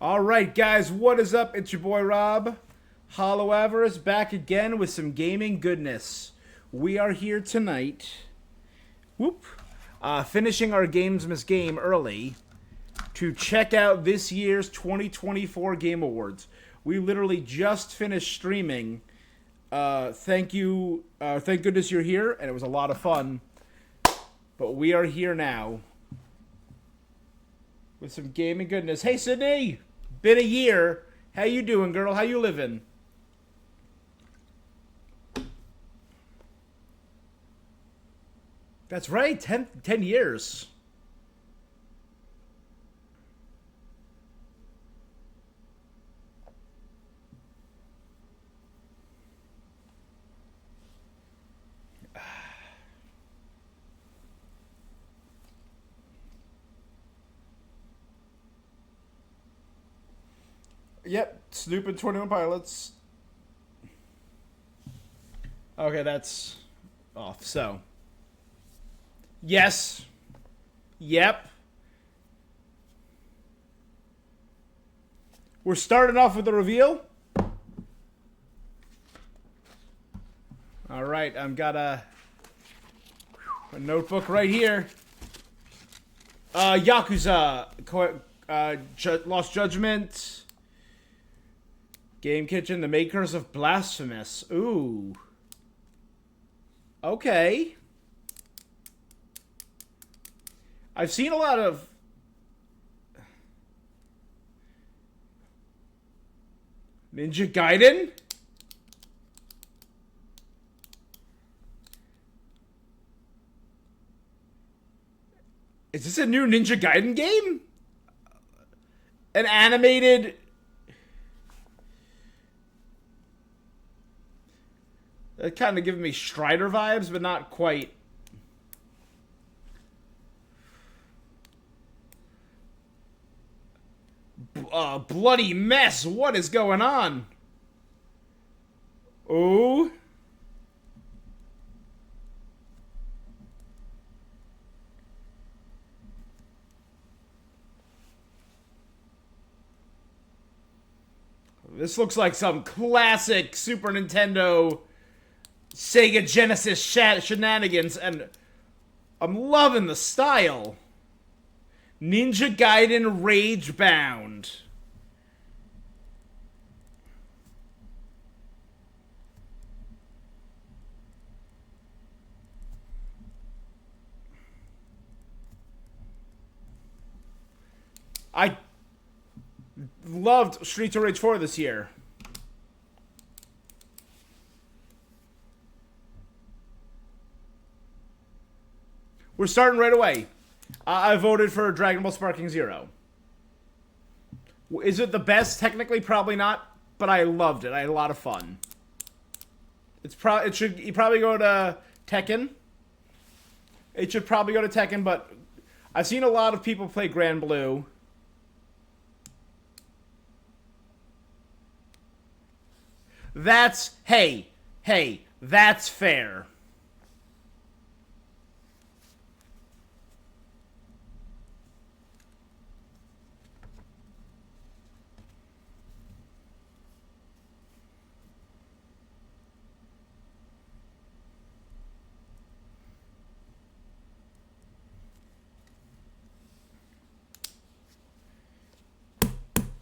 All right, guys, what is up? It's your boy Rob, Hollow Avarice, back again with some gaming goodness. We are here tonight, finishing our Gamesmas game early to check out this year's 2024 Game Awards. We literally just finished streaming. Thank goodness you're here, and it was a lot of fun. But we are here now with some gaming goodness. Hey, Sydney! Been a year. How you doing, girl? How you living? That's right, 10 years. Yep, Snoop and 21 Pilots. Okay, that's off. So, yes. Yep. We're starting off with the reveal. All right, I've got a notebook right here. Yakuza, Lost Judgment. Game Kitchen, the makers of Blasphemous. Ooh. Okay. I've seen a lot of... Ninja Gaiden? Is this a new Ninja Gaiden game? An animated... That kind of giving me Strider vibes, but not quite. Bloody mess. What is going on? Oh. This looks like some classic Super Nintendo... Sega Genesis shenanigans, and I'm loving the style. Ninja Gaiden Ragebound. I loved Streets of Rage 4 this year. We're starting right away. I voted for Dragon Ball Sparking Zero. Is it the best? Technically, probably not. But I loved it. I had a lot of fun. You probably go to Tekken. It should probably go to Tekken, but I've seen a lot of people play Grand Blue. Hey, that's fair.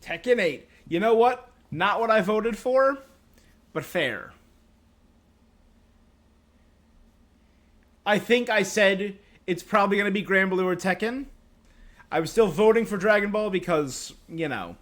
Tekken 8. You know what? Not what I voted for, but fair. I think I said it's probably going to be Grand Blue or Tekken. I was still voting for Dragon Ball because, you know.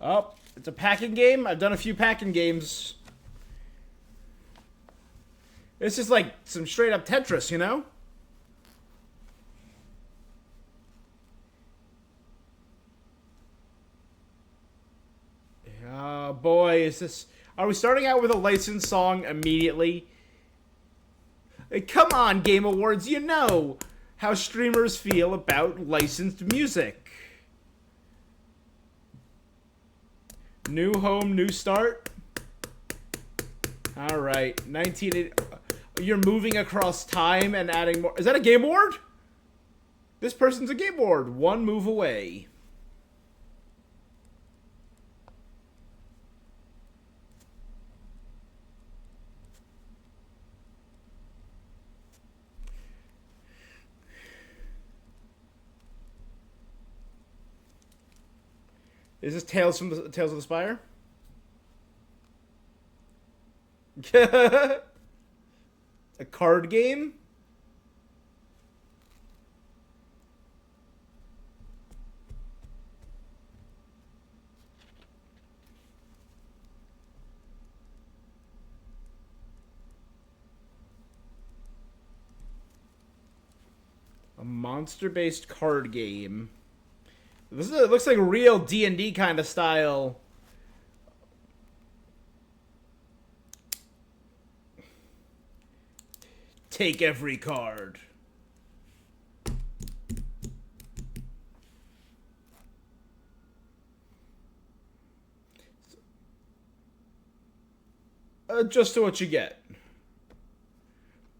Oh, it's a packing game? I've done a few packing games. This is like some straight up Tetris, you know? Oh boy, is this... Are we starting out with a licensed song immediately? Come on, Game Awards, you know how streamers feel about licensed music. New home, new start. All right, 1980. You're moving across time and adding more. Is that a Game Award? This person's a Game Award. One move away. Is this Tales of the Spire? A card game? A monster-based card game. It looks like a real D&D kind of style. Take every card. Just to what you get.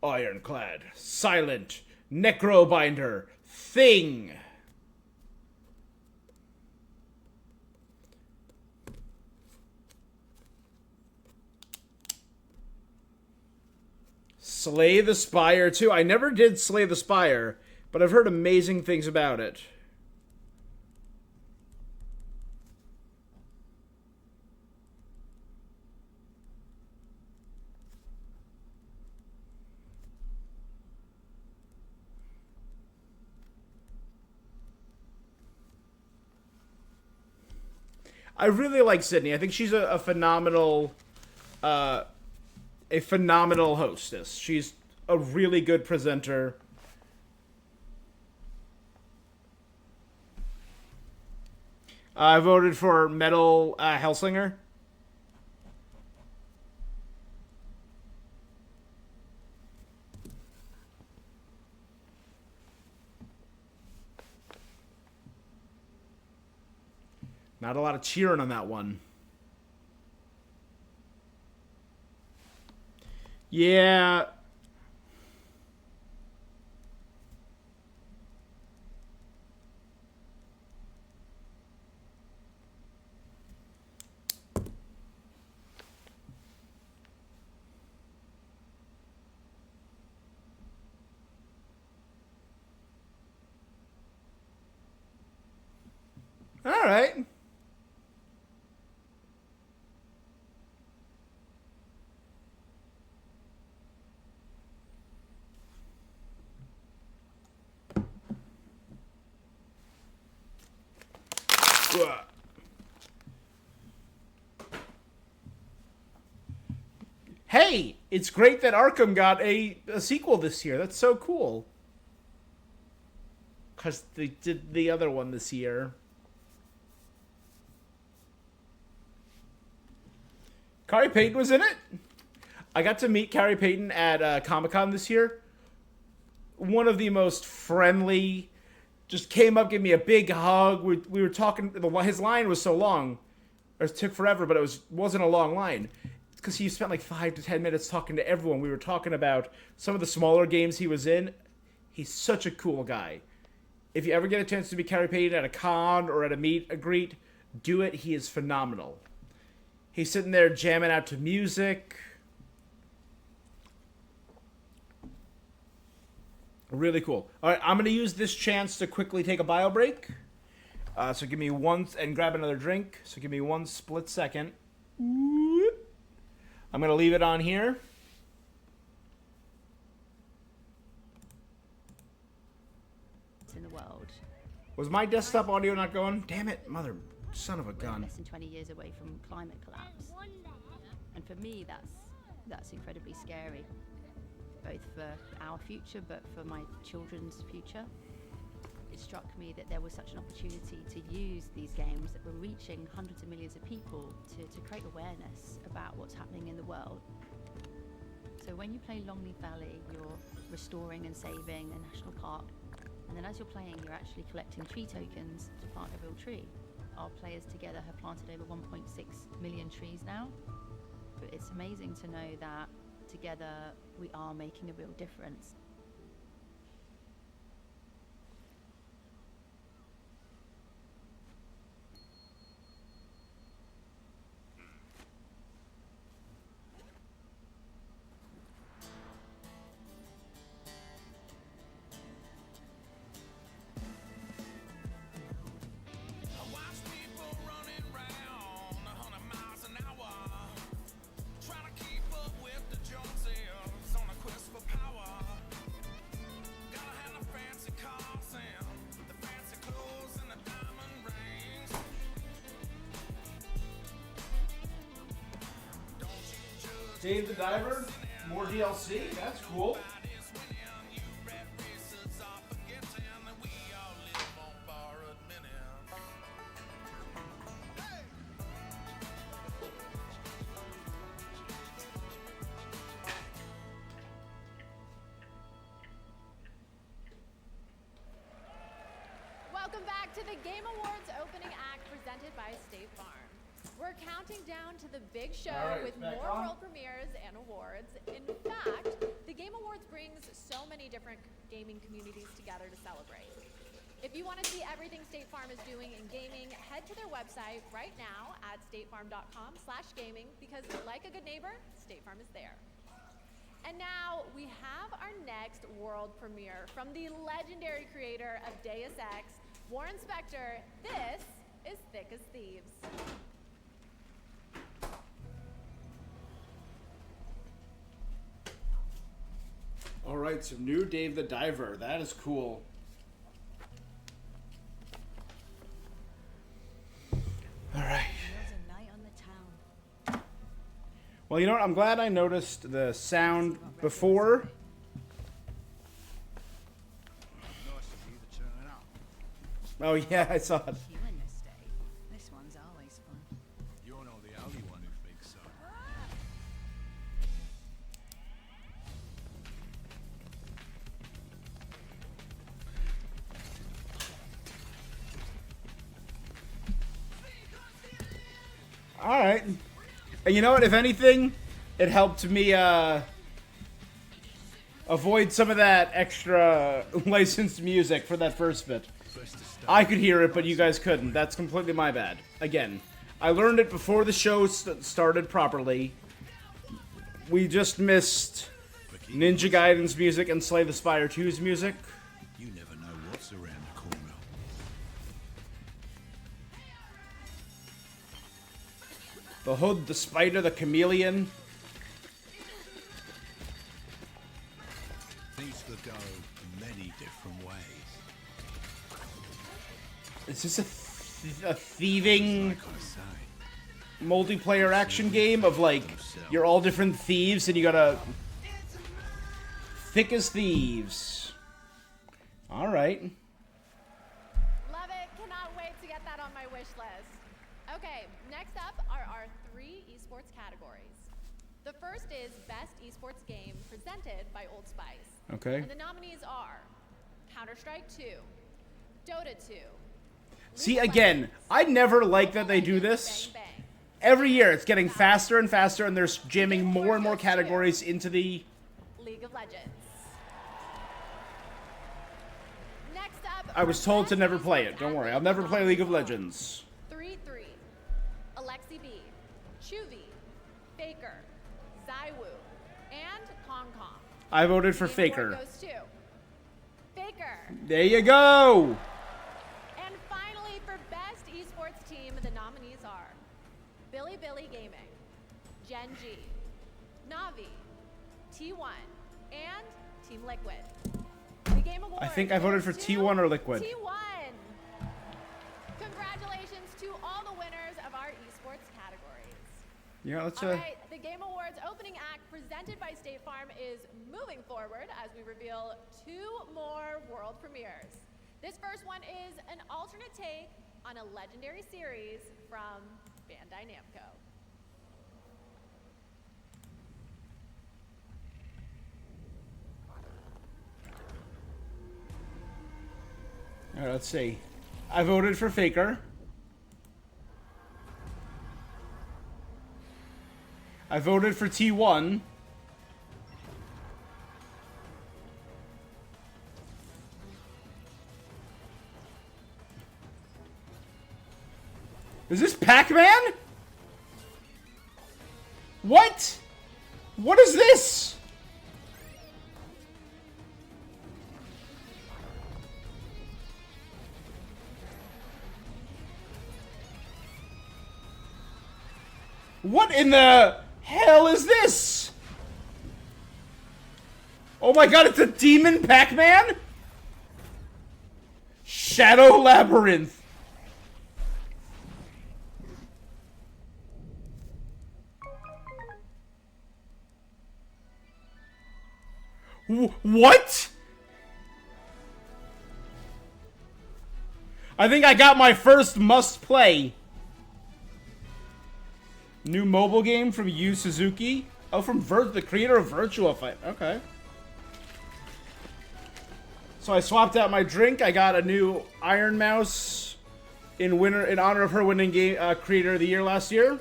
Ironclad, Silent, Necrobinder, Thing. Slay the Spire, too. I never did Slay the Spire, but I've heard amazing things about it. I really like Sydney. I think she's a phenomenal hostess. She's a really good presenter. I voted for Metal Hellsinger. Not a lot of cheering on that one. Yeah. All right. Hey, it's great that Arkham got a sequel this year. That's so cool. Because they did the other one this year. Carrie Payton was in it. I got to meet Carrie Payton at Comic-Con this year. One of the most friendly, just came up, gave me a big hug. We were talking, his line was so long. It took forever, but it wasn't a long line. Because he spent like 5 to 10 minutes talking to everyone. We were talking about some of the smaller games he was in. He's such a cool guy. If you ever get a chance to meet Carrie Payton at a con or at a meet and greet, do it. He is phenomenal. He's sitting there jamming out to music. Really cool. All right, I'm going to use this chance to quickly take a bio break. So give me one, and grab another drink. So give me one split second. I'm going to leave it on here. In the world. Was my desktop audio not going? Damn it, mother son of a gun. We're less than 20 years away from climate collapse. And for me, that's incredibly scary. Both for our future, but for my children's future. It struck me that there was such an opportunity to use these games that were reaching hundreds of millions of people to create awareness about what's happening in the world. So So when you play Longleaf Valley, you're restoring and saving a national park. And then as you're playing, you're actually collecting tree tokens to plant a real tree. Our players together have planted over 1.6 million trees now. But it's amazing to know that together we are making a real difference. Dave the Diver, more DLC, that's cool. Welcome back to the Game Awards opening act presented by State Farm. We're counting down to the big show with more world premieres and awards. In fact, the Game Awards brings so many different gaming communities together to celebrate. If you want to see everything State Farm is doing in gaming, head to their website right now at statefarm.com/gaming because like a good neighbor, State Farm is there. And now we have our next world premiere from the legendary creator of Deus Ex, Warren Spector. This is Thick as Thieves. All right, so new Dave the Diver. That is cool. All right. Well, you know what? I'm glad I noticed the sound before. Oh, yeah, I saw it. This one's always fun. You're not the only one who thinks so. All right. And you know what? If anything, it helped me avoid some of that extra licensed music for that first bit. I could hear it, but you guys couldn't. That's completely my bad. Again, I learned it before the show started properly. We just missed Ninja Gaiden's music and Slay the Spire 2's music. You never know what's around the corner. The Hood, the Spider, the Chameleon. Things could go many different ways. Is this a thieving Like I say, multiplayer action game of like you're all different thieves and you gotta Thick as Thieves. All right. Love it. Cannot wait to get that on my wish list. Okay, next up are our 3 esports categories. The first is Best Esports Game presented by Old Spice. Okay. And the nominees are Counter-Strike 2, Dota 2. See, League of again, Legends, I never like that they do Legends, this. Bang Bang. Every year it's getting faster and faster and they're jamming more and more categories into the... League of Legends. Next up, I was for told to Best never play it. Esports Don't worry, Athlete, I'll never the play League of nominees are Legends. 3-3, Alexi B, Chuvy, Faker, Zywoo, and Kong Kong. I voted for Game Faker. Award goes to Faker. There you go! And finally, for Best Esports Team, the nominees are Billy Gaming, Gen G, Navi, T1, and Team Liquid. The Game Award I think I voted for goes to T1 or Liquid. T1. Congratulations to all the winners of our esports categories. Yeah, let's All right, the Game Awards opening act presented by State Farm is moving forward as we reveal 2 more world premieres. This first one is an alternate take on a legendary series from Bandai Namco. Alright, let's see. I voted for Faker. I voted for T1. Is this Pac-Man? What? What is this? What in the hell is this? Oh my god, it's a demon Pac-Man? Shadow Labyrinth. What? I think I got my first must-play. New mobile game from Yu Suzuki. Oh, from the creator of Virtua Fighter. Okay. So I swapped out my drink. I got a new Iron Mouse in honor of her winning game Creator of the Year last year.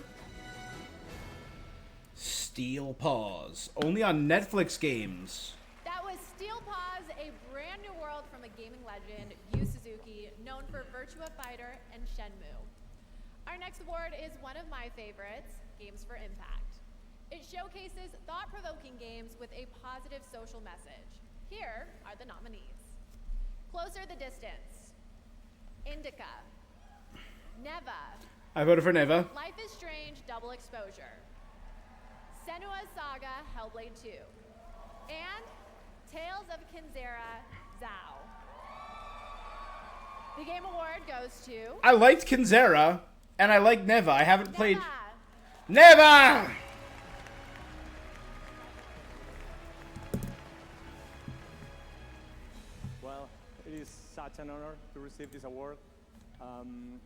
Steel Paws, only on Netflix games. That was Steel Paws, a brand new world from a gaming legend, Yu Suzuki, known for Virtua Fighter and Shenmue. Our next award is one of my favorites, Games for Impact. It showcases thought-provoking games with a positive social message. Here are the nominees. Closer the Distance, Indica, Neva. I voted for Neva. Life is Strange Double Exposure, Senua's Saga Hellblade 2, and Tales of Kinzera Zao. The Game Award goes to... I liked Kinzera, and I like Neva. I haven't played... Neva. Neva! Well, it is such an honor to receive this award.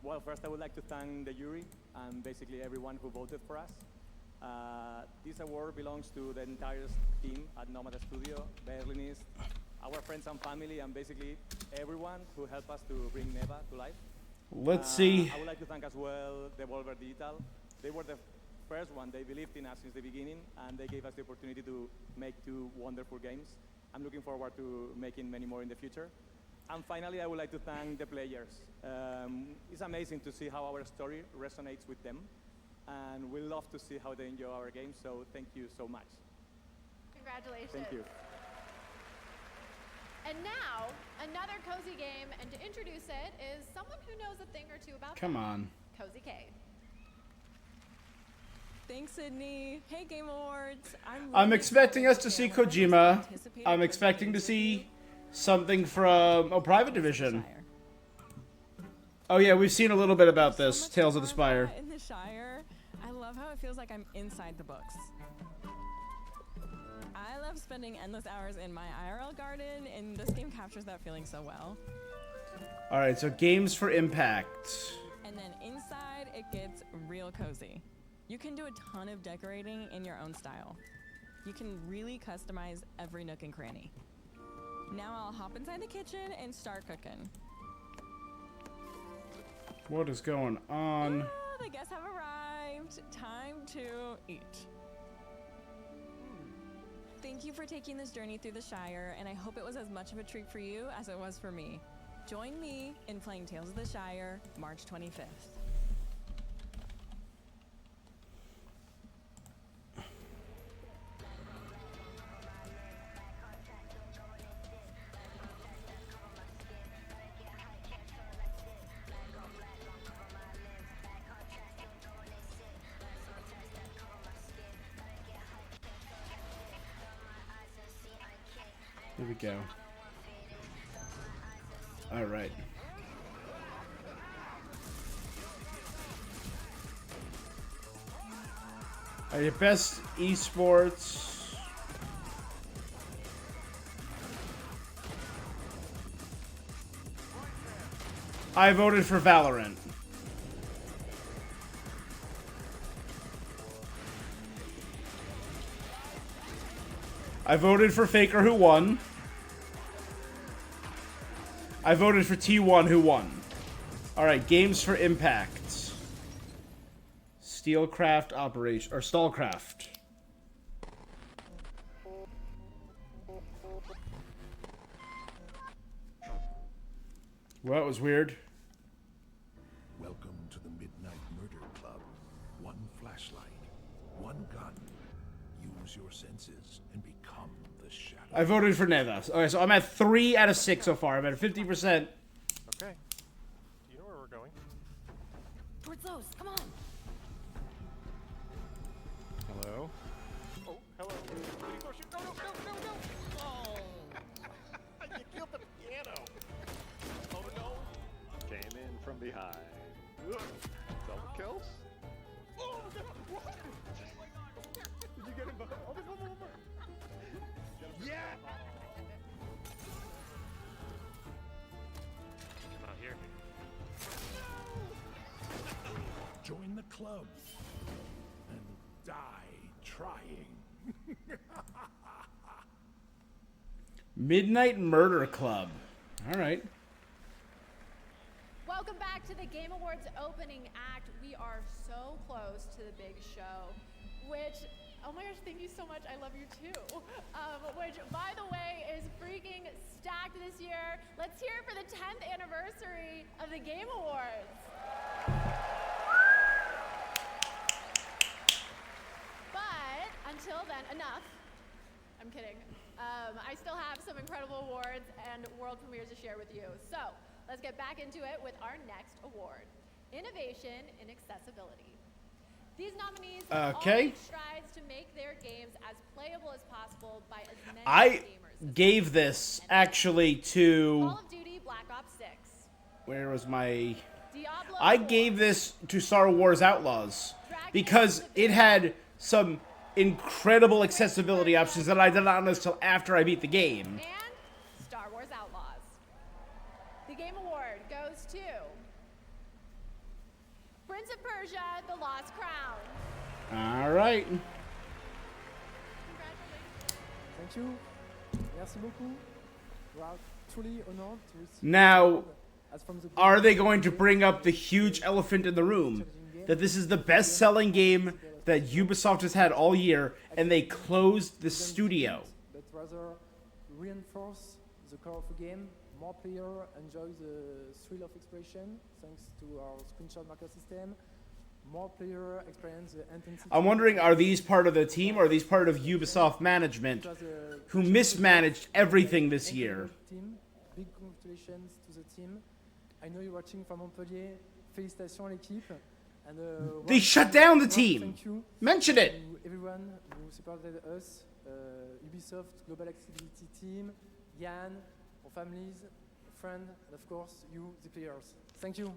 Well, first I would like to thank the jury and basically everyone who voted for us. This award belongs to the entire team at Nomada Studio, Berlinist, our friends and family, and basically everyone who helped us to bring Neva to life. Let's see. I would like to thank as well Devolver Digital. They were the first one. They believed in us since the beginning, and they gave us the opportunity to make 2 wonderful games. I'm looking forward to making many more in the future. And finally, I would like to thank the players. It's amazing to see how our story resonates with them, and we love to see how they enjoy our games, so thank you so much. Congratulations. Thank you. And now, another cozy game, and to introduce it is someone who knows a thing or two about Come them. on. Cozy K. Thanks, Sydney. Hey, Game Awards. I'm expecting us to see Kojima. I'm expecting to see something from Private Division. Oh yeah, we've seen a little bit about this, Tales of the Spire. In the Shire, I love how it feels like I'm inside the books. I love spending endless hours in my IRL garden, and this game captures that feeling so well. Alright, so Games for Impact. And then inside, it gets real cozy. You can do a ton of decorating in your own style. You can really customize every nook and cranny. Now I'll hop inside the kitchen and start cooking. What is going on? The guests have arrived. Time to eat. Thank you for taking this journey through the Shire, and I hope it was as much of a treat for you as it was for me. Join me in playing Tales of the Shire, March 25th. Here we go. All right. Your best esports. I voted for Valorant. I voted for Faker, who won. I voted for T1, who won. Alright, games for Impact. Steelcraft Operation, or Stallcraft. Well, that was weird. Welcome to the Midnight Murder Club. One flashlight, one gun. Use your senses and become the shadow. I voted for Nevas. Okay, so I'm at 3 out of 6 so far. I'm at 50%. Okay. Do you know where we're going? Towards those. Come on. Hello? Oh, hello. No, no, no, no, no! Oh! You killed the piano! Oh no! Came in from behind. Double kills? Oh no! What? Did you get him? Over. Yeah! Come out here. Join the club and die trying. Midnight Murder Club. Alright. Welcome back to the Game Awards opening act. We are so close to the big show, which, oh my gosh, thank you so much. I love you too. Which, by the way, is freaking stacked this year. Let's hear it for the 10th anniversary of the Game Awards. But until then, enough. I'm kidding. I still have some incredible awards and world premieres to share with you. So let's get back into it with our next award, Innovation in Accessibility. These nominees have all made strides to make their games as playable as possible by as many I gamers. gave this actually to... Call of Duty Black Ops 6. Where was my... Diablo I 4, gave this to Star Wars Outlaws because it had some incredible accessibility options that I did not notice till after I beat the game. and Star Wars Outlaws. The Game Award goes to Prince of Persia: The Lost Crown. Alright. Congratulations. Thank you. Merci beaucoup. We are truly honored to receive Now, as from the are they going to bring up the huge elephant in the room? That this is the best-selling game that Ubisoft has had all year, and they closed the studio. but rather reinforce the core of the game. More players enjoy the thrill of exploration thanks to our screenshot marker system. More players experience the intensity. I'm wondering, are these part of the team, or are these part of Ubisoft management, It was a who mismanaged everything this year? Team, big congratulations to the team. I know you're watching from Montpellier. Félicitations l'équipe. And, They shut down the one team. Thank you Mention it! to everyone who supported us, Ubisoft Global Accessibility Team, Yann, our families, friends, and of course you, the players. Thank you.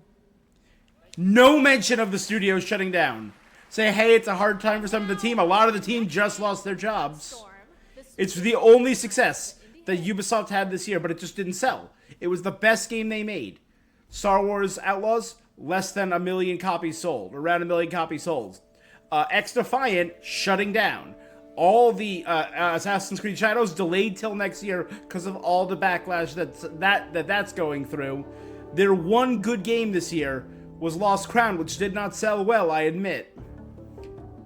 No mention of the studio shutting down. Say, hey, it's a hard time for some of the team. A lot of the team just lost their jobs. Storm, the It's the only success that Ubisoft had this year, but it just didn't sell. It was the best game they made. Star Wars Outlaws, less than 1 million copies sold, around 1 million copies sold. X-Defiant, shutting down. All the Assassin's Creed Shadows delayed till next year because of all the backlash that's going through. Their one good game this year was Lost Crown, which did not sell well, I admit,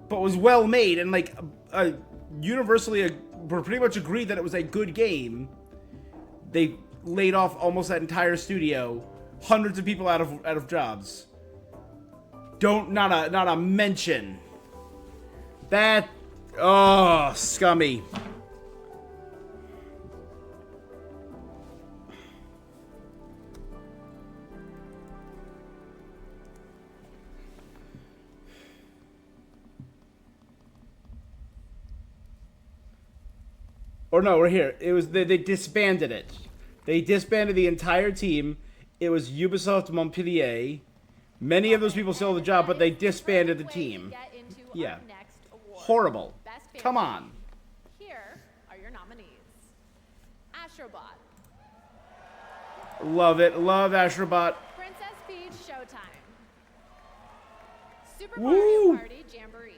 but was well made and like universally pretty much agreed that it was a good game. They laid off almost that entire studio, hundreds of people out of jobs. Not a mention. That, oh, scummy. Or no, we're here. It was they disbanded it. They disbanded the entire team. It was Ubisoft Montpellier. Many of those people still have the job, but they disbanded the team. Get into our Yeah. next award. Horrible. Best Come Family. on. Here are your nominees. Astrobot, Love it. Love Astrobot. Princess Peach Showtime, Super Woo! Mario Party Jamboree,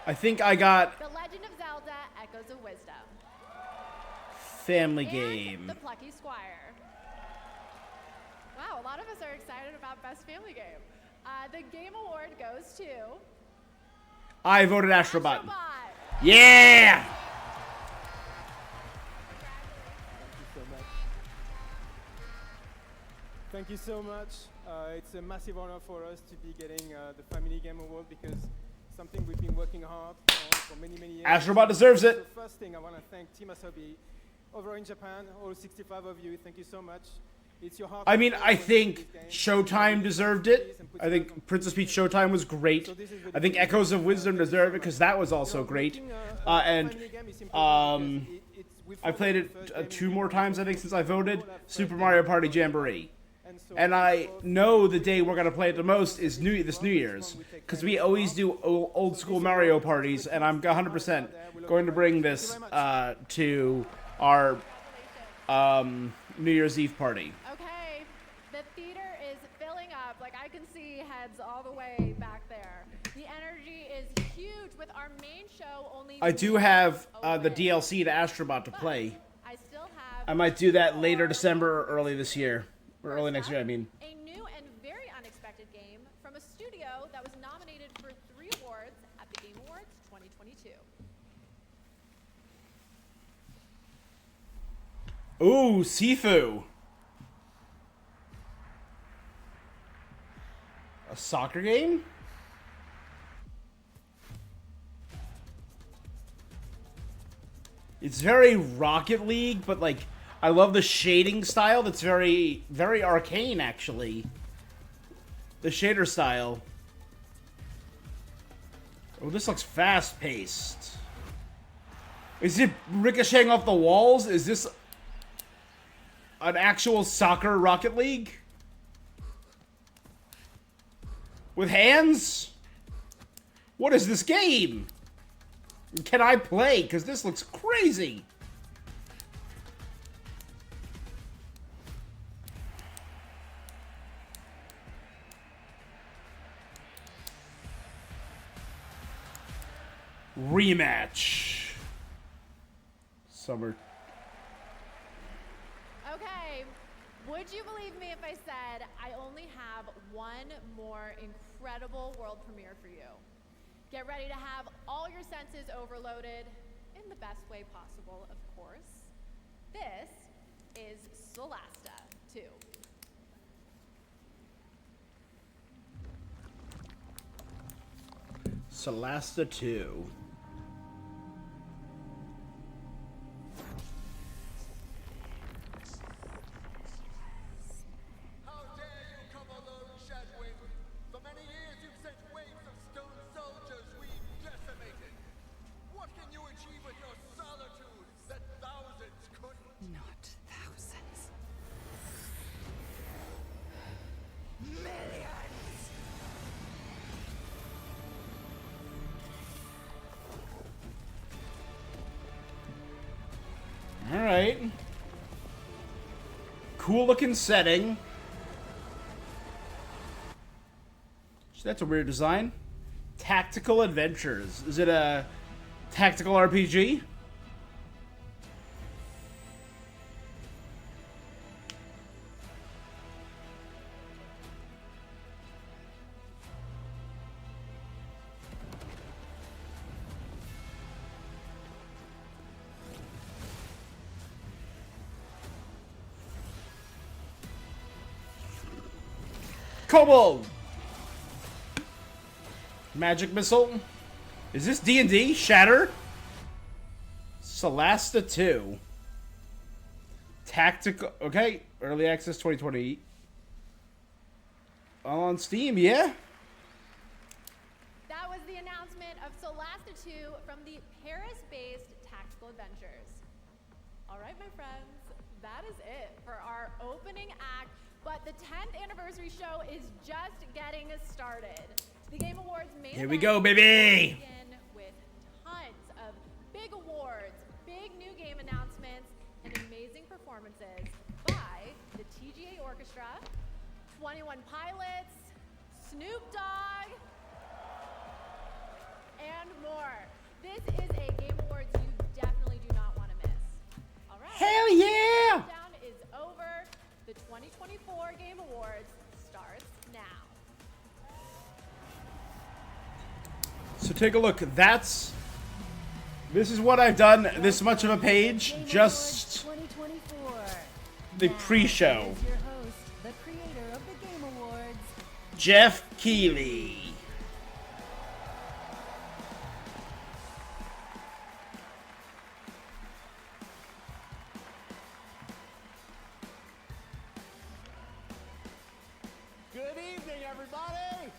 I think I got The Legend of Zelda Echoes of Wisdom, Family and Game. The Plucky Squire. Wow, a lot of us are excited about Best Family Game. The Game Award goes to I voted Astrobot. Astrobot. Yeah! Thank you so much. It's a massive honor for us to be getting the Family Game Award because something we've been working hard on for many, many years. Astrobot deserves it. The first thing I want to thank Team Asobi over in Japan, all 65 of you. Thank you so much. It's your heart. I mean, I think Showtime deserved it. I think Princess Peach Showtime was great. I think Echoes of Wisdom deserved it because that was also great. And I played it 2 more times, I think, since I voted. Super Mario Party Jamboree. And I know the day we're going to play it the most is this New Year's. Because we always do old school Mario parties, and I'm 100% going to bring this to our New Year's Eve party. Okay, the theater is filling up. Like, I can see heads all the way back there. The energy is huge with our main show only. I do have the DLC to Astrobot to play. I still have. I might do that later December or early this year. Or early next year, I mean. A new and very unexpected game from a studio that was nominated for 3 awards at the Game Awards 2022. Ooh, Sifu. A soccer game? It's very Rocket League, but like, I love the shading style. That's very, very arcane, actually. The shader style. Oh, this looks fast-paced. Is it ricocheting off the walls? Is this an actual soccer Rocket League? With hands? What is this game? Can I play? Because this looks crazy. Rematch. Summer. Okay, would you believe me if I said I only have one more incredible world premiere for you? Get ready to have all your senses overloaded in the best way possible, of course. This is Solasta 2. Solasta 2. Alright. Cool looking setting. That's a weird design. Tactical Adventures. Is it a tactical RPG? Kobold! Magic Missile. Is this D&D? Shatter? Solasta 2. Tactical... Okay. Early Access 2020. All on Steam, yeah? That was the announcement of Solasta 2 from the Paris-based Tactical Adventures. All right, my friends, that is it for our opening act. But the 10th anniversary show is just getting started. The Game Awards main Here we go, baby! Begin with tons of big awards, big new game announcements, and amazing performances by the TGA Orchestra, 21 Pilots, Snoop Dogg, and more. This is a Game Awards you definitely do not want to miss. All right. Hell yeah! The countdown is over. The 2020 2024 Game Awards starts now. So take a look. This is what I've done. This much of a page, just 2024. the pre-show. Here's your host, the creator of the Game Awards, Jeff Keighley. Good evening, everybody.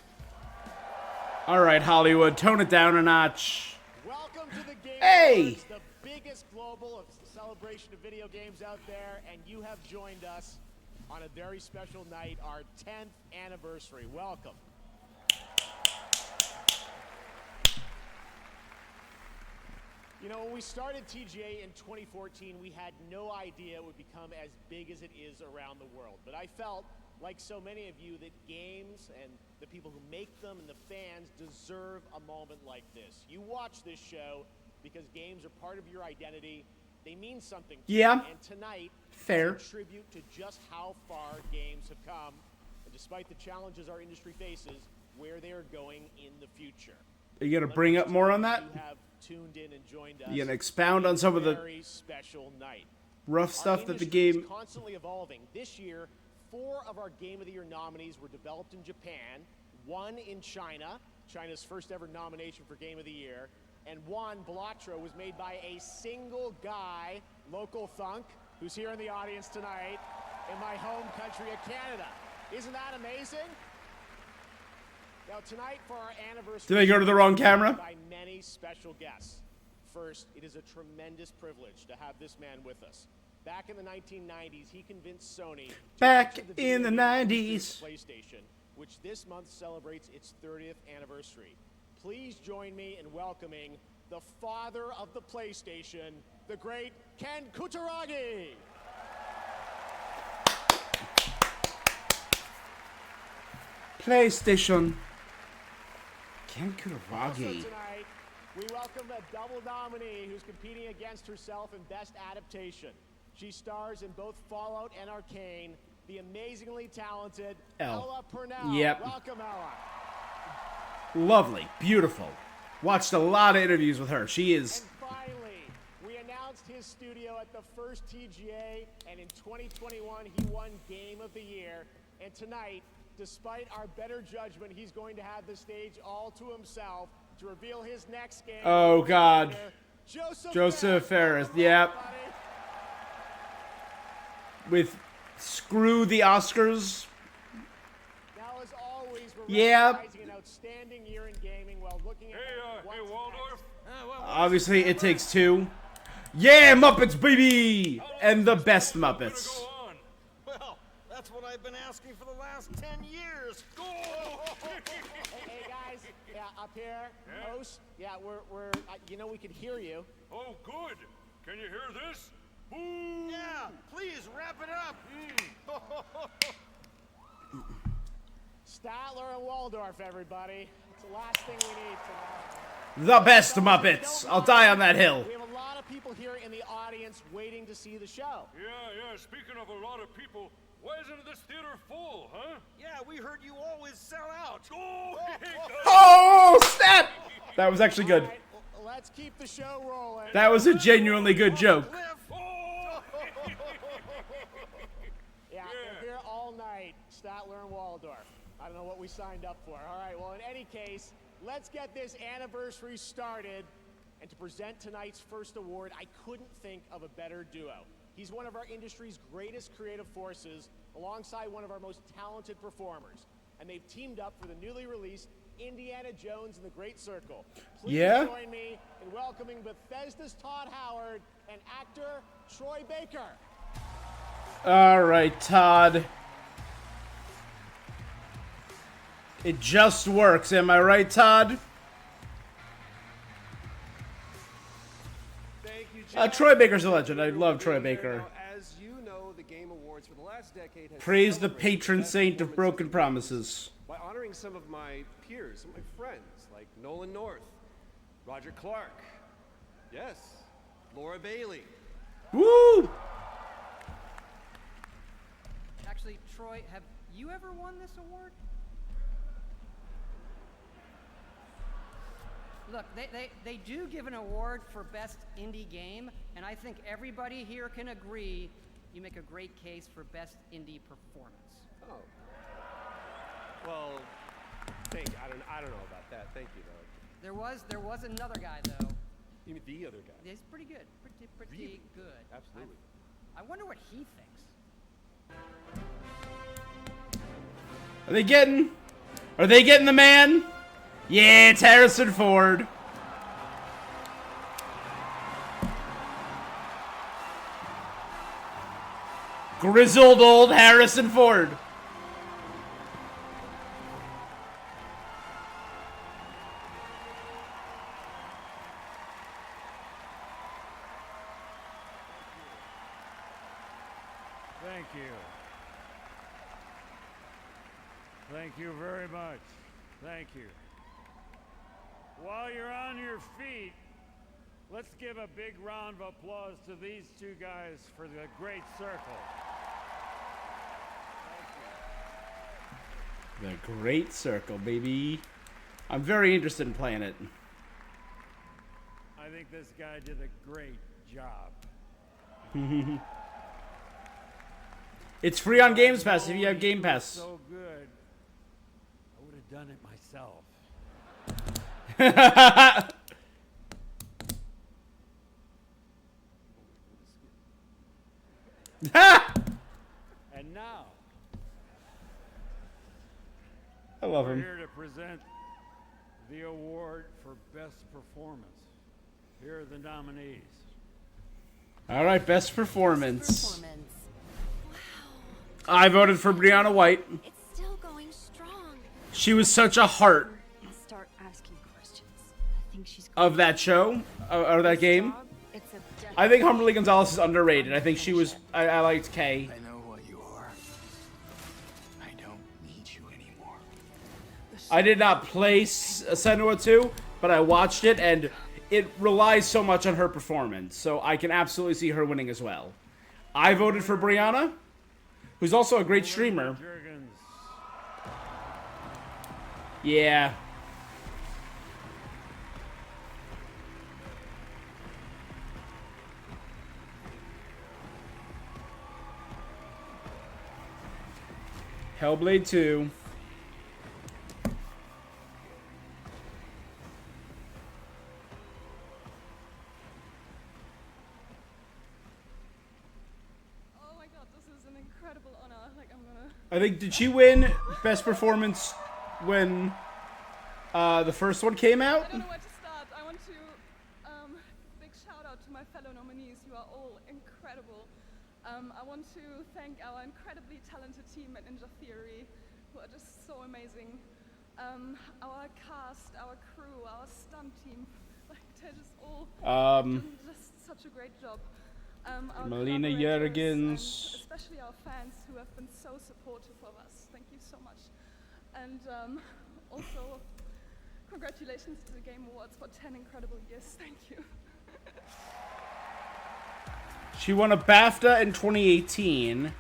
All right, Hollywood, tone it down a notch. Welcome to the Game Hey! Awards, the biggest global celebration of video games out there, and you have joined us on a very special night, our 10th anniversary. Welcome. You know, when we started TGA in 2014, we had no idea it would become as big as it is around the world. But I felt, like so many of you, that games and the people who make them and the fans deserve a moment like this. You watch this show because games are part of your identity. They mean something to you. Yeah. And tonight, Fair. is a tribute to just how far games have come, and despite the challenges our industry faces, where they are going in the future. Are you gonna bring up more on that? You have tuned in and joined us. You gonna expound on some of the very special night. rough stuff that the industry is game... constantly evolving. This year, 4 of our Game of the Year nominees were developed in Japan, 1 in China, China's first ever nomination for Game of the Year, and 1, Balatro, was made by a single guy, Local Thunk, who's here in the audience tonight, in my home country of Canada. Isn't that amazing? Now tonight for our anniversary... Did I go to the wrong camera? ...by many special guests. First, it is a tremendous privilege to have this man with us. Back in the 1990s, he convinced Sony to Back enter in the video game 90s. PlayStation, which this month celebrates its 30th anniversary. Please join me in welcoming the father of the PlayStation, the great Ken Kutaragi. PlayStation. Ken Also Kutaragi. tonight, we welcome a double nominee who's competing against herself in Best Adaptation. She stars in both Fallout and Arcane, the amazingly talented Ella Purnell. Yep. Welcome, Ella. Lovely. Beautiful. Watched a lot of interviews with her. She is... And finally, we announced his studio at the first TGA, and in 2021, he won Game of the Year. And tonight, despite our better judgment, he's going to have the stage all to himself to reveal his next game. Oh, God. Joseph Ferris. Yep. With Screw the Oscars. Now, as always, we're Yep. recognizing an outstanding year in gaming while looking at Hey, Waldorf. Obviously, It Takes Two. Yeah, Muppets, baby! And the best Muppets. Well, that's what I've been asking for the last 10 years. Go! Hey guys, yeah, up here, host. Yeah, we're you know, we can hear you. Oh, good. Can you hear this? Ooh. Yeah, please wrap it up. Statler and Waldorf, everybody. It's the last thing we need tonight. The best Muppets. I'll die on that hill. We have a lot of people here in the audience waiting to see the show. Yeah. Speaking of a lot of people, why isn't this theater full, huh? Yeah, we heard you always sell out. Oh, snap! That was actually good. All right, well, let's keep the show rolling. That was a genuinely good joke. Yeah, we're here all night, Statler and Waldorf. I don't know what we signed up for. All right, well, in any case, let's get this anniversary started. And to present tonight's first award, I couldn't think of a better duo. He's one of our industry's greatest creative forces, alongside one of our most talented performers. And they've teamed up for the newly released Indiana Jones and the Great Circle. Please join me in welcoming Bethesda's Todd Howard and actor Troy Baker. All right, Todd. It just works. Am I right, Todd? Thank you, Troy Baker's a legend. I love Troy Baker. As you know, the Game Awards for the last decade has Praise the celebrated patron best saint of performance broken games promises. by honoring some of my peers, some of my friends, like Nolan North, Roger Clark, yes, Laura Bailey. Woo! Actually, Troy, have you ever won this award? Look, they do give an award for best indie game, and I think everybody here can agree you make a great case for best indie performance. Oh. Well, I don't know about that. Thank you, though. There was another guy though. You mean the other guy? He's pretty good. Pretty Really? good. Absolutely. I wonder what he thinks. Are they getting the man? Yeah, it's Harrison Ford. Grizzled old Harrison Ford. Thank you. Thank you very much. Thank you. While you're on your feet, let's give a big round of applause to these two guys for the great circle. The Great Circle, baby. I'm very interested in playing it. I think this guy did a great job. It's free on Games Pass if you have Game Pass. So good. I would have done it myself. And now, I love we're him. here to present the award for best performance. Here are the nominees. All right, best performance. I voted for Brianna White. It's still going strong. She was such a heart Start asking questions. I think she's of that show, or that game. It's a I think Humberly Gonzalez is underrated. I think she was. I liked Kay. I know what you are. I don't need you anymore. I did not play Senua 2, but I watched it, and it relies so much on her performance. So I can absolutely see her winning as well. I voted for Brianna, who's also a great streamer. Yeah. Hellblade 2. Oh my god, this is an incredible honor. Like, I'm gonna... I think, did she win best performance when the first one came out? I don't know where to start. I want to big shout out to my fellow nominees. You are all incredible. I want to thank our incredibly talented team at Ninja Theory, who are just so amazing. Our cast, our crew, our stunt team, like they're just all doing just such a great job. Our Melina collaborators Jurgens. and especially our fans who have been so supportive of us. Thank you so much. And also, congratulations to the Game Awards for 10 incredible years. Thank you. She won a BAFTA in 2018.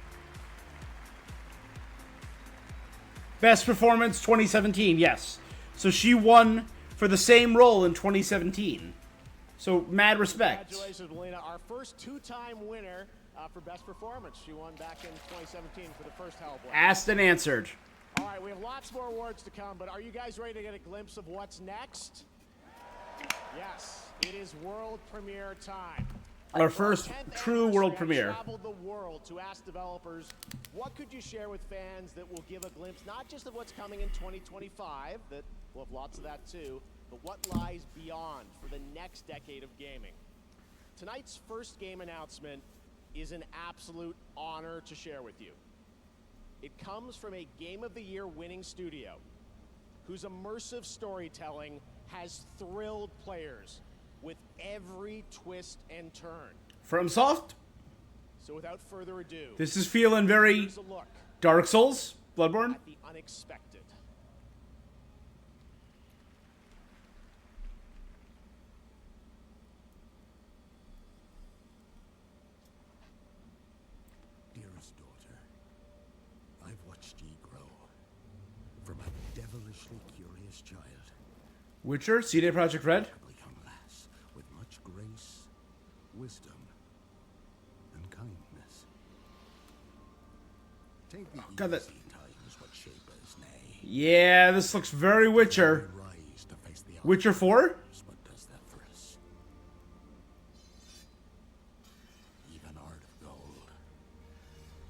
Best Performance 2017, yes. So she won for the same role in 2017. So mad respect. Congratulations, Melina. Our first two-time winner for Best Performance. She won back in 2017 for the first Hellblade. Asked and answered. All right, we have lots more awards to come, but are you guys ready to get a glimpse of what's next? Yes, it is world premiere time. Our first true world I've premiere. traveled the world to ask developers, what could you share with fans that will give a glimpse not just of what's coming in 2025, that we'll have lots of that too, but what lies beyond for the next decade of gaming. Tonight's first game announcement is an absolute honor to share with you. It comes from a Game of the Year winning studio whose immersive storytelling has thrilled players with every twist and turn. FromSoft? So without further ado, This is feeling very here's a look Dark Souls, Bloodborne. at the unexpected. Dearest daughter, I've watched ye grow. From a devilishly curious child, Witcher, CD Projekt Red. young lass with much grace, wisdom, and kindness. Take the God, that- easy times what shapers nay. Yeah, this looks very Witcher. Rise to face the Witcher 4? What does that for us? Even art of gold.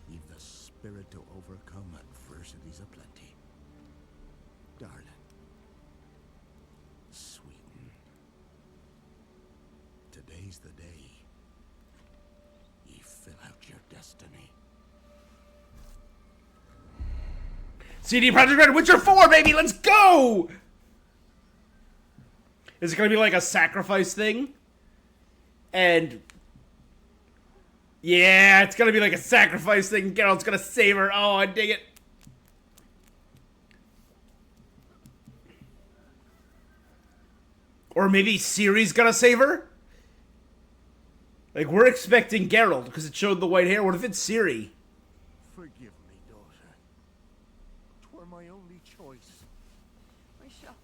You've the spirit to overcome adversities aplenty. Darling. Sweeten. Today's the day. Ye fill out your destiny. CD Projekt Red, Witcher 4, baby, let's go! Is it gonna be like a sacrifice thing? And yeah, it's gonna be like a sacrifice thing. Geralt's gonna save her. Oh, I dig it. Or maybe Ciri's gonna save her? Like, we're expecting Geralt because it showed the white hair. What if it's Ciri? Forgive me, daughter. 'Twere my only choice. We shall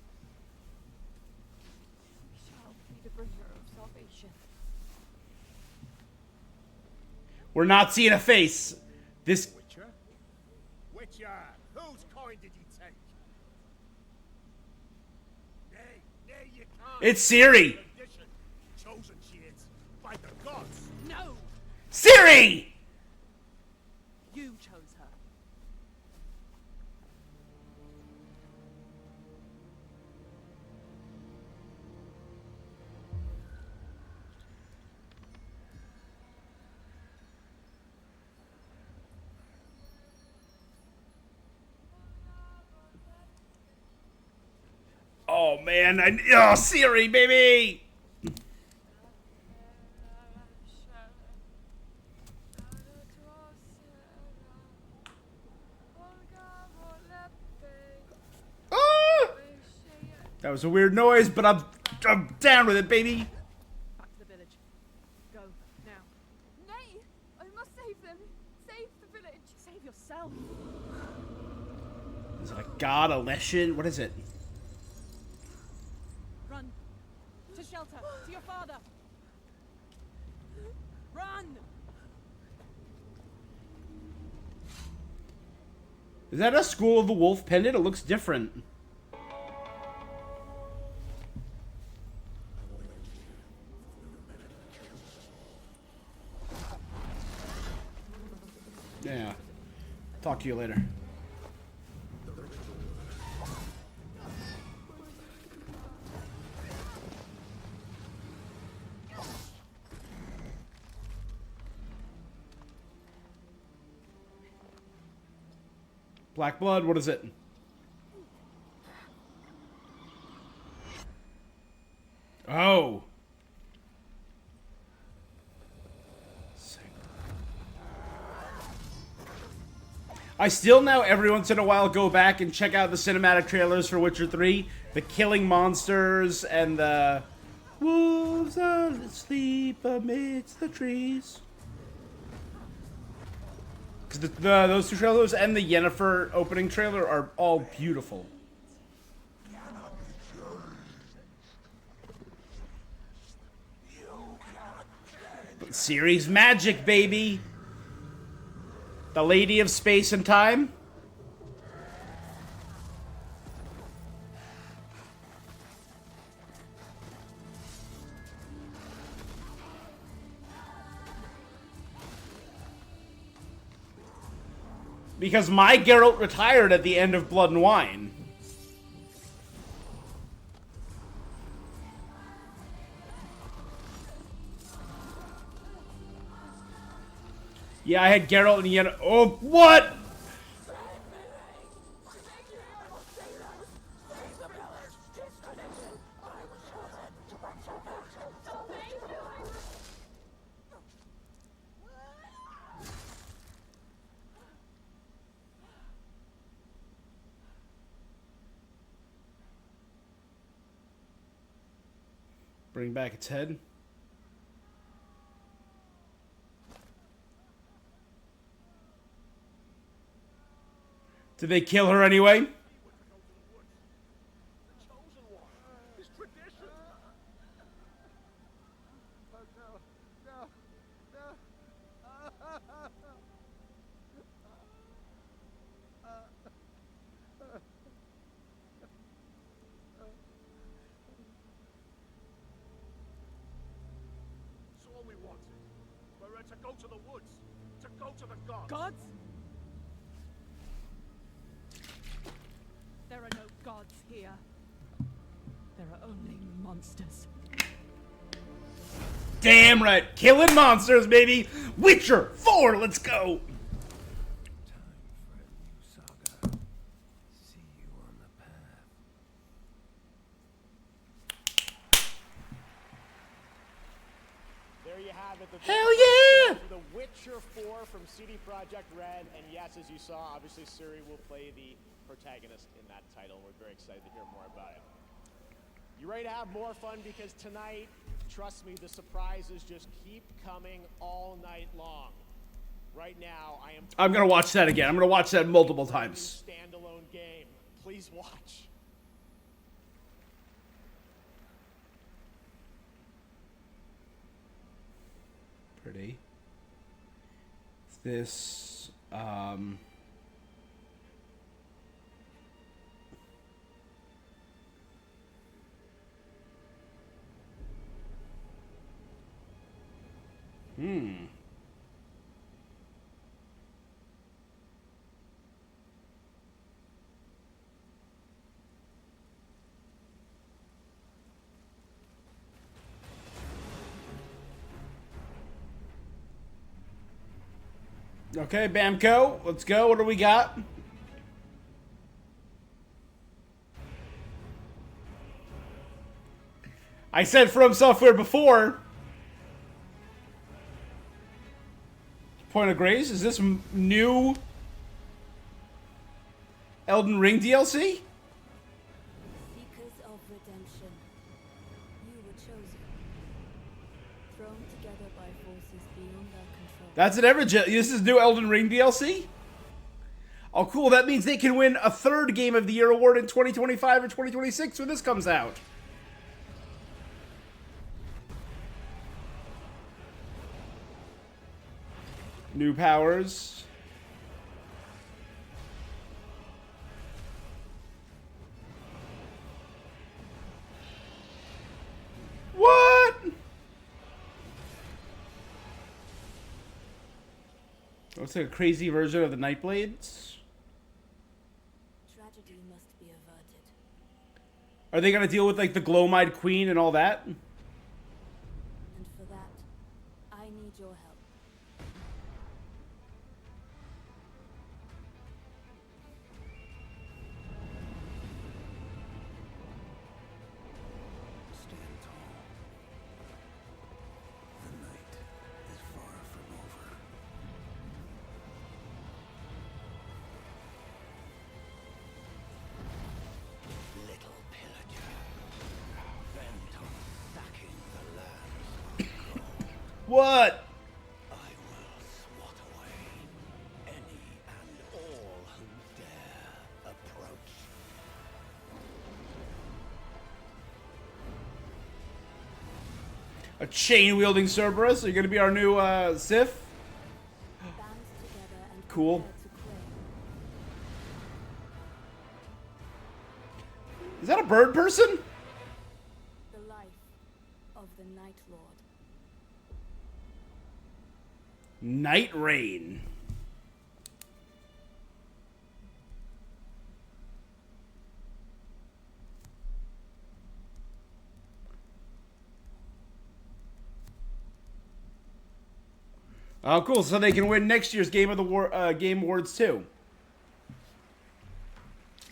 be the bringer of salvation. We're not seeing a face. This. Witcher? Witcher, whose coin did you take? Nay, you can't. It's Ciri. Chosen she is, by the gods. No! Ciri! You chose her. Oh man, oh Ciri, baby! Ah! That was a weird noise, but I'm down with it, baby. Back to the village. Go, now. Nay! I must save them! Save the village! Save yourself! Is it a god, a lesson? What is it? Run! To shelter! To your father! Run! Is that a School of the Wolf pendant? It looks different. Yeah. Talk to you later. Black blood, what is it? Oh. I still now every once in a while go back and check out the cinematic trailers for Witcher 3. The killing monsters and the wolves are asleep amidst the trees. Because those two trailers and the Yennefer opening trailer are all beautiful. But Ciri's magic, baby! The Lady of Space and Time? Because my Geralt retired at the end of Blood and Wine. Yeah, I had Geralt and Yennefer. Oh, what? Bring back its head. Did they kill her anyway? So all we wanted were to go to the woods, to go to the gods. Gods? There are no gods here. There are only monsters. Damn right. Killing monsters, baby. Witcher 4, let's go. There you have it. Hell yeah! The Witcher 4 from CD Projekt Red, and yes, as you saw, obviously Ciri will play the protagonist in that title. We're very excited to hear more about it. You ready to have more fun? Because tonight, trust me, the surprises just keep coming all night long. Right now, I'm gonna watch that again. I'm gonna watch that multiple times. Standalone game. Please watch. Pretty. This, Okay, Bamco, let's go. What do we got? I said From Software before. Point of Grace, is this new Elden Ring DLC? Seekers of redemption, you were chosen. Thrown together by forces beyond our control. That's it, this is new Elden Ring DLC? Oh, cool. That means they can win a third Game of the Year award in 2025 or 2026 when this comes out. New powers. What? Looks like a crazy version of the Nightblades. Tragedy must be averted. Are they gonna deal with like the Glow-Eyed Queen and all that? And for that, I need your help. Stand tall. The night is far from over. Little pillager. Phantom backing the lands of gold. What? I will swat away any and all who dare approach. A chain-wielding Cerberus? Are you gonna be our new Sith? Cool. Is that a bird person? The life of the Night Lord. Night Rain. Oh, cool. So they can win next year's Game Awards too.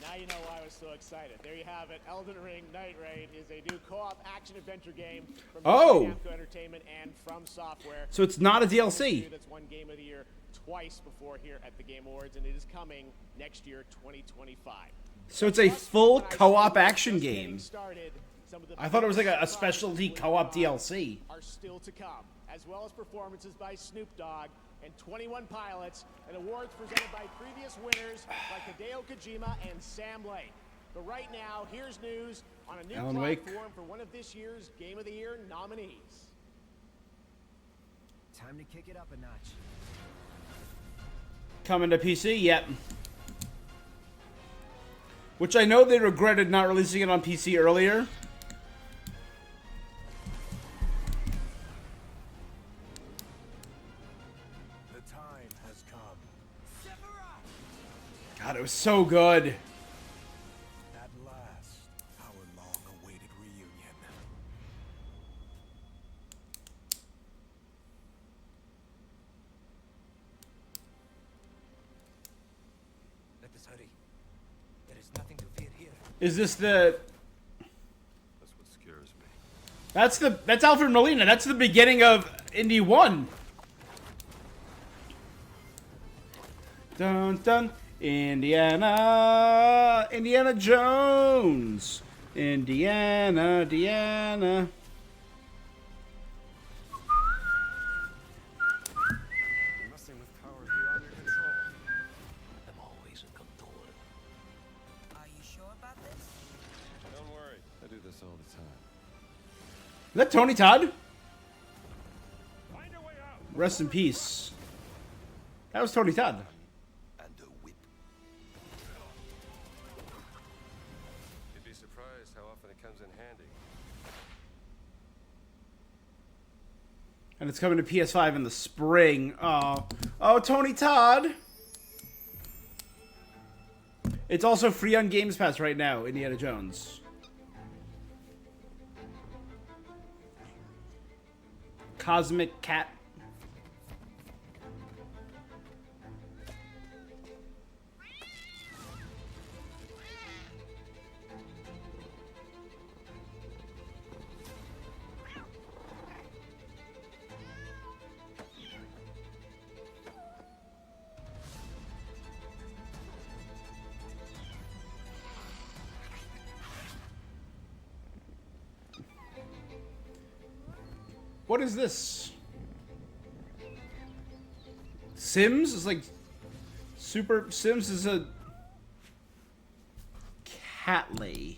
Now you know why I was so excited. There you have it. Elden Ring Night Rain is a new co-op action-adventure game from Namco Entertainment and From Software. So it's not a DLC. That's won Game of the Year twice before here at the Game Awards, and it is coming next year, 2025. So it's a full co-op action game. I thought it was like a specialty co-op DLC. Are still to come, as well as performances by Snoop Dogg and 21 pilots, and awards presented by previous winners like Hideo Kojima and Sam Lake. But right now, here's news on a new Alan Wake. platform for one of this year's Game of the Year nominees. Time to kick it up a notch. Coming to PC? Yep. Which I know they regretted not releasing it on PC earlier. The time has come. God, it was so good. At last, our long-awaited reunion. Let us hurry. There is nothing to fear here. Is this the... That's what scares me. That's Alfred Molina. That's the beginning of Indy 1. Dun dun. Indiana. Indiana Jones. Indiana. Indiana. Nothing with power beyond your control. I'm always in control. Are you sure about this? Don't worry. I do this all the time. Is that Tony Todd? Rest in peace. That was Tony Todd. You'd be surprised how often it comes in handy. And it's coming to PS5 in the spring. Oh. Oh, Tony Todd. It's also free on Games Pass right now, Indiana Jones. Cosmic Cat. What is this? Sims is like Super Sims is a Catley.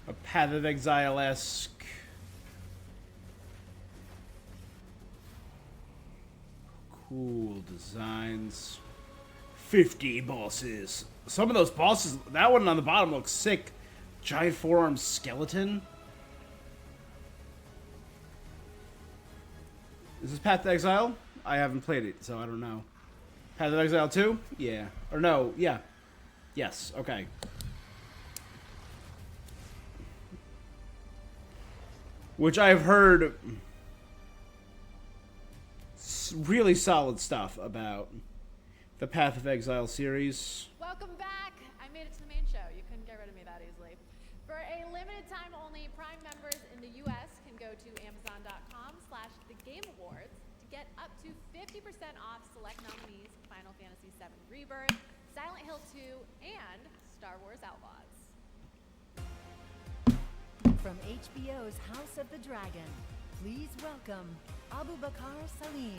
A Path of Exile-esque. Cool designs. 50 bosses. Some of those bosses, that one on the bottom looks sick. Giant forearm skeleton. Is this Path of Exile? I haven't played it, so I don't know. Path of Exile 2? Yeah. Or no, yeah. Yes, okay. Which I've heard really solid stuff about the Path of Exile series. Welcome back. I made it to the main show. You couldn't get rid of me that easily. For a limited time only, Prime members in the U.S. can go to Amazon.com/TheGameAwards to get up to 50% off select nominees Final Fantasy VII Rebirth, Silent Hill 2, and Star Wars Outlaws. From HBO's House of the Dragon, please welcome Abu Bakar Salim.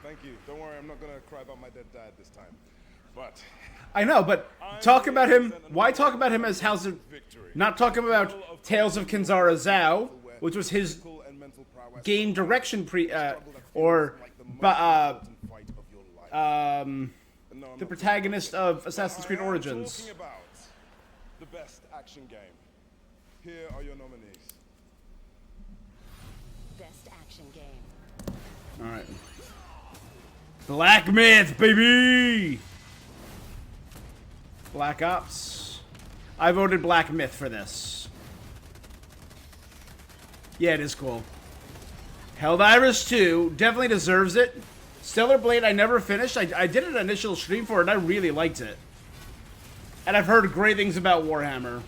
Thank you. Don't worry, I'm not gonna cry about my dead dad this time. But I know, but talk about him. Why talk about him as House of... Not talking about Tales of Kinzara Zhao, which was his game direction the protagonist of Assassin's Creed Origins. Talking about the best action game. Here are your nominees. Best action game. All right. Black Myth, baby! Black Ops. I voted Black Myth for this. Yeah, it is cool. Helldivers 2 definitely deserves it. Stellar Blade I never finished. I did an initial stream for it and I really liked it. And I've heard great things about Warhammer.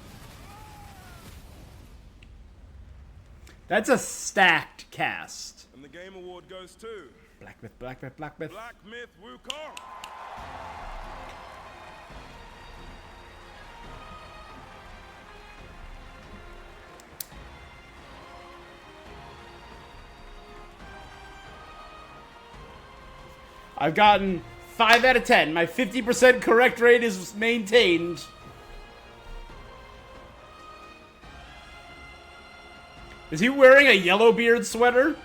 That's a stacked cast. And the Game Award goes to Black Myth, Black Myth, Black Myth. Black Myth Wukong. I've gotten 5 out of 10. My 50% correct rate is maintained. Is he wearing a Yellowbeard sweater?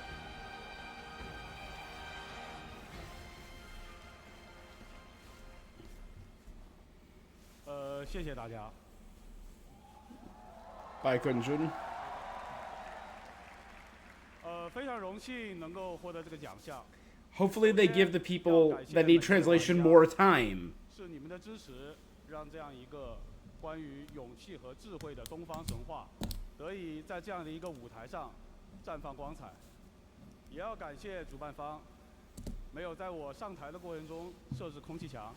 Bye, Kunjun. 非常荣幸能够获得这个奖项。 Hopefully they give the people that need translation more time. 是你们的支持，让这样一个关于勇气和智慧的东方神话，得以在这样的一个舞台上绽放光彩。也要感谢主办方，没有在我上台的过程中设置空气墙。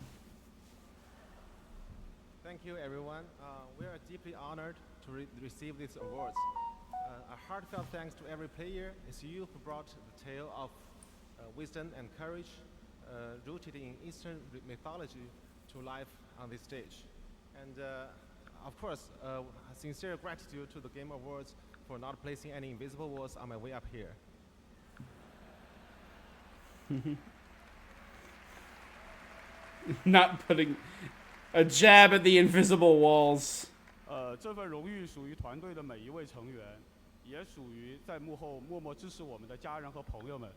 Thank you, everyone. We are deeply honored to receive these awards. A heartfelt thanks to every player. It's you who brought the tale of wisdom and courage rooted in Eastern mythology to life on this stage. And of course, a sincere gratitude to the Game Awards for not placing any invisible walls on my way up here. Not putting a jab at the invisible walls. 这份荣誉属于团队的每一位成员，也属于在幕后默默支持我们的家人和朋友们。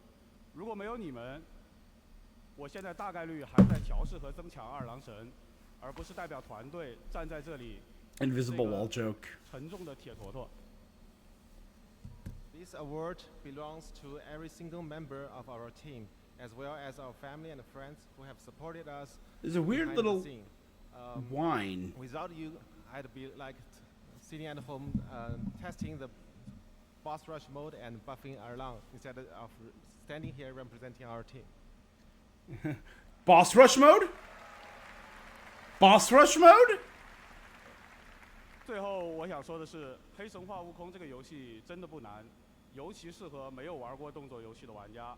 如果没有你们，我现在大概率还在调试和增强二郎神，而不是代表团队站在这里。Invisible wall joke. 沉重的铁坨坨。 This award belongs to every single member of our team, as well as our family and friends who have supported us. There's a weird behind the little scene. whine. Without you, I'd be like sitting at home testing the boss rush mode and buffing Erlang instead of standing here representing our team. Boss rush mode? Boss rush mode? 最后我想说的是，《黑神话：悟空》这个游戏真的不难，尤其适合没有玩过动作游戏的玩家。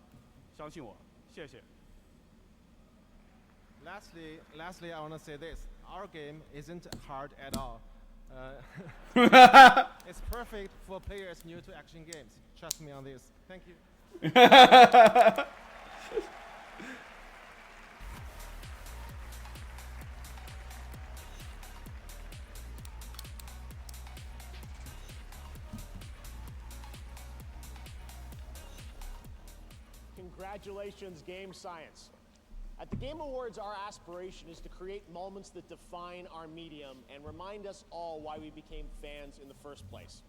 相信我，谢谢。 Lastly, I want to say this: our game isn't hard at all. It's perfect for players new to action games. Trust me on this. Thank you. Congratulations, Game Science. At the Game Awards, our aspiration is to create moments that define our medium and remind us all why we became fans in the first place.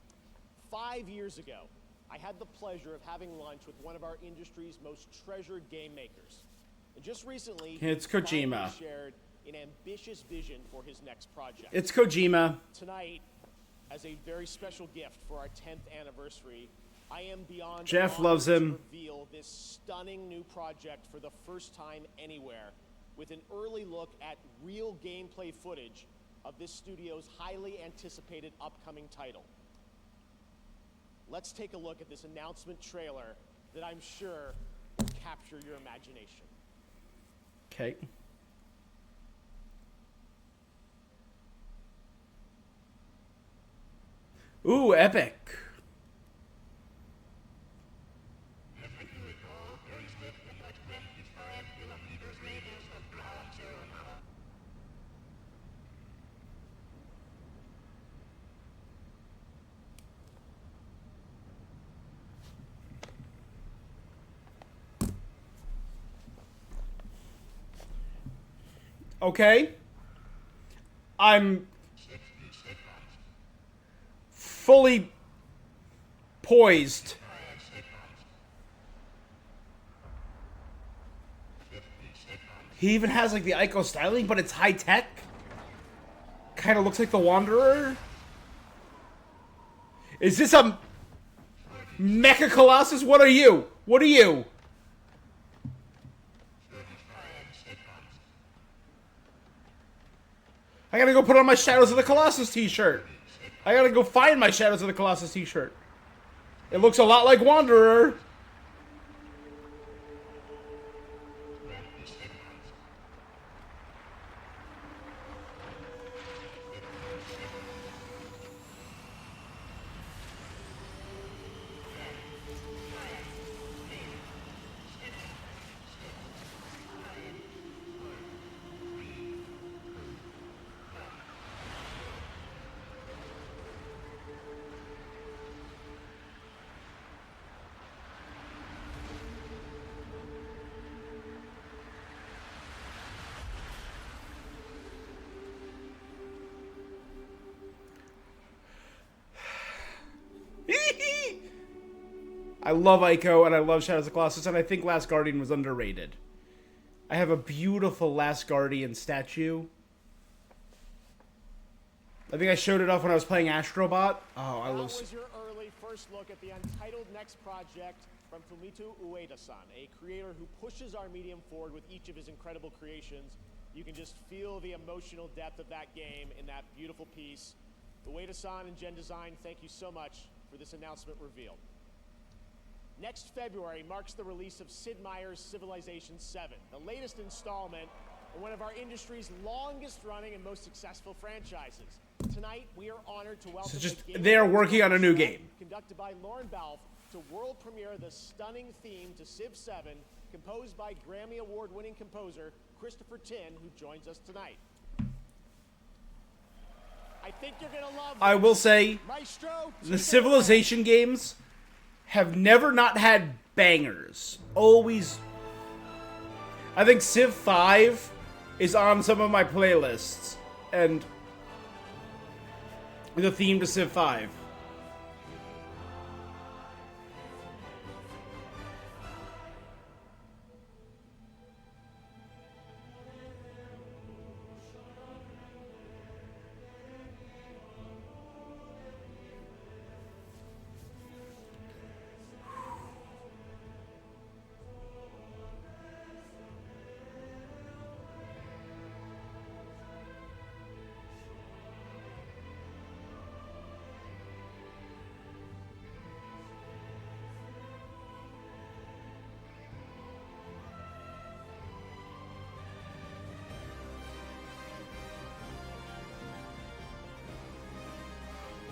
5 years ago, I had the pleasure of having lunch with one of our industry's most treasured game makers. And just recently, It's Kojima. he shared an ambitious vision for his next project. It's Kojima. Tonight, as a very special gift for our 10th anniversary, I am beyond Jeff honored loves to him. reveal this stunning new project for the first time anywhere, with an early look at real gameplay footage of this studio's highly anticipated upcoming title. Let's take a look at this announcement trailer that I'm sure will capture your imagination. Okay. Ooh, epic. Okay. I'm fully poised. He even has like the Ico styling, but it's high tech. Kind of looks like the Wanderer. Is this a Mecha Colossus? What are you? What are you? I gotta go put on my Shadows of the Colossus t-shirt. I gotta go find my Shadows of the Colossus t-shirt. It looks a lot like Wanderer. I love Ico and I love Shadows of Colossus, and I think Last Guardian was underrated. I have a beautiful Last Guardian statue. I think I showed it off when I was playing Astrobot. Oh, I love. That was your early first look at the untitled next project from Fumito Ueda-san, a creator who pushes our medium forward with each of his incredible creations. You can just feel the emotional depth of that game in that beautiful piece. Ueda-san and Gen Design, thank you so much for this announcement reveal. Next February marks the release of Sid Meier's Civilization VII, the latest installment in one of our industry's longest running and most successful franchises. Tonight, we are honored to welcome They are working on a new game. Conducted by Lauren Balfe to world premiere the stunning theme to Civ 7, composed by Grammy Award-winning composer Christopher Tin, who joins us tonight. I think you're gonna love this. I will say, Maestro, the Civilization games have never not had bangers. Always. I think Civ 5 is on some of my playlists, and the theme to Civ 5.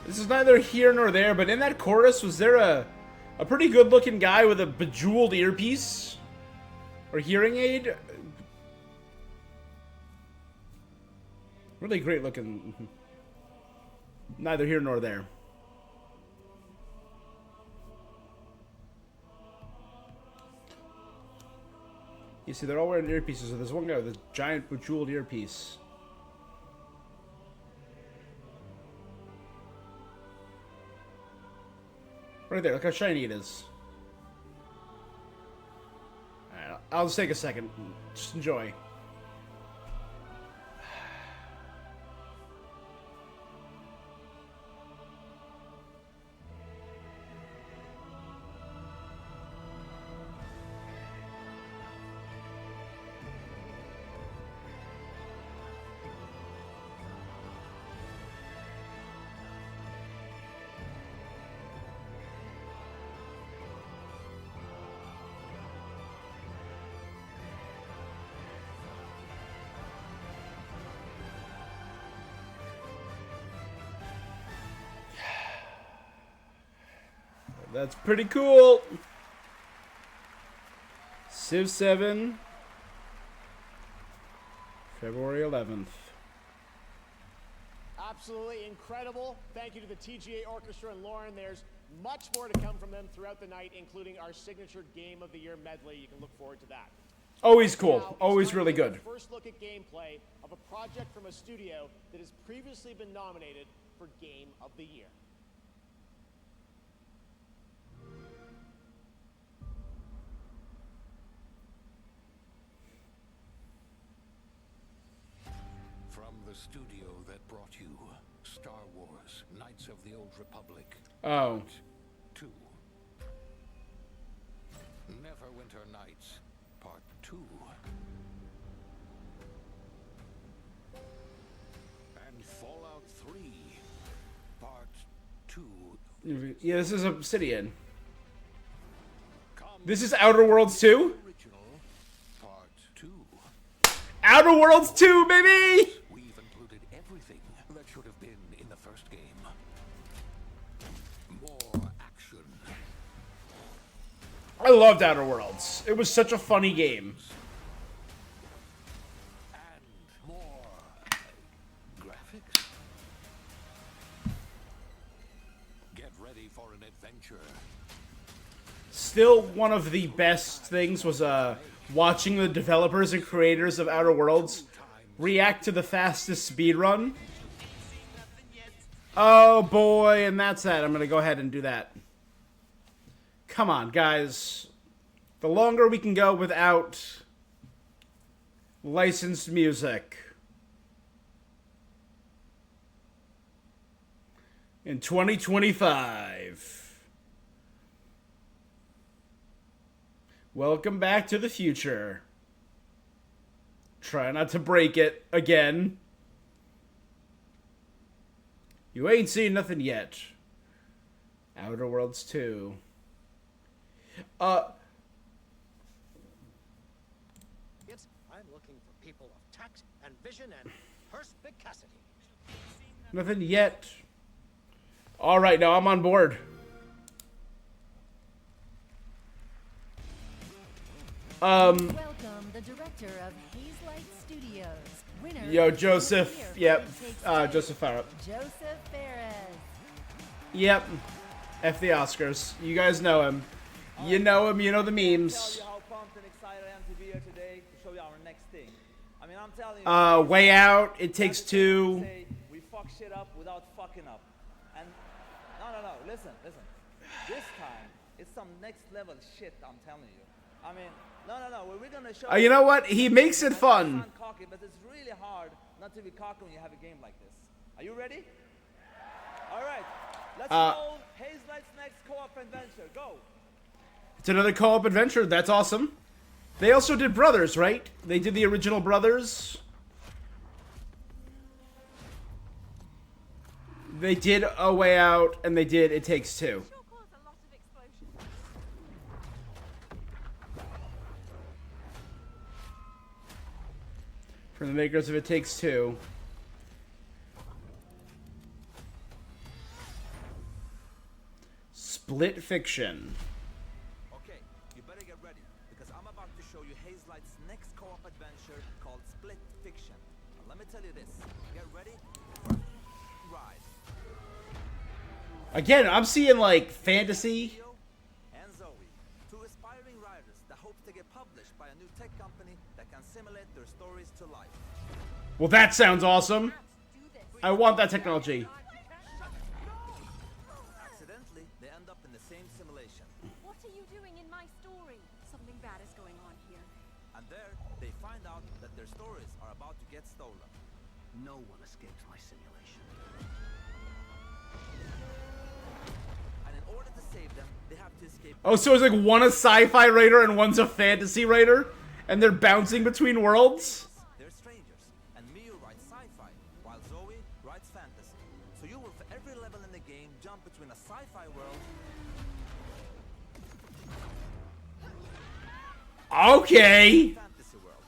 This is neither here nor there, but in that chorus, was there a pretty good-looking guy with a bejeweled earpiece? Or hearing aid? Really great-looking. Neither here nor there. You see, they're all wearing earpieces, so there's one guy with a giant bejeweled earpiece. Right there, look how shiny it is. Alright, I'll just take a second. Just enjoy. That's pretty cool. Civ 7, February 11th. Absolutely incredible. Thank you to the TGA Orchestra and Lauren. There's much more to come from them throughout the night, including our signature Game of the Year medley. You can look forward to that. Always cool. Always really good. First look at gameplay of a project from a studio that has previously been nominated for Game of the Year. From the studio that brought you Star Wars: Knights of the Old Republic. Oh. 2. Neverwinter Nights, Part 2. And Fallout 3, Part 2. Yeah, this is Obsidian. This is Outer Worlds 2? Original Part 2. Outer Worlds 2, baby! We've included everything that should have been in the first game. More action. I loved Outer Worlds. It was such a funny game. And more graphics. Get ready for an adventure. Still, one of the best things was watching the developers and creators of Outer Worlds react to the fastest speedrun. Oh boy, and that's that. I'm gonna go ahead and do that. Come on, guys. The longer we can go without licensed music. In 2025. Welcome back to the future. Try not to break it again. You ain't seen nothing yet. Outer Worlds 2. I'm looking for people of tact and vision and perspicacity. Nothing yet. Alright, now I'm on board. Welcome the director of Hazelight Studios. Winner Yo, of Joseph. the year for Yep. It Takes Two, Joseph Farah. Joseph Fares. Yep. F the Oscars. You guys know him. You know him, you know the memes. How pumped and excited I am to be here today to show you our next thing. I mean, I'm telling you. Way Out, It Takes Two. We fuck shit up without fucking up. And no, listen. This time, it's some next level shit, I'm telling you. I mean, no, we're gonna show You know what? He makes it fun. Sound cocky, but it's really hard not to be cocky when you have a game like this. Are you ready? All right, let's go. Hazelight's next co-op adventure. Go. It's another co-op adventure. That's awesome. They also did Brothers, right? They did the original Brothers. They did A Way Out, and they did It Takes Two. From the makers of It Takes Two. Split Fiction. Okay, you better get ready, because I'm about to show you Hazelight's next co-op adventure called Split Fiction. Now, let me tell you this. Get ready for a ride. Again, I'm seeing like fantasy. And Zoe, two aspiring writers that hope to get published by a new tech company that can simulate their stories to life. Well, that sounds awesome. I want that technology. Accidentally, they end up in the same simulation. What are you doing in my story? Something bad is going on here. And there, they find out that their stories are about to get stolen. No one escapes my simulation. And in order to save them, they have to escape. Oh, so it's like one a sci-fi writer and one's a fantasy writer? And they're bouncing between worlds? They're strangers, and Miyu writes sci-fi, while Zoe writes fantasy. So you will, for every level in the game, jump between a sci-fi world. Okay. Fantasy world.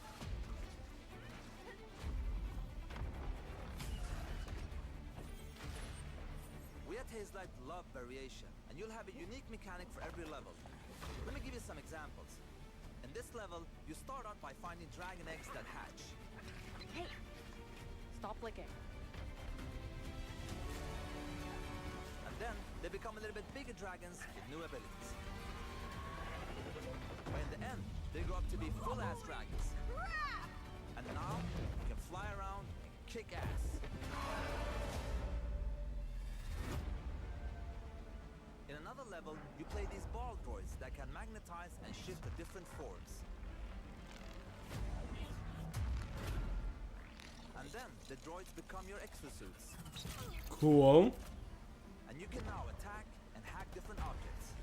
We at Hazelight love variation, and you'll have a unique mechanic for every level. Let me give you some examples. In this level, you start out by finding dragon eggs that hatch. Hey, stop licking. And then, they become a little bit bigger dragons with new abilities. But in the end, they grow up to be full-ass dragons. And now, you can fly around and kick ass. In another level, you play these ball droids that can magnetize and shift to different forms. And then, the droids become your exosuits. Cool. And you can now attack and hack different objects.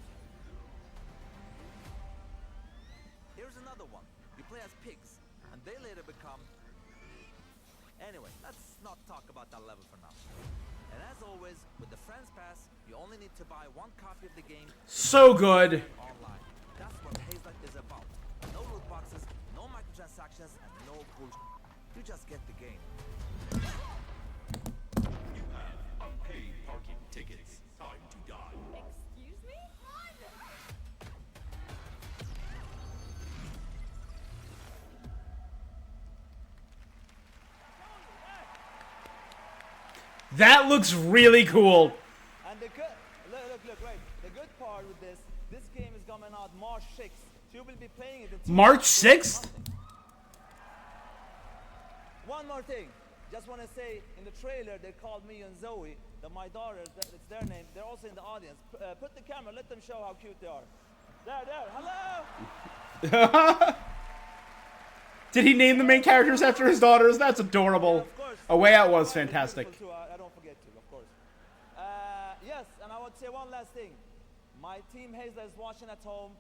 Here's another one. You play as pigs, and they later become... Anyway, let's not talk about that level for now. And as always, with the Friends Pass, you only need to buy one copy of the game. So good. Online. That's what Hazelight is about. No loot boxes, no microtransactions, and no bullshit. You just get the game. You have unpaid parking tickets. Time to die. Excuse me? That looks really cool. And the good, look, wait. The good part with this game is coming out March 6th. So you will be playing it in March 6th? One more thing. Just want to say, in the trailer, they called me and Zoe, my daughter, it's their name. They're also in the audience. Put the camera, let them show how cute they are. There, hello! Did he name the main characters after his daughters? That's adorable. A Way Out was fantastic. I don't forget to, of course. Yes, and I want to say one last thing. My team Hazel is watching at home.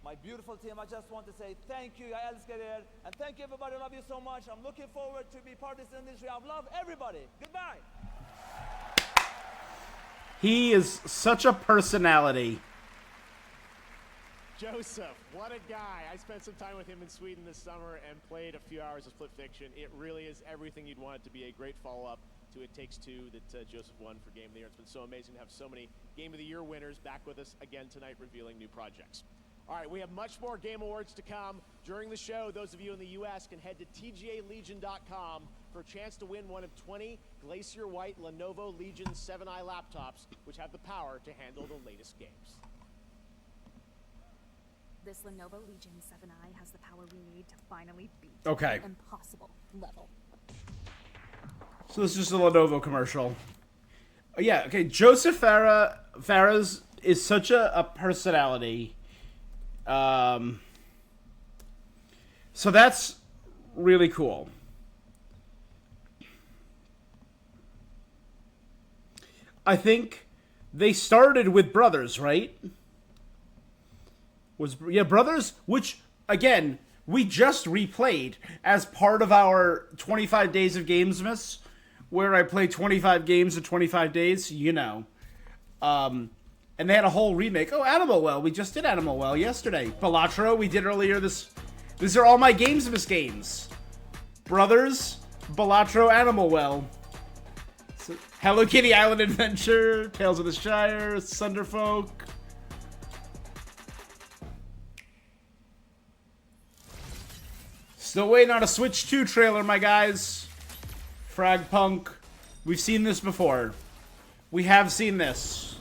My beautiful team, I just want to say thank you, I älskar er. And thank you everybody, I love you so much. I'm looking forward to be part of this industry. I love everybody. Goodbye. He is such a personality. Joseph, what a guy. I spent some time with him in Sweden this summer and played a few hours of Split Fiction. It really is everything you'd want it to be. A great follow-up to It Takes Two that Joseph won for Game of the Year. It's been so amazing to have so many Game of the Year winners back with us again tonight revealing new projects. All right, we have much more Game Awards to come. During the show, those of you in the U.S. can head to tgalegion.com for a chance to win one of 20 Glacier White Lenovo Legion 7i laptops, which have the power to handle the latest games. This Lenovo Legion 7i has the power we need to finally beat Okay. an impossible level. So this is just a Lenovo commercial. Yeah, okay. Joseph Fares is such a personality. So that's really cool. I think they started with Brothers, right? Brothers, which again we just replayed as part of our 25 days of Gamesmas, where I play 25 games in 25 days. You know, and they had a whole remake. Oh, Animal Well, we just did Animal Well yesterday. Balatro, we did earlier this. These are all my Gamesmas games. Brothers, Balatro, Animal Well. So, Hello Kitty Island Adventure, Tales of the Shire, Sunderfolk. Still waiting on a Switch 2 trailer, my guys. Fragpunk. We've seen this before. We have seen this.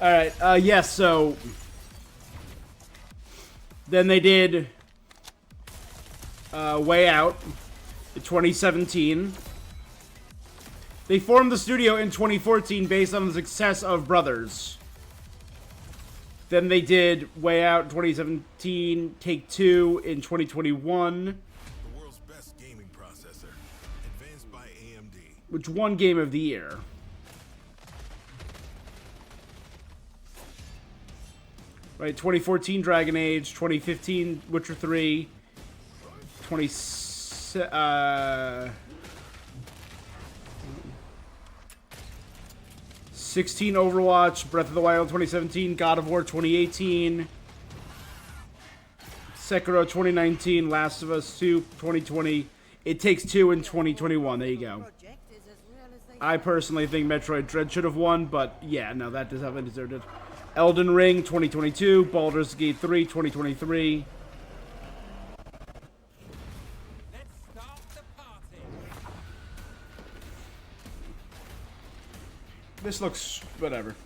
Alright, yes, so then they did Way Out in 2017. They formed the studio in 2014 based on the success of Brothers. Then they did Way Out in 2017, Take-Two in 2021. The world's best gaming processor, advanced by AMD. Which won Game of the Year. Right, 2014 Dragon Age, 2015 Witcher 3, 16 Overwatch, Breath of the Wild 2017, God of War 2018, Sekiro 2019, Last of Us 2 2020, It Takes Two in 2021. There you go. I personally think Metroid Dread should have won, but yeah, no, that does have deserved it. Elden Ring 2022, Baldur's Gate 3 2023. This looks whatever.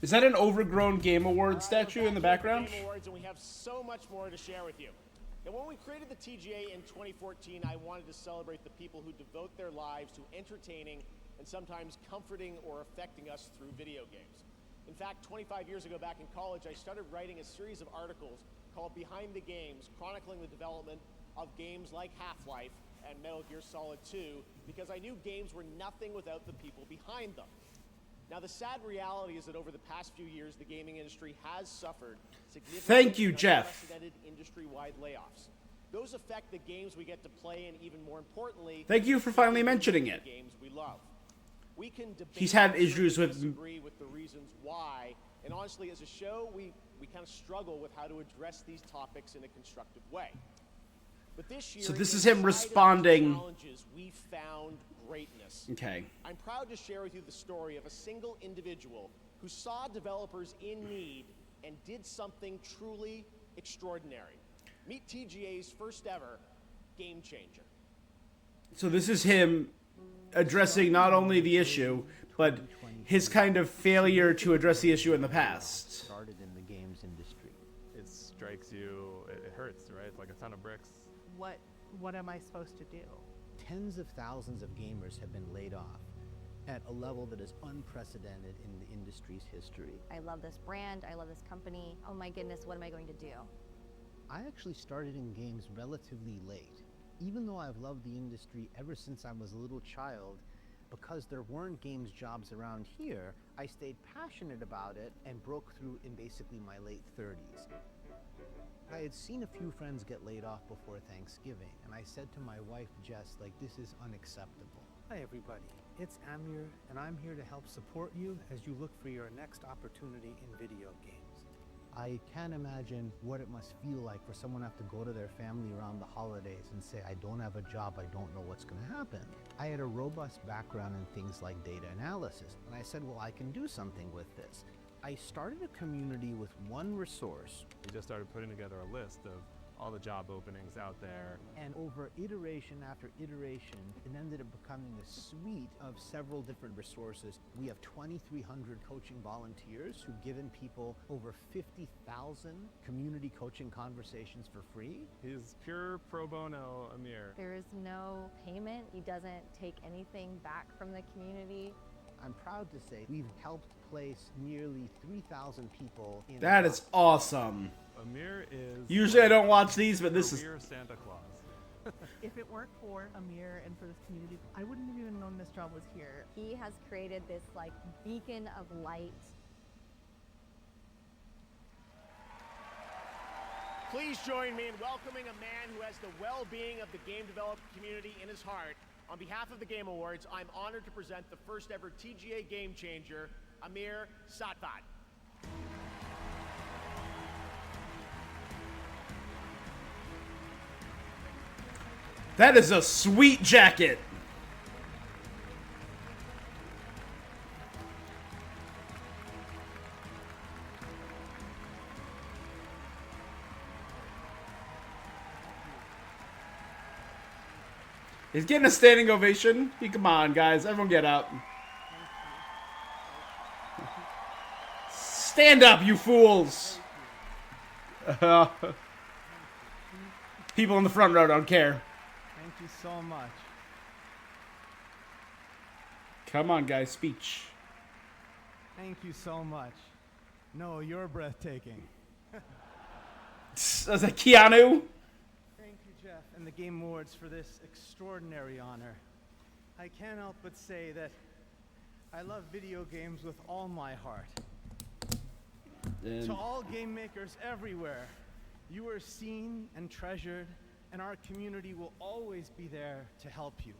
Is that an overgrown Game Awards statue in the background? Game Awards, and we have so much more to share with you. And when we created the TGA in 2014, I wanted to celebrate the people who devote their lives to entertaining and sometimes comforting or affecting us through video games. In fact, 25 years ago back in college, I started writing a series of articles called Behind the Games, chronicling the development of games like Half-Life and Metal Gear Solid 2, because I knew games were nothing without the people behind them. Now, the sad reality is that over the past few years, the gaming industry has suffered significant Thank you, Jeff. unprecedented industry-wide layoffs. Those affect the games we get to play, and even more importantly, Thank you for finally mentioning it. the games we love. We can debate He's had and issues with- disagree with the reasons why, and honestly, as a show, we kind of struggle with how to address these topics in a constructive way. But this year, So this in is him spite of these responding- challenges, we found greatness. Okay. I'm proud to share with you the story of a single individual who saw developers in need and did something truly extraordinary. Meet TGA's first ever Game Changer. So this is him addressing not only the issue, but his kind of failure to address the issue in the past. Started in the games industry. It strikes you, it hurts, right? It's like a ton of bricks. What am I supposed to do? Tens of thousands of gamers have been laid off at a level that is unprecedented in the industry's history. I love this brand. I love this company. Oh my goodness, what am I going to do? I actually started in games relatively late. Even though I've loved the industry ever since I was a little child, because there weren't games jobs around here, I stayed passionate about it and broke through in basically my late 30s. I had seen a few friends get laid off before Thanksgiving, and I said to my wife, Jess, like, this is unacceptable. Hi everybody, it's Amir, and I'm here to help support you as you look for your next opportunity in video games. I can't imagine what it must feel like for someone to have to go to their family around the holidays and say, I don't have a job, I don't know what's going to happen. I had a robust background in things like data analysis, and I said, well, I can do something with this. I started a community with one resource. We just started putting together a list of all the job openings out there. And over iteration after iteration, it ended up becoming a suite of several different resources. We have 2,300 coaching volunteers who've given people over 50,000 community coaching conversations for free. He's pure pro bono Amir. There is no payment. He doesn't take anything back from the community. I'm proud to say we've helped place nearly 3,000 people in That is awesome. Amir is Usually I don't watch these, but this is career Santa Claus. If it weren't for Amir and for this community, I wouldn't have even known this job was here. He has created this like beacon of light. Please join me in welcoming a man who has the well-being of the game development community in his heart. On behalf of the Game Awards, I'm honored to present the first ever TGA Game Changer, Amir Satvat. That is a sweet jacket. He's getting a standing ovation. Come on, guys. Everyone get up. Stand up, you fools. People in the front row don't care. Thank you so much. Come on, guys. Speech. Thank you so much. No, you're breathtaking. Was that Keanu? Thank you, Jeff, and the Game Awards for this extraordinary honor. I can't help but say that I love video games with all my heart. To all game makers everywhere, you are seen and treasured, and our community will always be there to help you.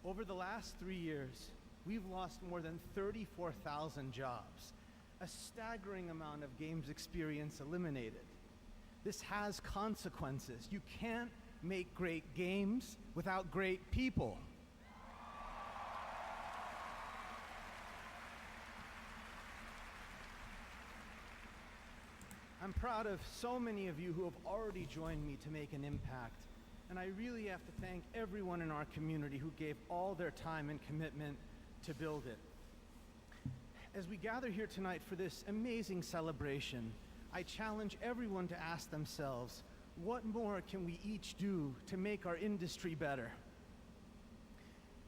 Over the last 3 years, we've lost more than 34,000 jobs, a staggering amount of games experience eliminated. This has consequences. You can't make great games without great people. I'm proud of so many of you who have already joined me to make an impact. And I really have to thank everyone in our community who gave all their time and commitment to build it. As we gather here tonight for this amazing celebration, I challenge everyone to ask themselves, what more can we each do to make our industry better?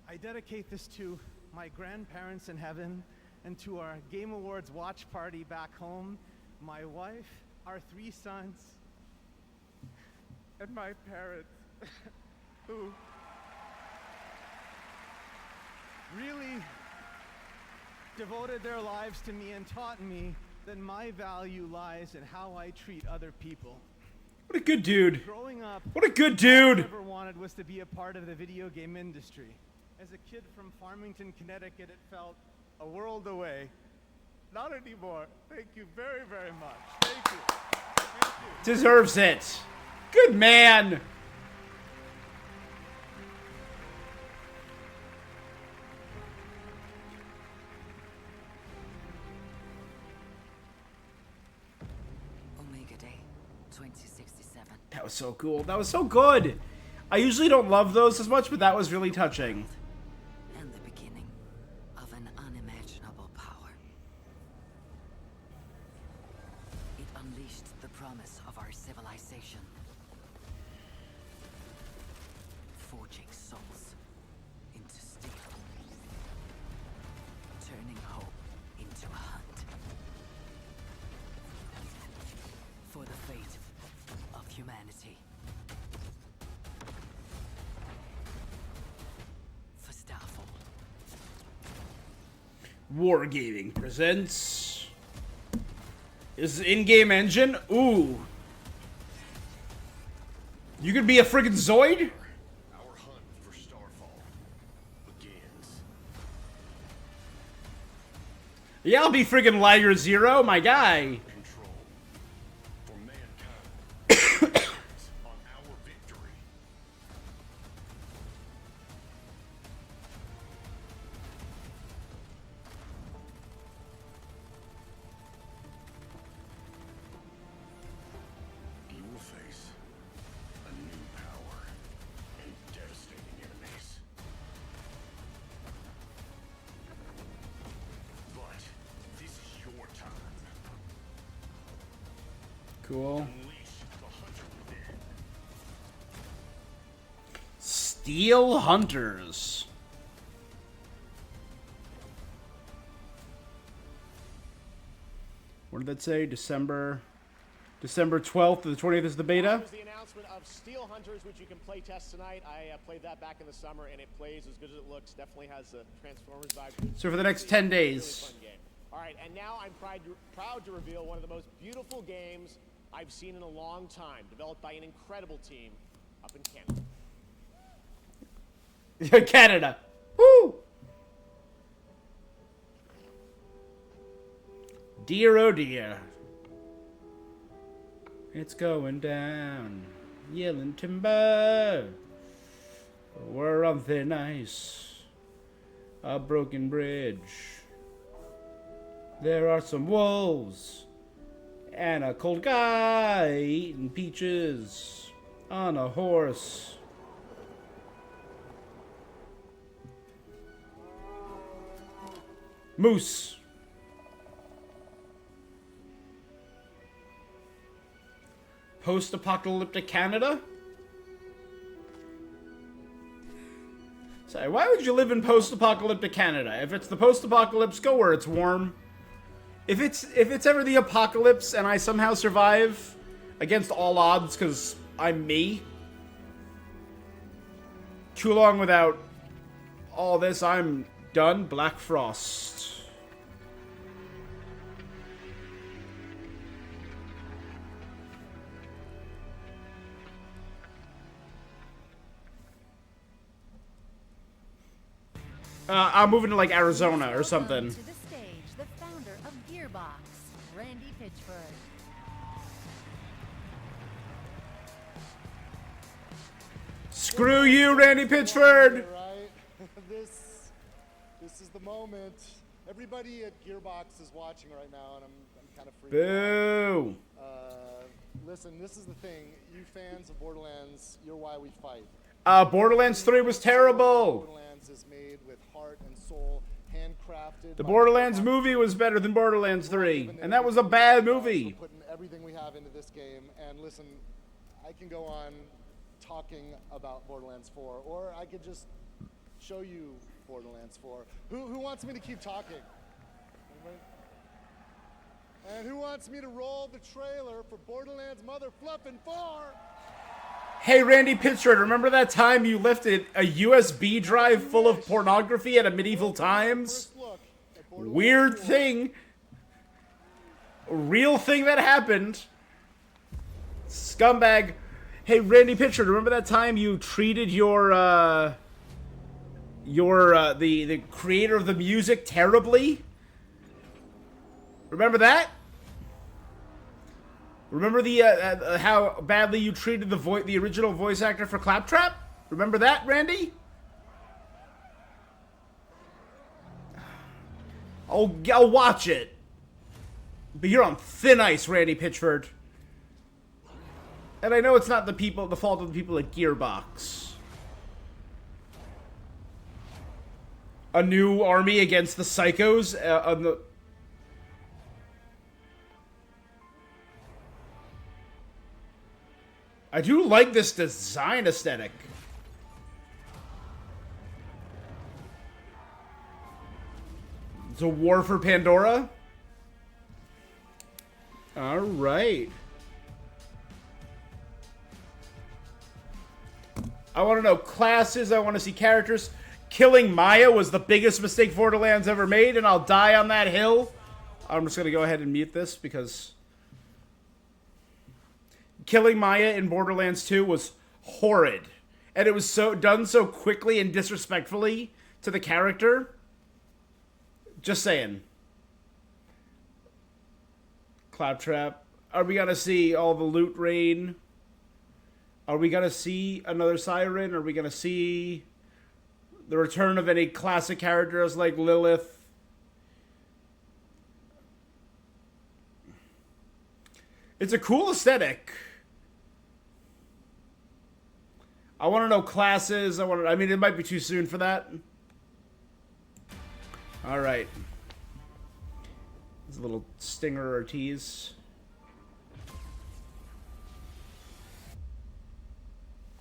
I dedicate this to my grandparents in heaven and to our Game Awards watch party back home, my wife, our 3 sons, and my parents, who really devoted their lives to me and taught me that my value lies in how I treat other people. What a good dude. Growing up, what a good dude. all I ever wanted was to be a part of the video game industry. As a kid from Farmington, Connecticut, it felt a world away. Not anymore. Thank you very, very much. Thank you. Thank you. Deserves it. Good man. Omega Day, 2067. That was so cool. That was so good. I usually don't love those as much, but that was really touching. And the beginning of an unimaginable power. It unleashed the promise of our civilization. Forging souls into steel. Turning hope into a hunt. For the fate of humanity. For Starfall. Wargaming presents. Is in-game engine? Ooh. You could be a friggin' Zoid? Our hunt for Starfall begins. Yeah, I'll be friggin' Liger Zero, my guy. Control for mankind. On our victory. You will face a new power and devastating enemies. But this is your time. Cool. Unleash the hunter within. Steel Hunters. What did that say? December 12th to the 20th is the beta? That was the announcement of Steel Hunters, which you can play test tonight. I played that back in the summer, and it plays as good as it looks. Definitely has a Transformers vibe. So for the next 10 days. Really fun game. All right, and now I'm proud to reveal one of the most beautiful games I've seen in a long time, developed by an incredible team up in Canada. Canada. Woo! Dear oh dear. It's going down. Yelling timber. We're on thin ice. A broken bridge. There are some wolves. And a cold guy eating peaches on a horse. Moose. Post-apocalyptic Canada? Sorry, why would you live in post-apocalyptic Canada? If it's the post-apocalypse, go where it's warm. If it's ever the apocalypse and I somehow survive against all odds because I'm me, too long without all this, I'm done. Black Frost. I'm moving to like Arizona or something. To the stage, the founder of Gearbox, Randy Pitchford. Screw you, Randy Pitchford! Right? This is the moment. Everybody at Gearbox is watching right now, and I'm kind of freaking Boo! out. Listen, this is the thing. You fans of Borderlands, you're why we fight. Borderlands 3 was terrible! Borderlands is made with heart and soul. handcrafted. The Borderlands movie was better than Borderlands 3, and that was a bad movie. Putting everything we have into this game, and listen, I can go on talking about Borderlands 4, or I could just show you Borderlands 4. Who wants me to keep talking? Anybody? And who wants me to roll the trailer for Borderlands Mother Fluffin' 4? Hey, Randy Pitchford, remember that time you lifted a USB drive full of pornography at a medieval times? Weird thing. Real thing that happened. Scumbag. Hey, Randy Pitchford, remember that time you treated the creator of the music terribly? Remember that? Remember the how badly you treated the original voice actor for Claptrap? Remember that, Randy? I'll watch it. But you're on thin ice, Randy Pitchford. And I know it's not the fault of the people at Gearbox. A new army against the psychos on the... I do like this design aesthetic. It's a war for Pandora. All right. I want to know classes. I want to see characters. Killing Maya was the biggest mistake Borderlands ever made, and I'll die on that hill. I'm just going to go ahead and mute this because... Killing Maya in Borderlands 2 was horrid. And it was done so quickly and disrespectfully to the character. Just saying. Claptrap. Are we gonna see all the loot rain? Are we gonna see another Siren? Are we gonna see the return of any classic characters like Lilith? It's a cool aesthetic. I want to know classes. I mean, it might be too soon for that. All right. It's a little stinger or tease.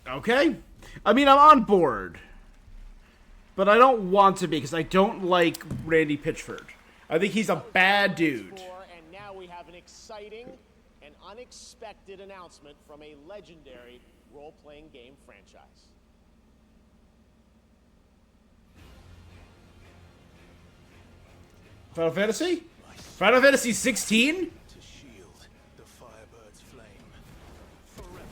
Okay. I mean, I'm on board. But I don't want to be because I don't like Randy Pitchford. I think he's a bad dude. And now we have an exciting and unexpected announcement from a legendary role-playing game franchise. Final Fantasy? Final Fantasy 16? To shield the Firebird's flame forevermore.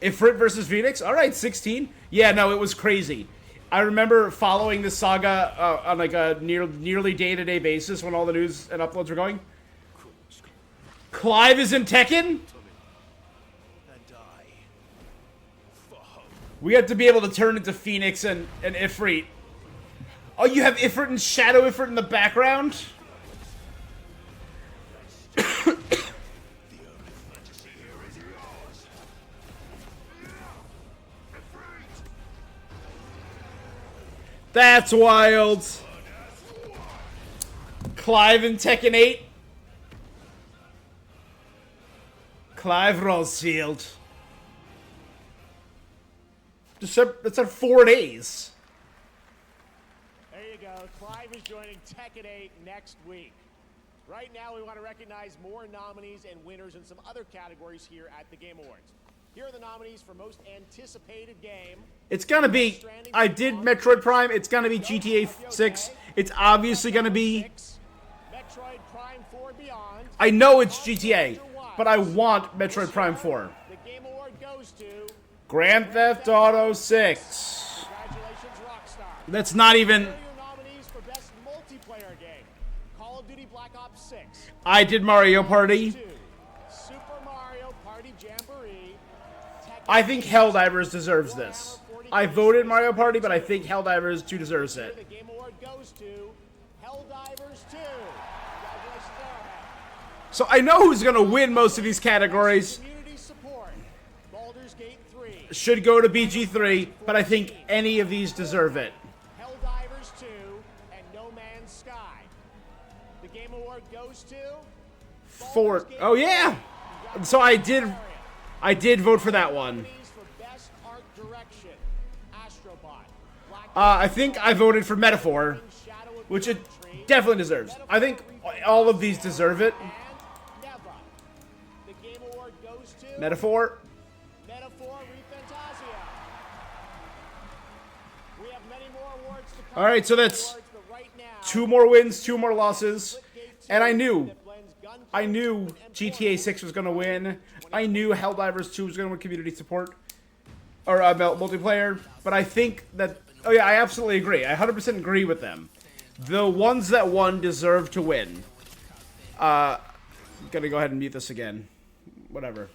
Ifrit versus Phoenix? Alright, 16. Yeah, no, it was crazy. I remember following this saga on like a nearly day-to-day basis when all the news and uploads were going. Clive is in Tekken? We have to be able to turn into Phoenix and Ifrit. Oh, you have Ifrit and Shadow Ifrit in the background? That's wild. Clive in Tekken 8. Clive Rosfield. That's at 4 days. There you go. Clive is joining Tekken 8 next week. Right now, we want to recognize more nominees and winners in some other categories here at the Game Awards. Here are the nominees for most anticipated game. It's gonna be... I did Metroid Prime. It's gonna be GTA 6. It's obviously gonna be... Metroid Prime 4 Beyond. I know it's GTA, but I want Metroid Prime 4. The Game Award goes to Grand Theft Auto 6. Congratulations, Rockstar. That's not even... Here are your nominees for best multiplayer game. Call of Duty Black Ops 6. I did Mario Party. Super Mario Party Jamboree. I think Helldivers deserves this. I voted Mario Party, but I think Helldivers 2 deserves it. The Game Award goes to Helldivers 2. Congratulations, Arrowhead. So I know who's gonna win most of these categories. Community support. Baldur's Gate 3. Should go to BG3, but I think any of these deserve it. Helldivers Sky. The Game Award goes to Oh yeah. So I did vote for that one. Best Art Direction, Astrobot. I think I voted for Metaphor, which it definitely deserves. I think all of these deserve it. The Game Award goes to Metaphor. Metaphor ReFantasia. We have many more awards to come. All right, so that's 2 more wins, 2 more losses, and I knew GTA 6 was going to win. I knew Helldivers 2 was going to win community support or multiplayer, but I think that I absolutely agree. I 100% agree with them. The ones that won deserve to win. Gonna go ahead and mute this again. Whatever.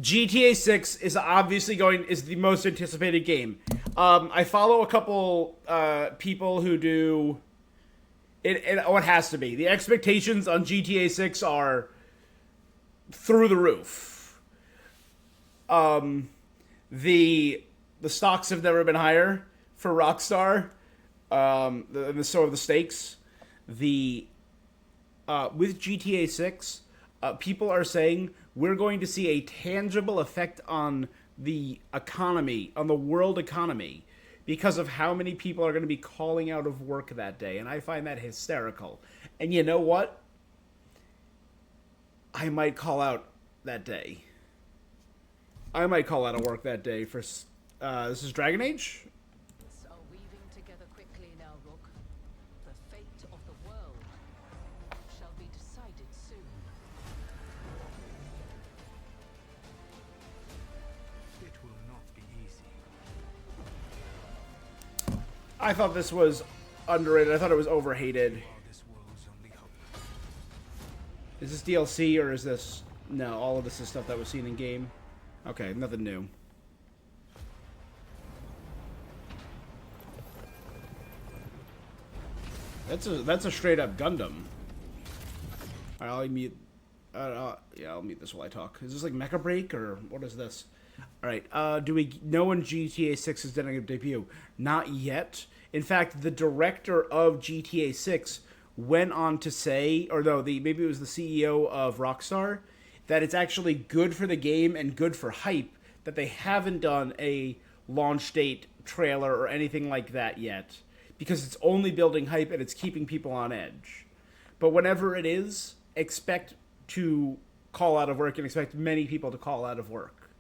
GTA 6 is obviously is the most anticipated game. I follow a couple people who do it. It has to be. The expectations on GTA 6 are through the roof. The stocks have never been higher for Rockstar. So are the stakes. With GTA 6, people are saying we're going to see a tangible effect on the economy, on the world economy, because of how many people are going to be calling out of work that day. And I find that hysterical. And you know what? I might call out that day. I might call out of work that day for... this is Dragon Age? Are weaving together quickly now, Rook. The fate of the world shall be decided soon. It will not be easy. I thought this was underrated. I thought it was overhated. Is this DLC or is this... No, all of this is stuff that was seen in game. Okay, nothing new. That's a straight up Gundam. Alright, I'll mute. Yeah, I'll mute this while I talk. Is this like Mecha Break or what is this? Alright, do we know when GTA 6 is going to debut? Not yet. In fact, the director of GTA 6 went on to say, or no, maybe it was the CEO of Rockstar, that it's actually good for the game and good for hype that they haven't done a launch date trailer or anything like that yet, because it's only building hype and it's keeping people on edge. But whenever it is, expect to call out of work and expect many people to call out of work.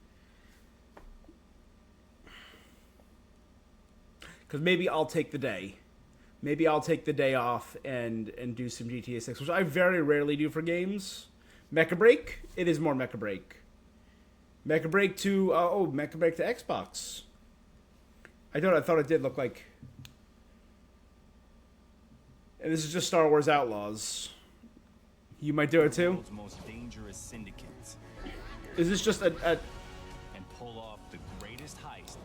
Because maybe I'll take the day. Maybe I'll take the day off and do some GTA 6, which I very rarely do for games. Mecha Break? It is more Mecha Break. Mecha Break to... Mecha Break to Xbox. I thought it did look like... And this is just Star Wars Outlaws. You might do it too? World's most dangerous syndicates. Is this just a... And pull off the greatest heist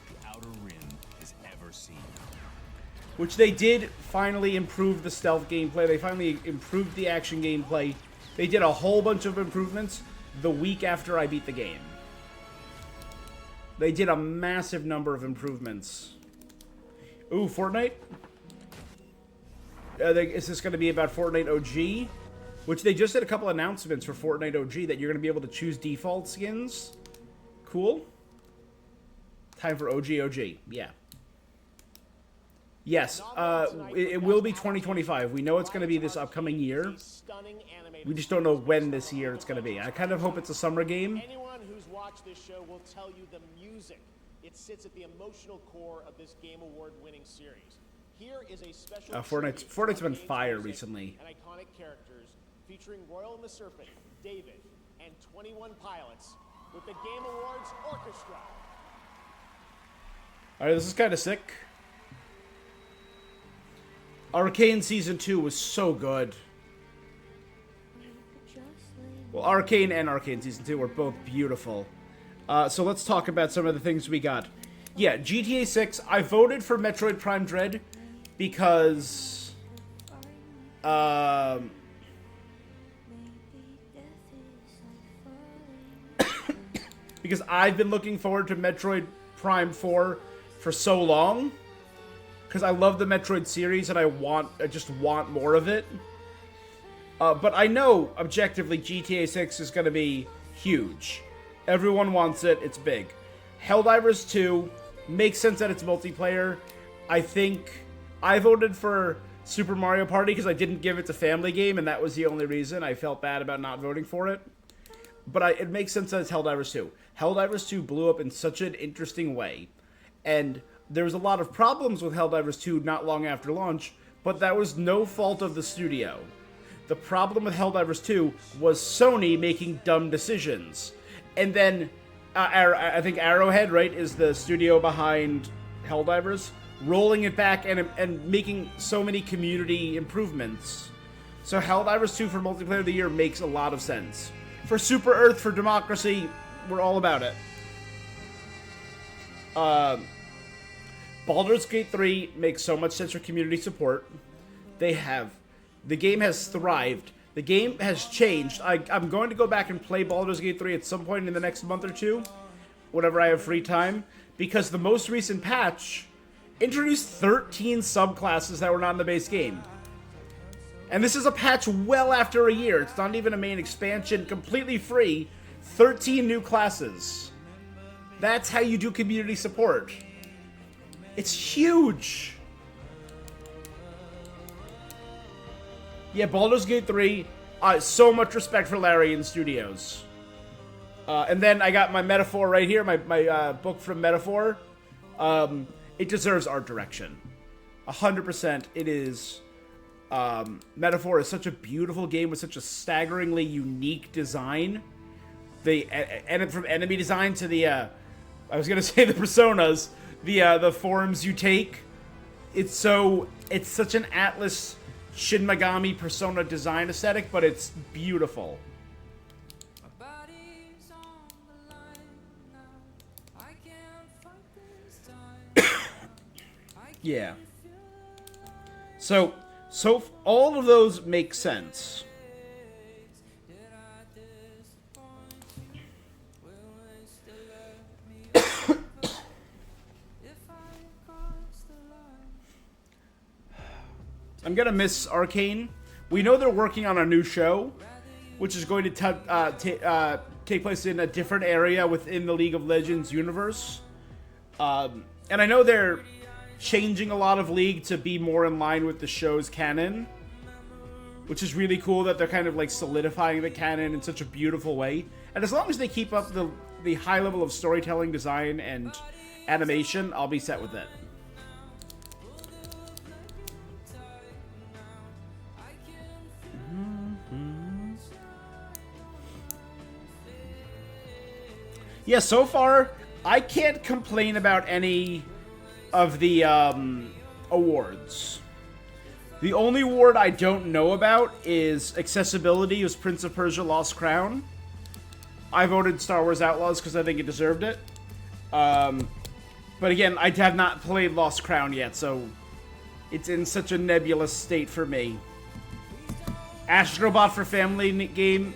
the Outer Rim has ever seen. Which they did finally improve the stealth gameplay. They finally improved the action gameplay. They did a whole bunch of improvements the week after I beat the game. They did a massive number of improvements. Ooh, Fortnite? Is this going to be about Fortnite OG? Which they just did a couple announcements for Fortnite OG that you're going to be able to choose default skins. Cool. Time for OG. Yeah. Yes, it will be 2025. We know it's going to be this upcoming year. We just don't know when this year it's going to be. I kind of hope it's a summer game. Anyone who's watched this show will tell you the music. It sits at the emotional core of this Game Award winning series. Here is a special Fortnite's been fire recently. And iconic characters featuring Royal and the Serpent, David, and 21 Pilots with the Game Awards Orchestra. Alright, this is kind of sick. Arcane Season 2 was so good. Well, Arcane and Arcane Season 2 were both beautiful. So let's talk about some of the things we got. Yeah, GTA 6, I voted for Metroid Prime Dread because... because I've been looking forward to Metroid Prime 4 for so long. because I love the Metroid series and I just want more of it. But I know, objectively, GTA 6 is going to be huge. Everyone wants it. It's big. Helldivers 2 makes sense that it's multiplayer. I think I voted for Super Mario Party because I didn't give it to Family Game, and that was the only reason. I felt bad about not voting for it. But it makes sense that it's Helldivers 2. Helldivers 2 blew up in such an interesting way. And there was a lot of problems with Helldivers 2 not long after launch, but that was no fault of the studio. The problem with Helldivers 2 was Sony making dumb decisions. And then, I think Arrowhead, right, is the studio behind Helldivers, rolling it back and making so many community improvements. So Helldivers 2 for Multiplayer of the Year makes a lot of sense. For Super Earth, for democracy, we're all about it. Baldur's Gate 3 makes so much sense for community support. The game has thrived. The game has changed. I'm going to go back and play Baldur's Gate 3 at some point in the next month or two, whenever I have free time, because the most recent patch introduced 13 subclasses that were not in the base game. And this is a patch well after a year. It's not even a main expansion, completely free. 13 new classes. That's how you do community support. It's huge. Yeah, Baldur's Gate 3, so much respect for Larian Studios. And then I got my metaphor right here, my book from Metaphor. It deserves art direction. 100% it is. Metaphor is such a beautiful game with such a staggeringly unique design. And from enemy design to the, I was gonna say the personas, the forms you take. It's such an Atlas Shin Megami Persona design aesthetic, but it's beautiful. Yeah. So all of those make sense. I'm gonna miss Arcane. We know they're working on a new show, which is going to take place in a different area within the League of Legends universe. And I know they're changing a lot of League to be more in line with the show's canon, which is really cool that they're kind of like solidifying the canon in such a beautiful way. And as long as they keep up the high level of storytelling, design, and animation, I'll be set with it. Yeah, so far, I can't complain about any of the awards. The only award I don't know about is accessibility, was Prince of Persia Lost Crown. I voted Star Wars Outlaws because I think it deserved it. But again, I have not played Lost Crown yet, so it's in such a nebulous state for me. Astrobot for Family Game,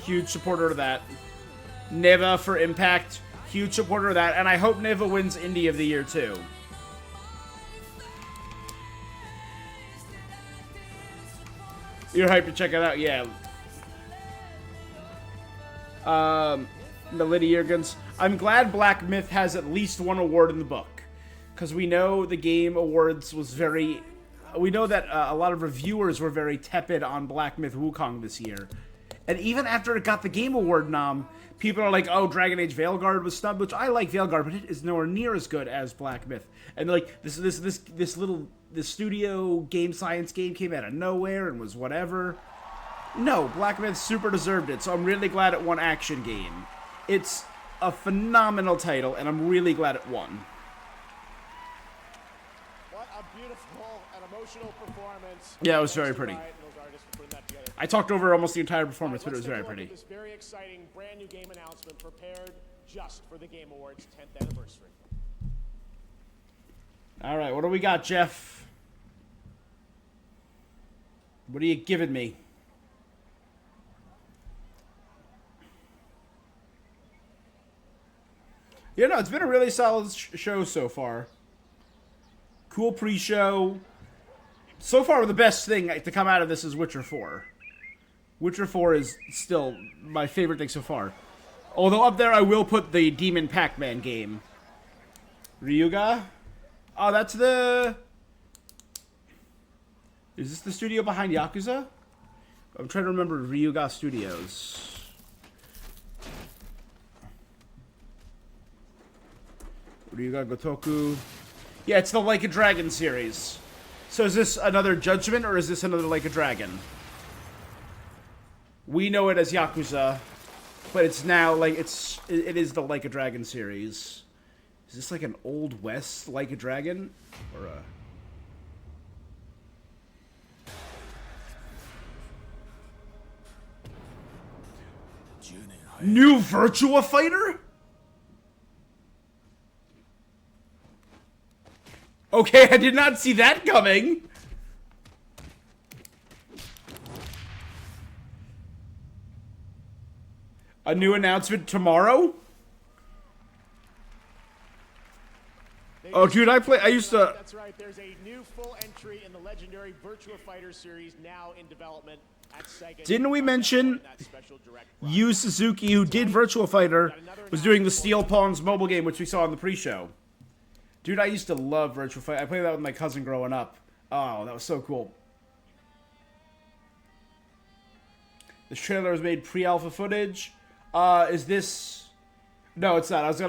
huge supporter of that. Neva for Impact, huge supporter of that, and I hope Neva wins Indie of the Year too. You're hyped to check it out, yeah. Melody Jurgens. I'm glad Black Myth has at least one award in the book, because we know the Game Awards was very... We know that a lot of reviewers were very tepid on Black Myth Wukong this year. And even after it got the Game Award nom, people are like, oh, Dragon Age Veilguard was snubbed, which I like Veilguard, but it is nowhere near as good as Black Myth. And like, this studio game science game came out of nowhere and was whatever. No, Black Myth super deserved it, so I'm really glad it won Action Game. It's a phenomenal title, and I'm really glad it won. What a beautiful and emotional performance. Yeah, it was very pretty. I talked over almost the entire performance, but it was very pretty. This very exciting brand new game announcement prepared just for the Game Awards 10th anniversary. All right, what do we got, Jeff? What are you giving me? Yeah, no, it's been a really solid show so far. Cool pre-show. So far, the best thing to come out of this is Witcher 4. Witcher 4 is still my favorite thing so far. Although up there, I will put the Demon Pac-Man game. Ryuga? Oh, that's the... Is this the studio behind Yakuza? I'm trying to remember Ryuga Studios. Ryuga Gotoku. Yeah, it's the Like a Dragon series. So is this another Judgment, or is this another Like a Dragon? We know it as Yakuza, but it's now like it is the Like a Dragon series. Is this like an Old West Like a Dragon, or a new Virtua Fighter? Okay, I did not see that coming. A new announcement tomorrow? Oh, dude, I used to... That's right, there's a new full entry in the legendary Virtua Fighter series now in development at Sega. Didn't we mention Yu Suzuki, who did Virtua Fighter, was doing the Steel Pawns mobile game, which we saw in the pre-show? Dude, I used to love Virtua Fighter. I played that with my cousin growing up. Oh, that was so cool. This trailer was made pre-alpha footage. Is this... No, it's not.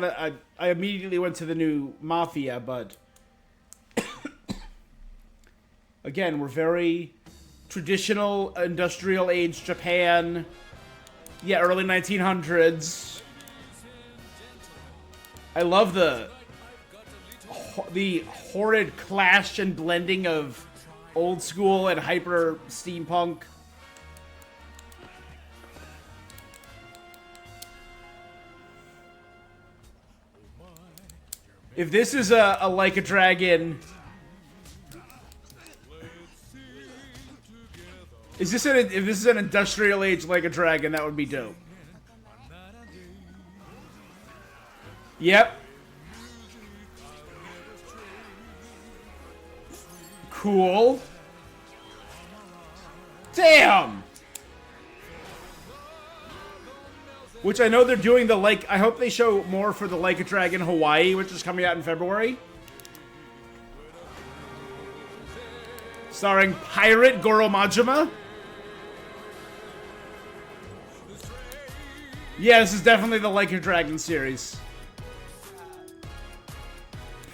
I immediately went to the new Mafia, but... Again, we're very traditional, industrial age Japan. Yeah, early 1900s. I love the horrid clash and blending of old school and hyper steampunk. If this is a Like a Dragon, if this is an industrial age Like a Dragon, that would be dope. Yep. Cool. Damn. Which I know they're doing the like. I hope they show more for the Like a Dragon Hawaii, which is coming out in February. Starring Pirate Goro Majima. Yeah, this is definitely the Like a Dragon series.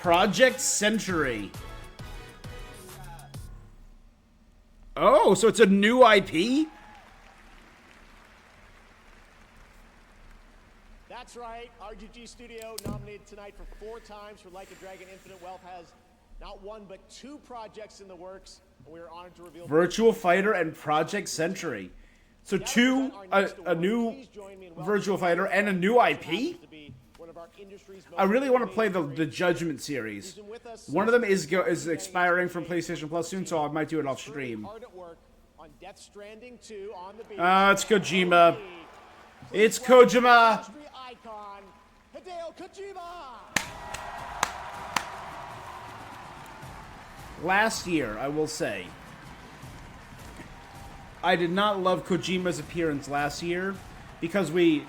Project Century. Oh, so it's a new IP? That's right. RGG Studio nominated tonight for 4 times for Like a Dragon Infinite Wealth has not 1 but 2 projects in the works. And we are honored to reveal Virtua Fighter and Project Century. So a new Virtua Fighter and a new IP? I really want to play the Judgment series. One of them is expiring from PlayStation Plus soon, so I might do it off stream. It's Kojima. It's Kojima. Last year, I will say, I did not love Kojima's appearance last year because he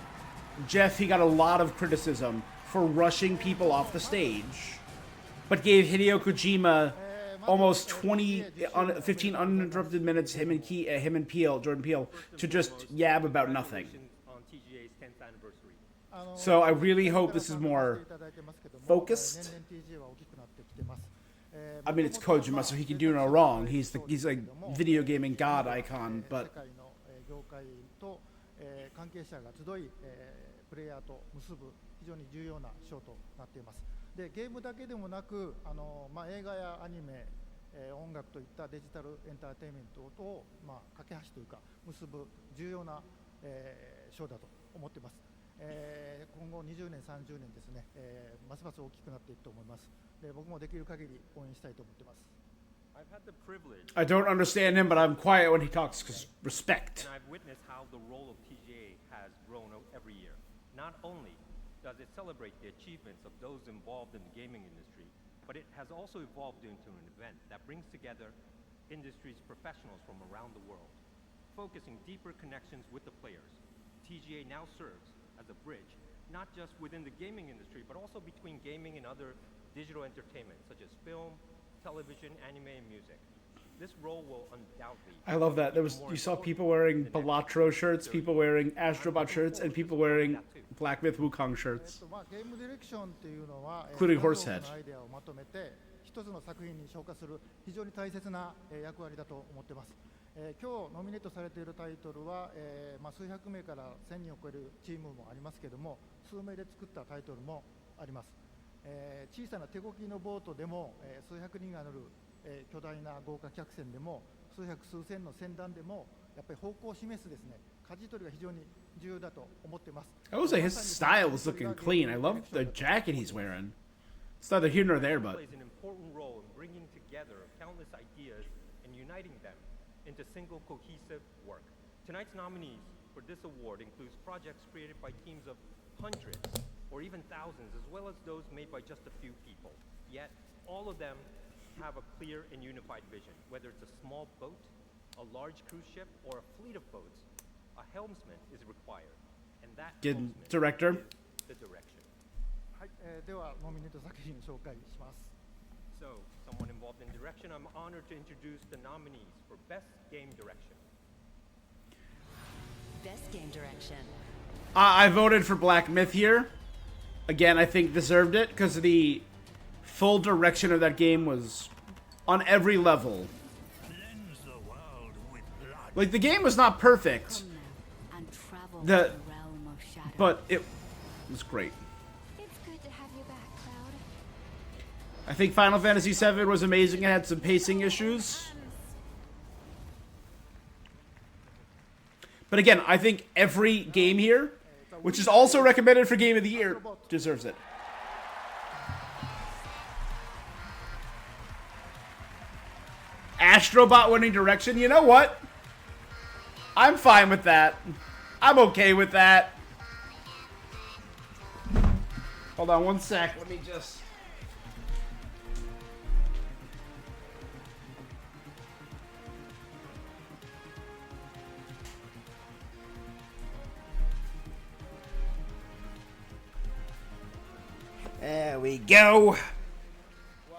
got a lot of criticism for rushing people off the stage, but gave Hideo Kojima almost 15 uninterrupted minutes, him and Jordan Peele, to just yab about nothing. So I really hope this is more focused. I mean, it's Kojima, so he can do no wrong. He's a video gaming god icon, but 関係者が集い、プレイヤーと結ぶ非常に重要なショーとなっています。で、ゲームだけでもなく、映画やアニメ、音楽といったデジタルエンターテインメントを、架け橋というか結ぶ重要な、ショーだと思っています。今後20年、30年ですね、ますます大きくなっていくと思います。で、僕もできる限り応援したいと思っています。I don't understand him, but I'm quiet when he talks because respect. And I've witnessed how the role of TGA has grown every year. Not only does it celebrate the achievements of those involved in the gaming industry, but it has also evolved into an event that brings together industry's professionals from around the world, focusing deeper connections with the players. TGA now serves as a bridge, not just within the gaming industry, but also between gaming and other digital entertainment, such as film, television, anime, and music. This role will undoubtedly... I love that. You saw people wearing Balatro shirts, people wearing Astrobot shirts, and people wearing Black Myth Wukong shirts. ゲームディレクションっていうのは、 Including Horsehead. アイデアをまとめて一つの作品に昇華する非常に大切な役割だと思っています。今日ノミネートされているタイトルは、数百名から1000人を超えるチームもありますけども、数名で作ったタイトルもあります。小さな手漕ぎのボートでも、数百人が乗る、巨大な豪華客船でも、数百数千の船団でも、やっぱり方向を示すですね、舵取りが非常に重要だと思っています。I would say his style is looking clean. I love the jacket he's wearing. It's neither here nor there, but... plays an important role in bringing together countless ideas and uniting them into single cohesive work. Tonight's nominees for this award includes projects created by teams of hundreds or even thousands, as well as those made by just a few people. Yet, all of them have a clear and unified vision. Whether it's a small boat, a large cruise ship, or a fleet of boats, a helmsman is required. And that helmsman director? is the direction. はい、ではノミネート作品紹介します。 So, someone involved in direction, I'm honored to introduce the nominees for Best Game Direction. Best game direction. I voted for Black Myth here. Again, I think deserved it because the full direction of that game was on every level. Like, the game was not perfect. But it was great. It's good to have you back, Cloud. I think Final Fantasy VII was amazing. It had some pacing issues. But again, I think every game here, which is also recommended for Game of the Year, deserves it. Astrobot winning direction? You know what? I'm fine with that. I'm okay with that. Hold on one sec. Let me just... There we go.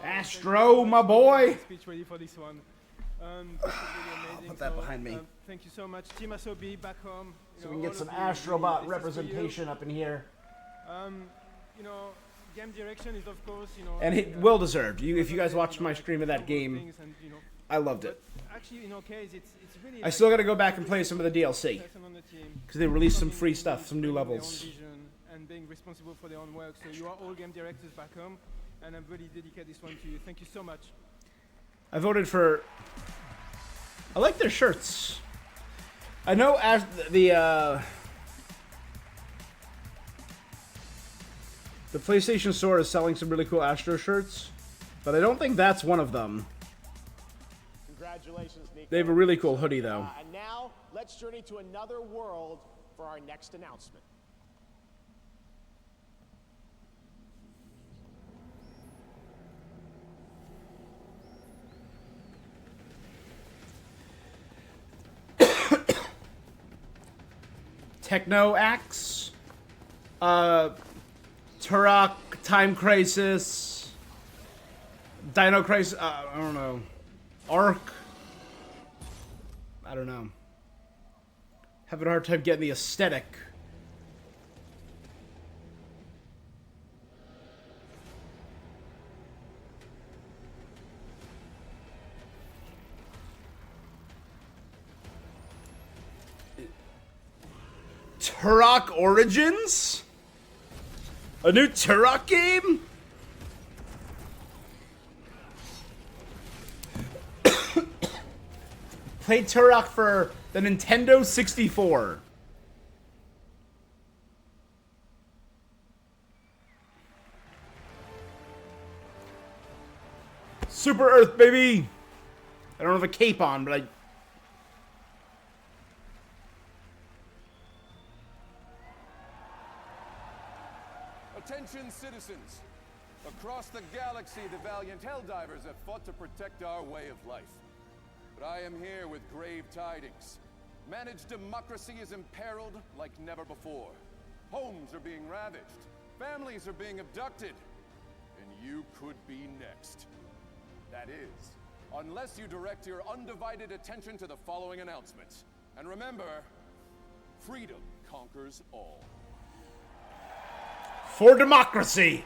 Astro, my boy. Speech ready for this one. I'll put that behind me. Thank you so much, Team Asobi back home. So we can get some Astrobot representation up in here. You know, game direction is of course, you know. And it well deserved. If you guys watched my stream of that game, I loved it. Actually, in our case, it's really. I still got to go back and play some of the DLC because they released some free stuff, some new levels. And being responsible for their own work. So you are all game directors back home, and I'm really dedicate this one to you. Thank you so much. I voted for. I like their shirts. I know the PlayStation Store is selling some really cool Astro shirts, but I don't think that's one of them. Congratulations, Nico. They have a really cool hoodie, though. And now, let's journey to another world for our next announcement. Techno Axe, Turok, Time Crisis, Dino Crisis, I don't know, Ark, I don't know. Having a hard time getting the aesthetic. Turok Origins? A new Turok game? Played Turok for the Nintendo 64. Super Earth, baby! I don't have a cape on, but I... Attention citizens, Across the galaxy, the valiant Helldivers have fought to protect our way of life. But I am here with grave tidings. Managed democracy is imperiled like never before. Homes are being ravaged. Families are being abducted. And you could be next. That is, unless you direct your undivided attention to the following announcements. And remember, freedom conquers all. For democracy.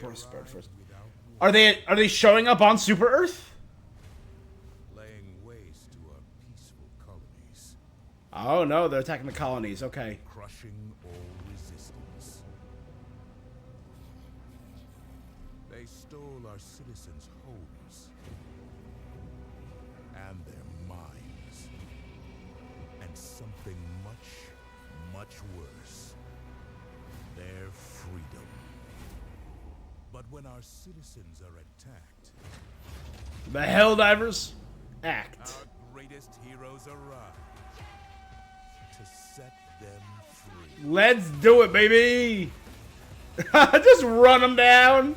First. Are they showing up on Super Earth? Laying waste to our peaceful colonies. Oh no, they're attacking the colonies. Okay. Crushing all resistance. They stole our citizens' homes and their minds. And something much worse. Their freedom. But when our citizens are attacked, The Helldivers act. our greatest heroes arrive to set them free. Let's do it, baby. Just run them down.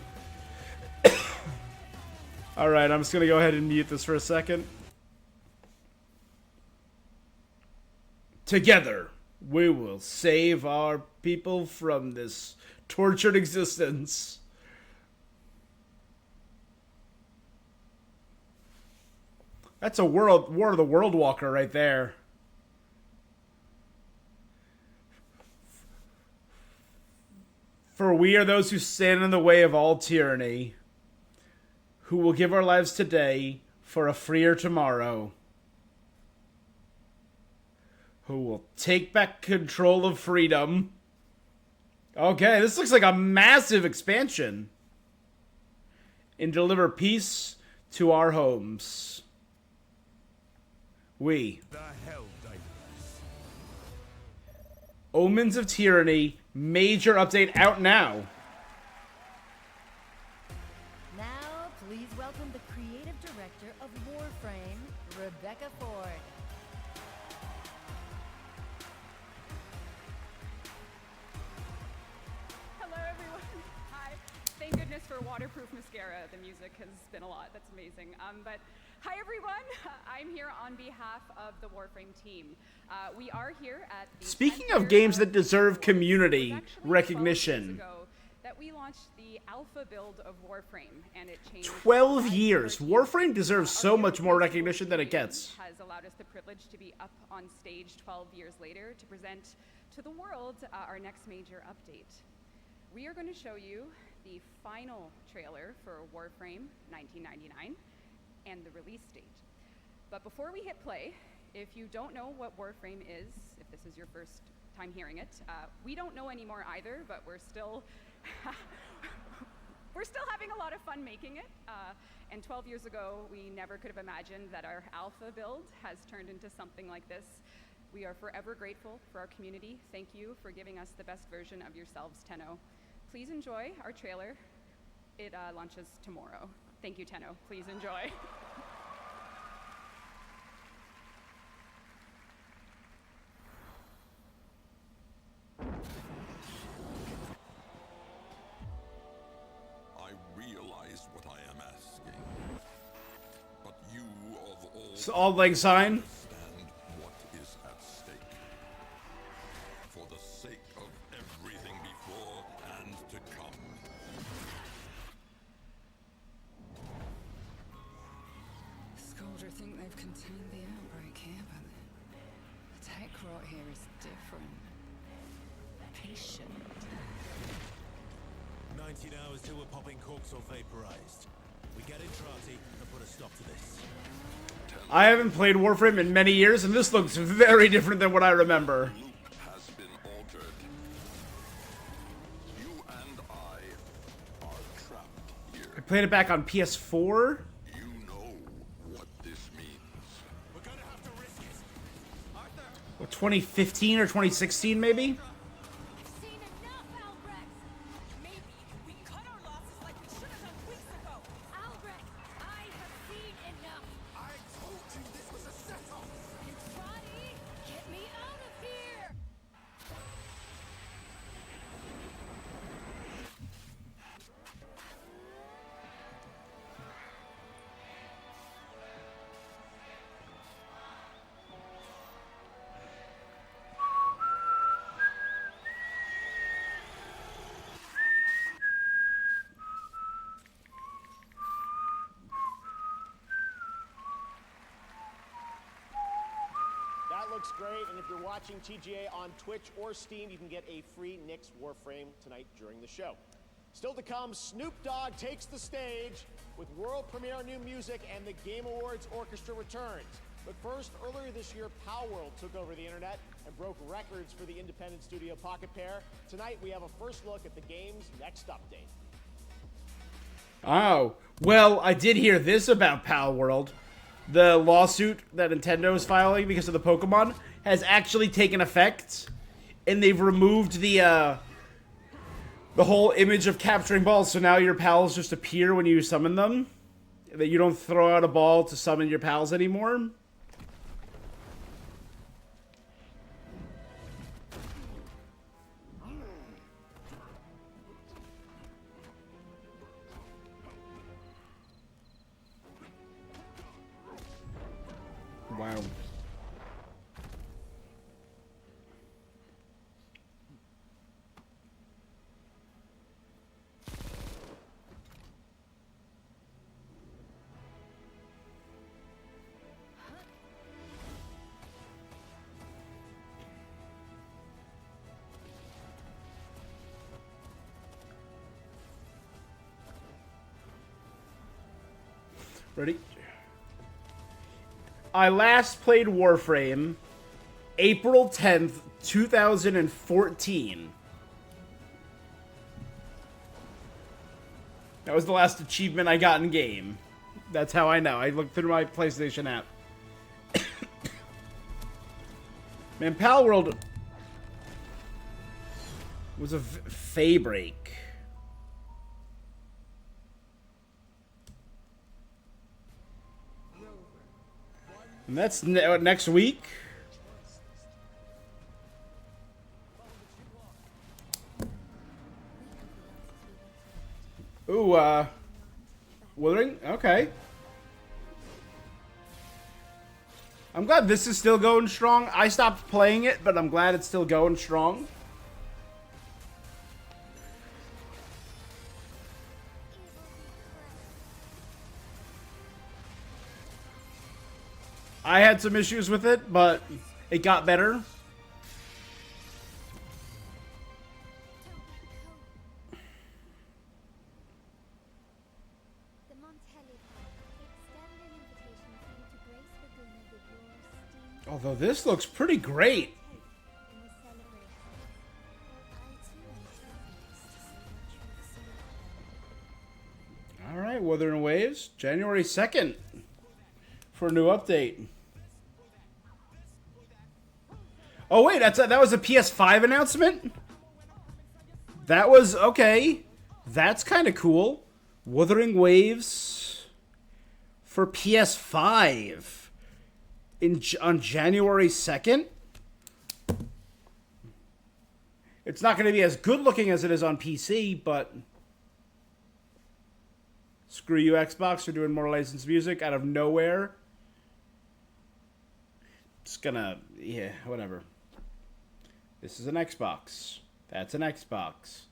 All right, I'm just going to go ahead and mute this for a second. Together, we will save our people from this tortured existence. That's a War of the World Walker right there. For we are those who stand in the way of all tyranny, who will give our lives today for a freer tomorrow, who will take back control of freedom. Okay, this looks like a massive expansion. And deliver peace to our homes. We. The Helldivers. Omens of Tyranny, major update out now. Now, please welcome the creative director of Warframe, Rebecca Ford. Hello, everyone. Hi. Thank goodness for waterproof mascara. The music has been a lot. That's amazing. But hi, everyone. I'm here on behalf of the Warframe team. We are here at the Speaking of games that deserve community recognition, that we launched the alpha build of Warframe, and it changed 12 years. Warframe deserves so much more recognition than it gets. has allowed us the privilege to be up on stage 12 years later to present to the world our next major update. We are going to show you the final trailer for Warframe 1999 and the release date. But before we hit play, if you don't know what Warframe is, if this is your first time hearing it, we don't know anymore either, but we're still having a lot of fun making it. And 12 years ago, we never could have imagined that our alpha build has turned into something like this. We are forever grateful for our community. Thank you for giving us the best version of yourselves, Tenno. Please enjoy our trailer. It launches tomorrow. Thank you, Tenno. Please enjoy. I realize what I am asking, but you of all It's Auld Lang Syne. understand what is at stake. For the sake of everything before and to come. Scoldra think they've contained the outbreak here, but the tech rot here is different. Patient. 19 hours till we're popping corks or vaporized. We get Entrati and put a stop to this. I haven't played Warframe in many years, and this looks very different than what I remember. Has been altered. You and I are trapped here. I played it back on PS4. You know what this means. What, 2015 or 2016, maybe? looks great, and if you're watching TGA on Twitch or Steam, you can get a free Knicks Warframe tonight during the show. Still to come, Snoop Dogg takes the stage with world premiere new music, and the Game Awards Orchestra returns. But first, earlier this year, Palworld took over the internet and broke records for the independent studio Pocket Pair. Tonight, we have a first look at the game's next update. Oh, well, I did hear this about Palworld. The lawsuit that Nintendo is filing because of the Pokemon has actually taken effect, and they've removed the whole image of capturing balls, so now your pals just appear when you summon them. That you don't throw out a ball to summon your pals anymore. Wow. Ready? I last played Warframe April 10th, 2014. That was the last achievement I got in game. That's how I know. I looked through my PlayStation app. Man, Palworld was a fay break. And that's next week. Ooh, Wuthering? Okay. I'm glad this is still going strong. I stopped playing it, but I'm glad it's still going strong. I had some issues with it, but it got better. Although this looks pretty great. All right, Wuthering Waves, January 2nd for a new update. Oh wait, that was a PS5 announcement? That was okay. That's kind of cool. Wuthering Waves for PS5 on January 2nd. It's not going to be as good looking as it is on PC, but screw you, Xbox, for doing more licensed music out of nowhere. Just gonna, yeah, whatever. This is an Xbox. That's an Xbox.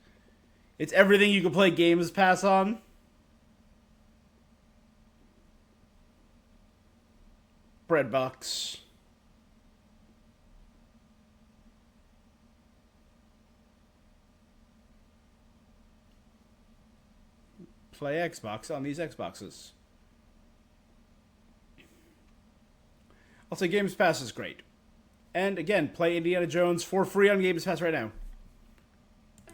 It's everything you can play Games Pass on. Breadbox. Play Xbox on these Xboxes. I'll say Games Pass is great. And again, play Indiana Jones for free on Games Pass right now.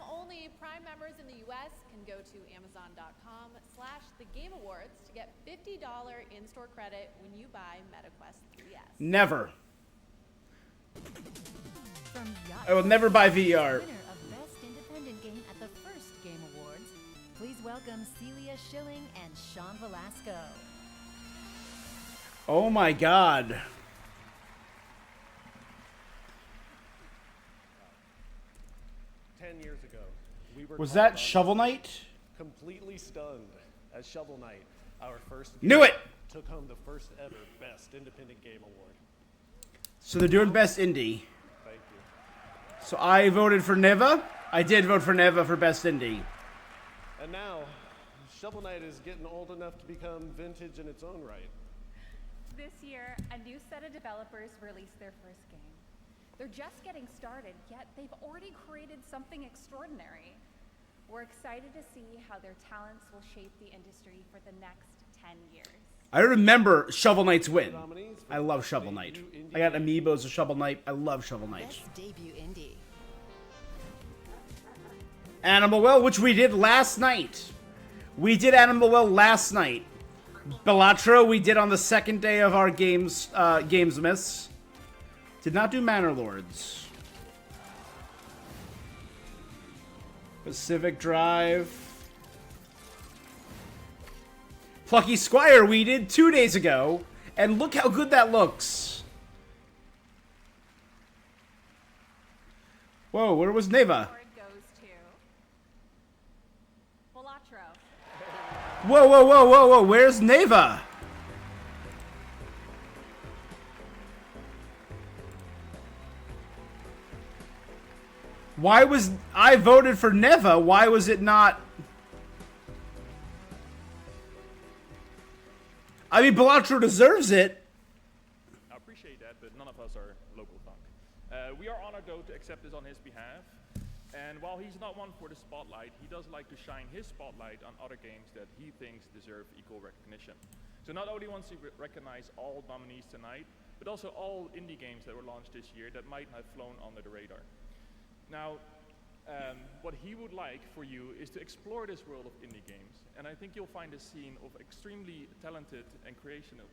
Only Prime members in the US can go to Amazon.com/thegameawards to get $50 in-store credit when you buy MetaQuest 3S. Never. I will never buy VR. Winner of Best Independent Game at the first Game Awards. Please welcome Celia Schilling and Sean Velasco. Oh my god. Years ago, we were Was that Shovel Knight? Completely stunned as Shovel Knight, our first Knew game, it! took home the first ever Best Independent Game Award. So they're doing Best Indie. Thank you. So I voted for Neva. I did vote for Neva for Best Indie. And now, Shovel Knight is getting old enough to become vintage in its own right. This year, a new set of developers released their first game. They're just getting started, yet they've already created something extraordinary. We're excited to see how their talents will shape the industry for the next 10 years. I remember Shovel Knight's win. I love Shovel Knight. I got amiibos of Shovel Knight. I love Shovel Knight. Best debut indie. Animal Well, which we did last night. We did Animal Well last night. Balatro we did on the second day of our Gamesmas. Did not do Manor Lords. Pacific Drive. Plucky Squire we did 2 days ago. And look how good that looks. Whoa, where was Neva? Whoa, whoa, whoa, whoa, whoa, where's Neva? Why was I voted for Neva? Why was it not? I mean, Balatro deserves it. I appreciate that, but none of us are local Thunk. We are honored, though, to accept this on his behalf. And while he's not one for the spotlight, he does like to shine his spotlight on other games that he thinks deserve equal recognition. So not only wants to recognize all nominees tonight, but also all indie games that were launched this year that might have flown under the radar. Now, what he would like for you is to explore this world of indie games. And I think you'll find a scene of extremely talented and creative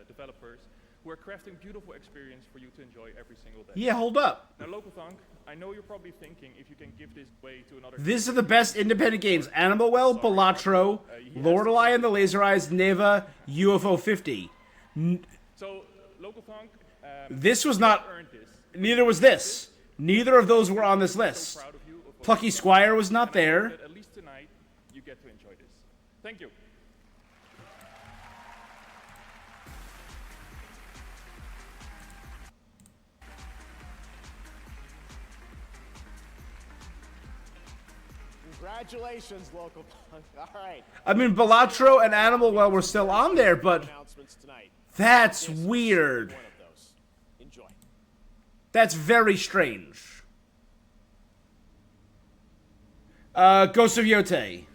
developers who are crafting beautiful experience for you to enjoy every single day. Yeah, hold up. Now, Local Thunk, I know you're probably thinking if you can give this way to another... These are the best independent games. Animal Well, Balatro, Lorelei and the Laser Eyes, Neva, UFO 50. So, Local Thunk... This was not... Neither was this. Neither of those were on this list. Plucky Squire was not there. At least tonight, you get to enjoy this. Thank you. Congratulations, Local Punk. All right. I mean, Balatro and Animal Well were still on there, but that's weird. Enjoy. That's very strange. Ghost of Yote.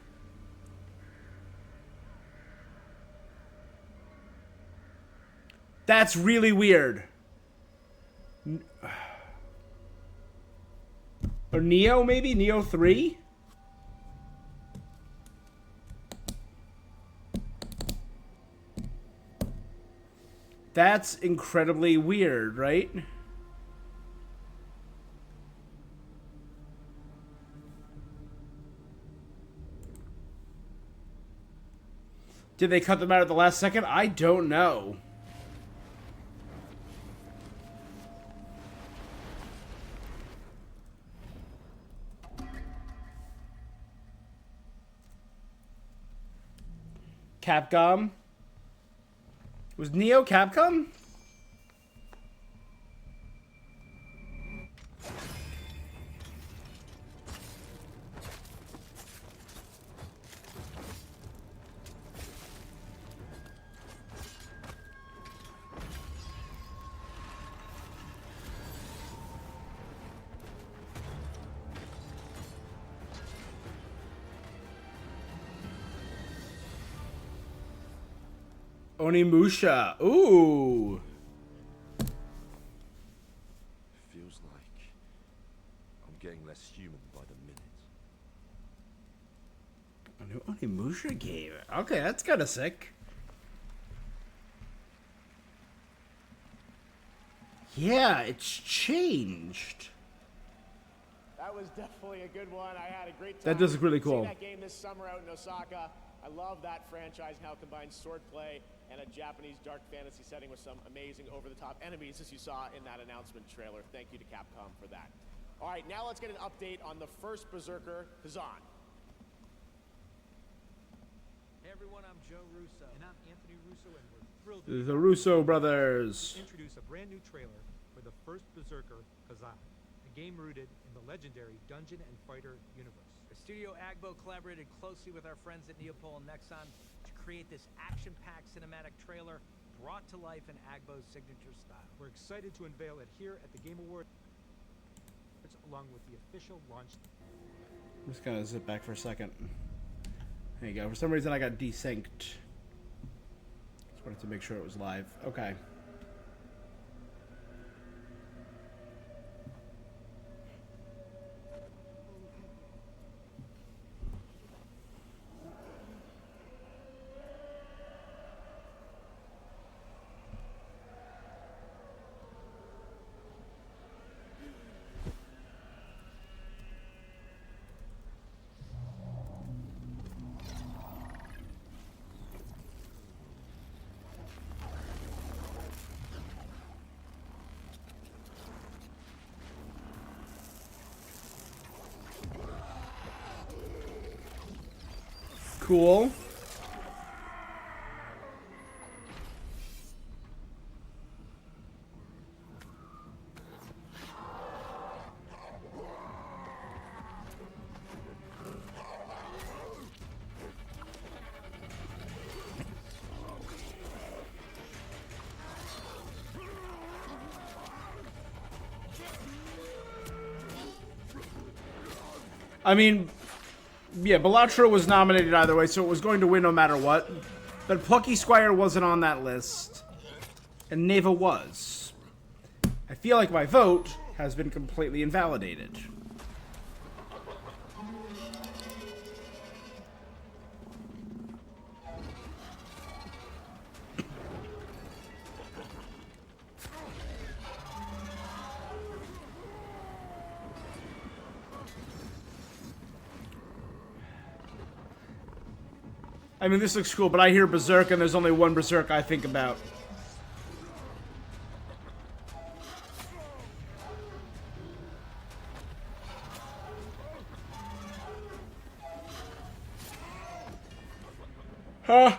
That's really weird. Or Neo, maybe? Neo 3? That's incredibly weird, right? Did they cut them out at the last second? I don't know. Capcom? Was Neo Capcom? Onimusha. Ooh. Feels like I'm getting less human by the minute. A new Onimusha game. Okay, that's kind of sick. Yeah, it's changed. That was definitely a good one. I had a great time. That does look really cool. Seeing that game this summer out in Osaka. I love that franchise and how it combines swordplay and a Japanese dark fantasy setting with some amazing over-the-top enemies, as you saw in that announcement trailer. Thank you to Capcom for that. All right, now let's get an update on the first Berserker, Kazan. Hey everyone, I'm Joe Russo. And I'm Anthony Russo, and we're thrilled to The Russo brothers. introduce a brand new trailer for the first Berserker, Kazan, a game rooted in the legendary Dungeon and Fighter universe. Studio Agbo collaborated closely with our friends at Neopol and Nexon to create this action-packed cinematic trailer brought to life in Agbo's signature style. We're excited to unveil it here at the Game Awards, along with the official launch. I'm just gonna zip back for a second. There you go. For some reason I got desynced. Just wanted to make sure it was live. Okay. Cool. I mean, yeah, Balatro was nominated either way, so it was going to win no matter what. But Plucky Squire wasn't on that list, and Neva was. I feel like my vote has been completely invalidated. I mean, this looks cool, but I hear Berserk, and there's only one Berserk I think about. Huh?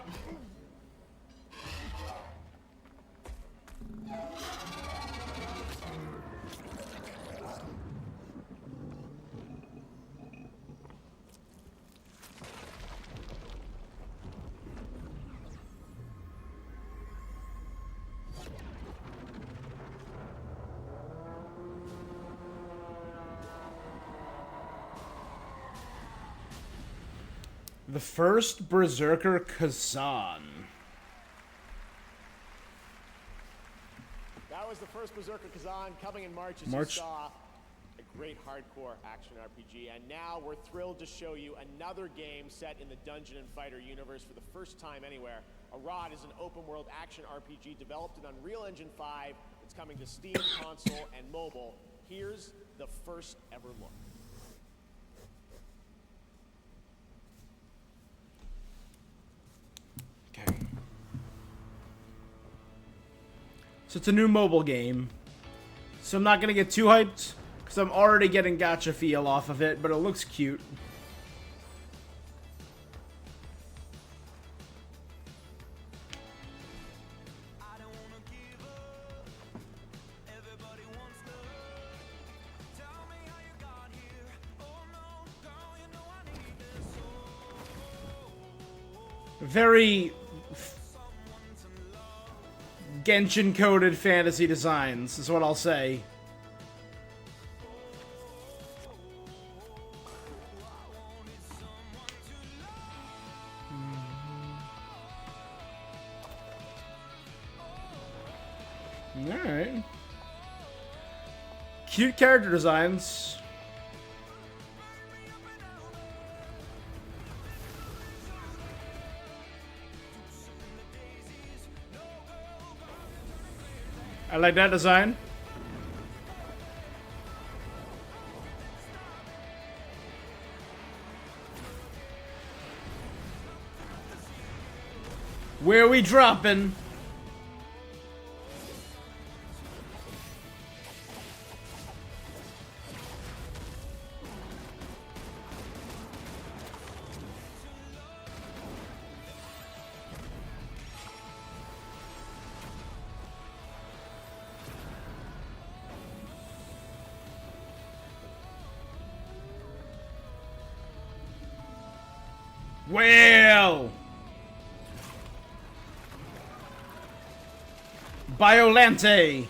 The first Berserker Kazan. That was the first Berserker Kazan coming in March, as March. you saw. A great hardcore action RPG. And now we're thrilled to show you another game set in the Dungeon and Fighter universe for the first time anywhere. Arad is an open-world action RPG developed in Unreal Engine 5. It's coming to Steam, console, and mobile. Here's the first ever look. So it's a new mobile game. So I'm not going to get too hyped, because I'm already getting gacha feel off of it, but it looks cute. Very Genshin-coded fantasy designs, is what I'll say. Alright. Cute character designs. I like that design. Where we dropping? Well, Biolante.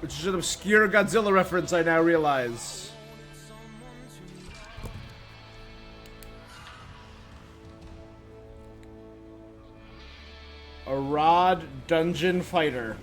Which is an obscure Godzilla reference, I now realize. A Rod Dungeon Fighter.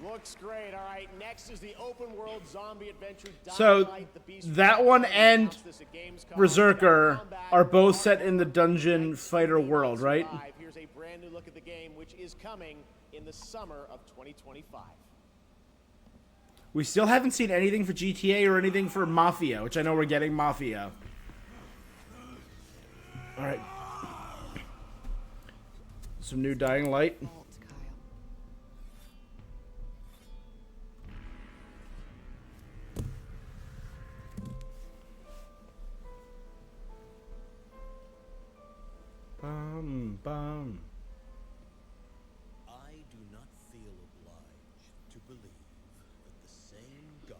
Looks great. All right, next is the open world zombie adventure. So Dynamite, the Beast that one and announced this at Gamescom. Berserker are both set in the Dungeon Fighter world, right? Here's a brand new look at the game, which is coming in the summer of 2025. We still haven't seen anything for GTA or anything for Mafia, which I know we're getting Mafia. Alright. Some new Dying Light. Bum. I do not feel obliged to believe that the same God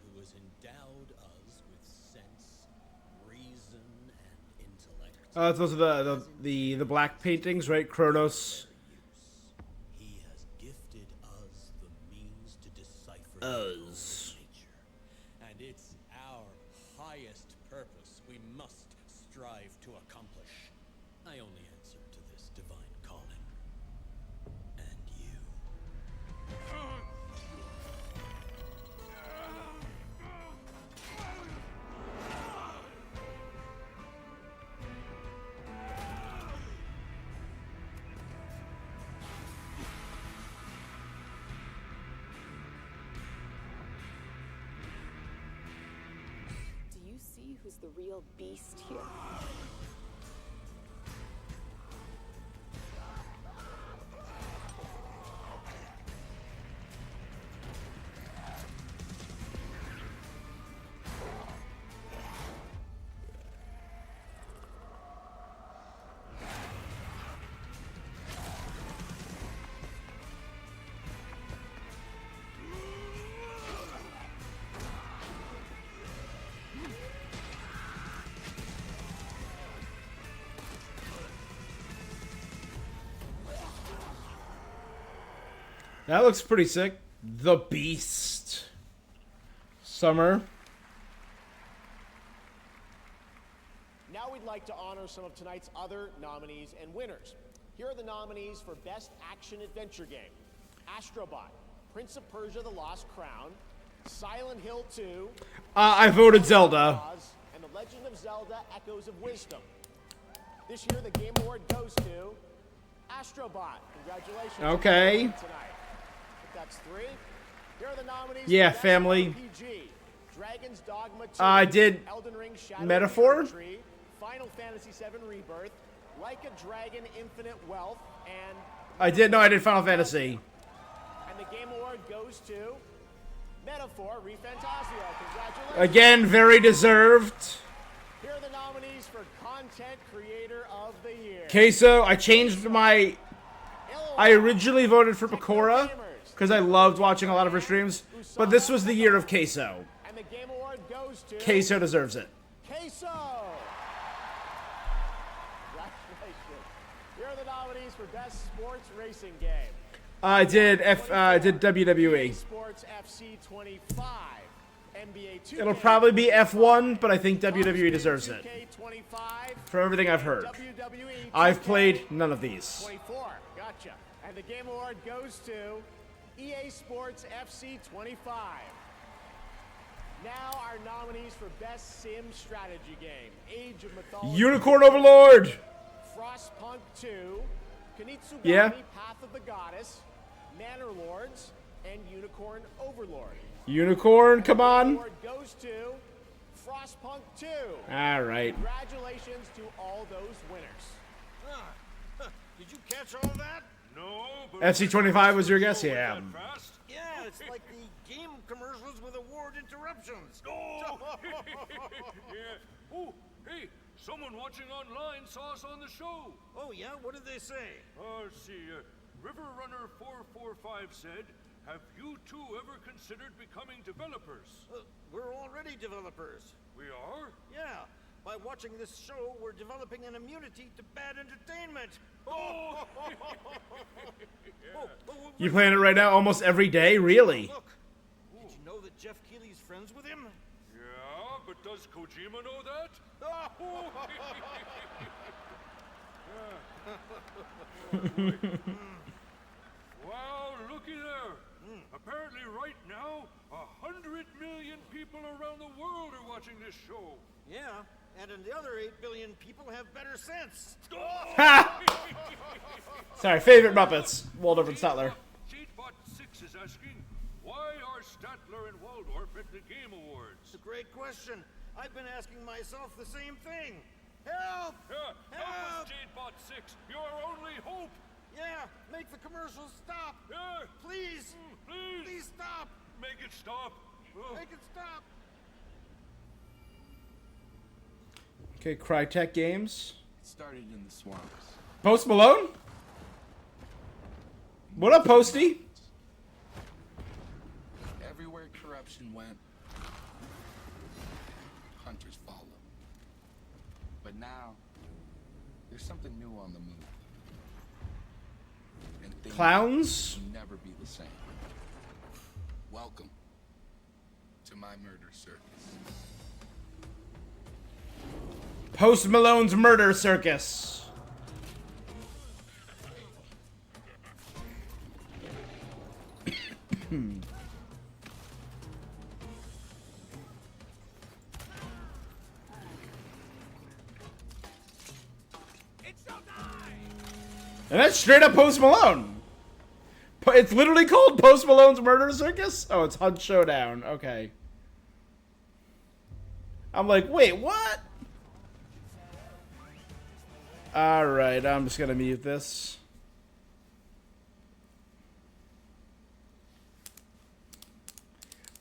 who has endowed us with sense, reason, and intellect. Those are the black paintings, right? Kronos. He has gifted us the means to decipher Us. nature, and it's our highest purpose we must strive to accomplish. I only answer to this divine calling. And you. Do you see who's the real beast here? That looks pretty sick. The Beast. Summer. Now we'd like to honor some of tonight's other nominees and winners. Here are the nominees for Best Action Adventure Game. Astrobot, Prince of Persia: The Lost Crown, Silent Hill 2, I voted Zelda. and The Legend of Zelda: Echoes of Wisdom. This year, the Game Award goes to Astrobot. Congratulations. Okay. Tonight. That's 3. Here are the nominees. Yeah, for Best family. RPG. Dragon's Dogma 2. I did Elden Ring: Shadow Metaphor? of the Tree, Final Fantasy VII Rebirth, Like a Dragon: Infinite Wealth, and I did Final Fantasy. and the Game Award goes to Metaphor ReFantazio. Congratulations. Again, very deserved. Here are the nominees for Content Creator of the Year. Queso, I changed my... I originally voted for Pecora because I loved watching a lot of her streams, but this was the year of Queso. And the Game Award goes to Queso deserves it. Queso. Congratulations. Here are the nominees for Best Sports Racing Game. I did WWE. Sports FC 25. NBA 2K. It'll probably be F1, but I think WWE deserves it. 25. For everything I've heard. WWE I've played none of these. 24. Gotcha. And the Game Award goes to EA Sports FC 25. Now our nominees for Best Sim Strategy Game. Age of Mythology. Unicorn Overlord! Frostpunk 2. Kunitsugami Yeah. Path of the Goddess. Manor Lords. And Unicorn Overlord. Unicorn, come on. The award goes to Frostpunk 2. All right. Congratulations to all those winners. Did you catch all that? No. But FC25 was your guess? Yeah. Yeah, it's like the game commercials with awarded interruptions. Oh! Yeah. Oh, hey, someone watching online saw us on the show. Oh, yeah? What did they say? Let's see. Riverrunner445 said, have you two ever considered becoming developers? We're already developers. We are? Yeah. By watching this show, we're developing an immunity to bad entertainment. Oh! You playing it right now almost every day? Really? Look, did you know that Jeff Keighley's friends with him? Yeah, but does Kojima know that? Wow, looky there. Apparently right now, 100 million people around the world are watching this show. Yeah, and the other 8 billion people have better sense. Sorry, favorite Muppets. Waldorf and Statler. Jadebot6 is asking, why are Statler and Waldorf at the Game Awards? It's a great question. I've been asking myself the same thing. Help! Help us, Jadebot6. You're our only hope. Yeah, make the commercials stop. Please. Please stop. Make it stop. Make it stop. Okay, Crytek Games. It started in the swamps. Post Malone? What up, Posty? Everywhere corruption went, hunters followed. But now, there's something new on the move. And things Clowns? will never be the same. Welcome to my murder circus. Post Malone's Murder Circus. And that's straight up Post Malone. It's literally called Post Malone's Murder Circus? Oh, it's Hunt Showdown. Okay. I'm like, wait, what? Alright, I'm just gonna mute this.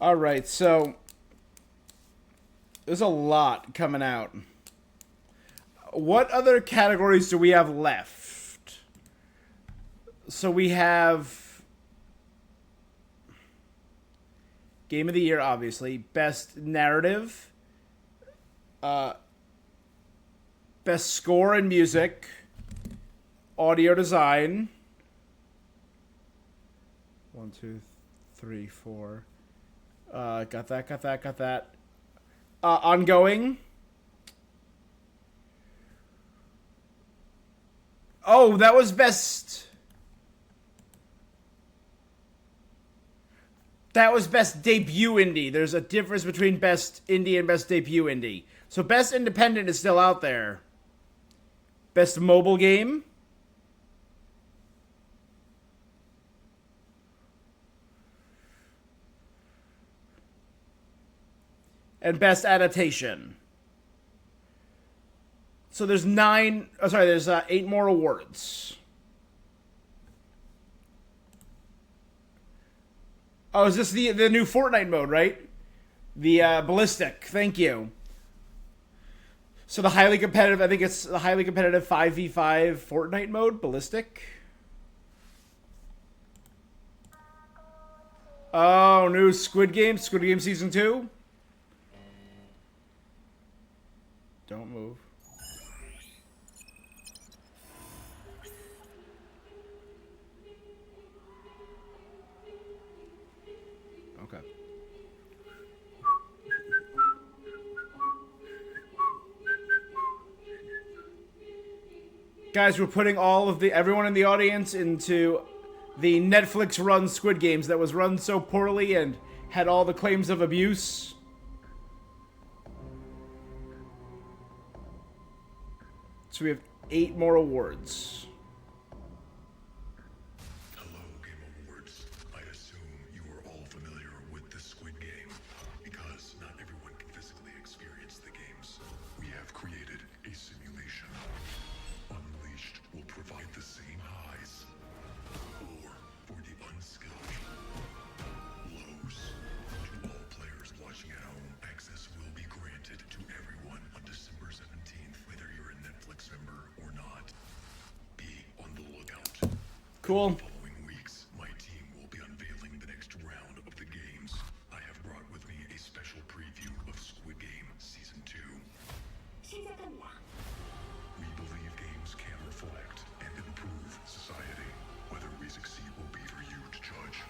Alright, so there's a lot coming out. What other categories do we have left? So we have Game of the Year, obviously. Best Narrative. Best Score and Music. Audio Design. 1, 2, 3, 4. Got that. Ongoing. Oh, that was best... That was best debut indie. There's a difference between best indie and best debut indie. So best independent is still out there. Best mobile game. And best adaptation. So there's 8 more awards. Oh, is this the new Fortnite mode, right? The ballistic. Thank you. So the highly competitive, I think it's the highly competitive 5v5 Fortnite mode, ballistic. Oh, new Squid Game Season 2. Don't move. Okay. Guys, we're putting everyone in the audience into the Netflix run Squid Games that was run so poorly and had all the claims of abuse. So we have 8 more awards. Hello, Game Awards. I assume you are all familiar with the Squid Game, because not everyone can physically experience the games. We have created a simulation. Unleashed will provide the same highs, or for the unskilled, lows to all players watching at Cool. Following weeks, my team will be unveiling the next round of the games. I have brought with me a special preview of Squid Game Season 2. We believe games can reflect and improve society. Whether we succeed will be for you to judge.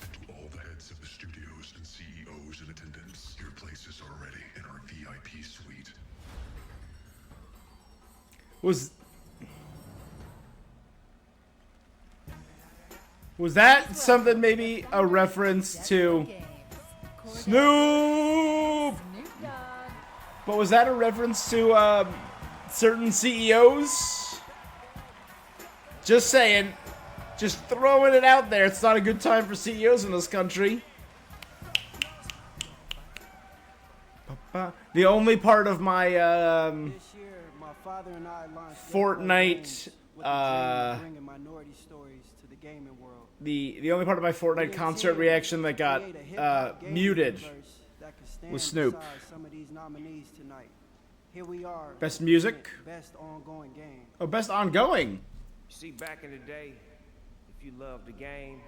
And to all the heads of the studios and CEOs in attendance, your places are ready in our VIP suite. Was that something, maybe a reference to Snoop? But was that a reference to certain CEOs? Just saying. Just throwing it out there. It's not a good time for CEOs in this country. The only part of my Fortnite the only part of my Fortnite concert reaction that got muted was Snoop. Best music? Oh, best ongoing. You see, back in the day, if you loved the game,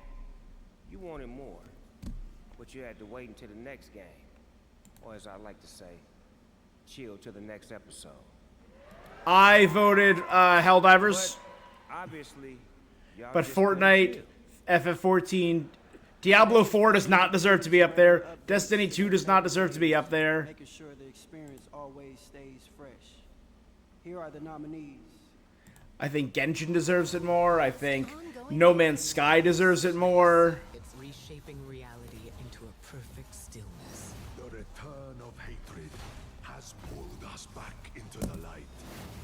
you wanted more. But you had to wait until the next game. Or as I like to say, chill till the next episode. I voted Helldivers. But obviously, but Fortnite, FF14, Diablo 4 does not deserve to be up there. Destiny 2 does not deserve to be up there. Making sure the experience always stays fresh. Here are the nominees. I think Genshin deserves it more. I think No Man's Sky deserves it more. It's reshaping reality into a perfect stillness. The return of hatred has pulled us back into the light.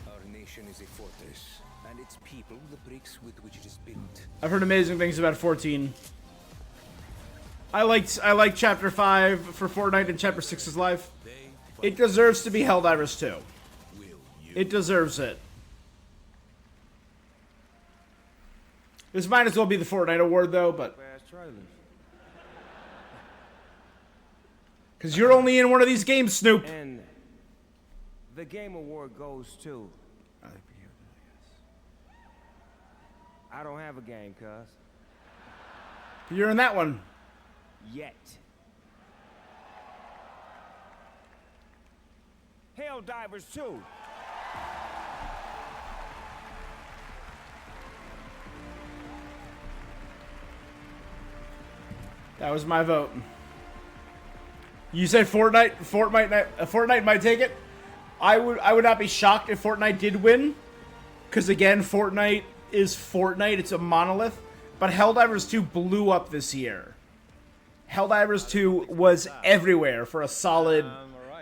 Our nation is a fortress, and its people the bricks with which it is built. I've heard amazing things about 14. I liked Chapter 5 for Fortnite and Chapter 6's life. It deserves to be Helldivers 2. It deserves it. This might as well be the Fortnite award, though, but... Because you're only in one of these games, Snoop. And the Game Award goes to... I don't have a game, cuz. You're in that one. Yet. Helldivers 2. That was my vote. You said Fortnite. Fortnite might take it. I would not be shocked if Fortnite did win, because again, Fortnite is Fortnite. It's a monolith. But Helldivers 2 blew up this year. Helldivers 2 was everywhere for a solid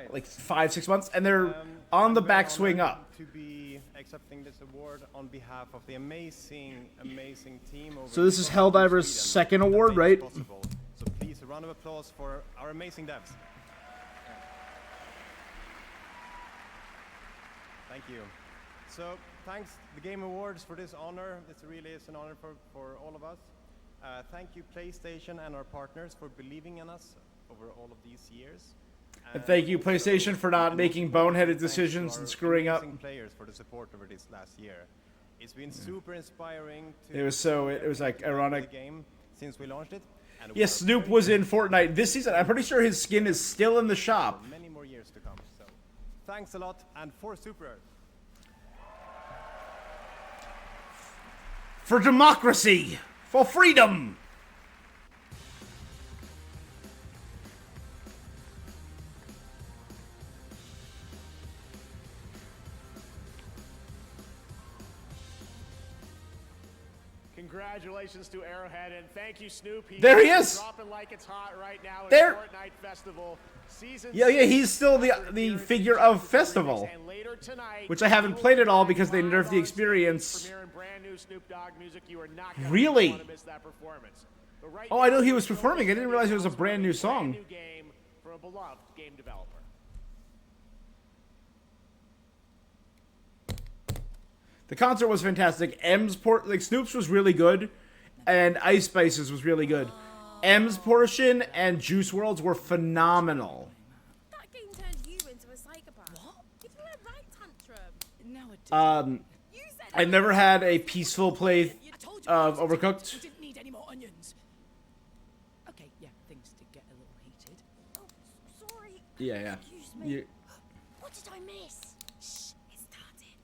like 5-6 months, and they're on the backswing up. To be accepting this award on behalf of the amazing team. So this is Helldivers' second award, right? So please, a round of applause for our amazing devs. Thank you. So thanks the Game Awards for this honor. This really is an honor for all of us. Thank you PlayStation and our partners for believing in us over all of these years. And thank you PlayStation for not making boneheaded decisions and screwing up. Players for the support over this last year. It's been super inspiring. It was like ironic. Game since we launched it. Yes, Snoop was in Fortnite this season. I'm pretty sure his skin is still in the shop. Many more years to come. So, thanks a lot, and for Super Earth. For democracy, for freedom. Congratulations to Arrowhead, and thank you, Snoop. There he is. Dropping like it's hot right now at There. Fortnite Festival. Yeah, he's still the figure of Festival, which I haven't played at all because they nerfed the experience. Really? Oh, I know he was performing. I didn't realize it was a brand new song. From a beloved game developer. The concert was fantastic. Snoop's was really good, and Ice Spice's was really good. M's portion and Juice WRLD's were phenomenal. That game turned you into a psychopath. What? Did you have right tantrum? No, it didn't. You said I never had a peaceful play of Overcooked. You didn't need any more onions. Okay, yeah, things did get a little heated. Oh, sorry. Yeah. Excuse me. What did I miss? Shh, it started.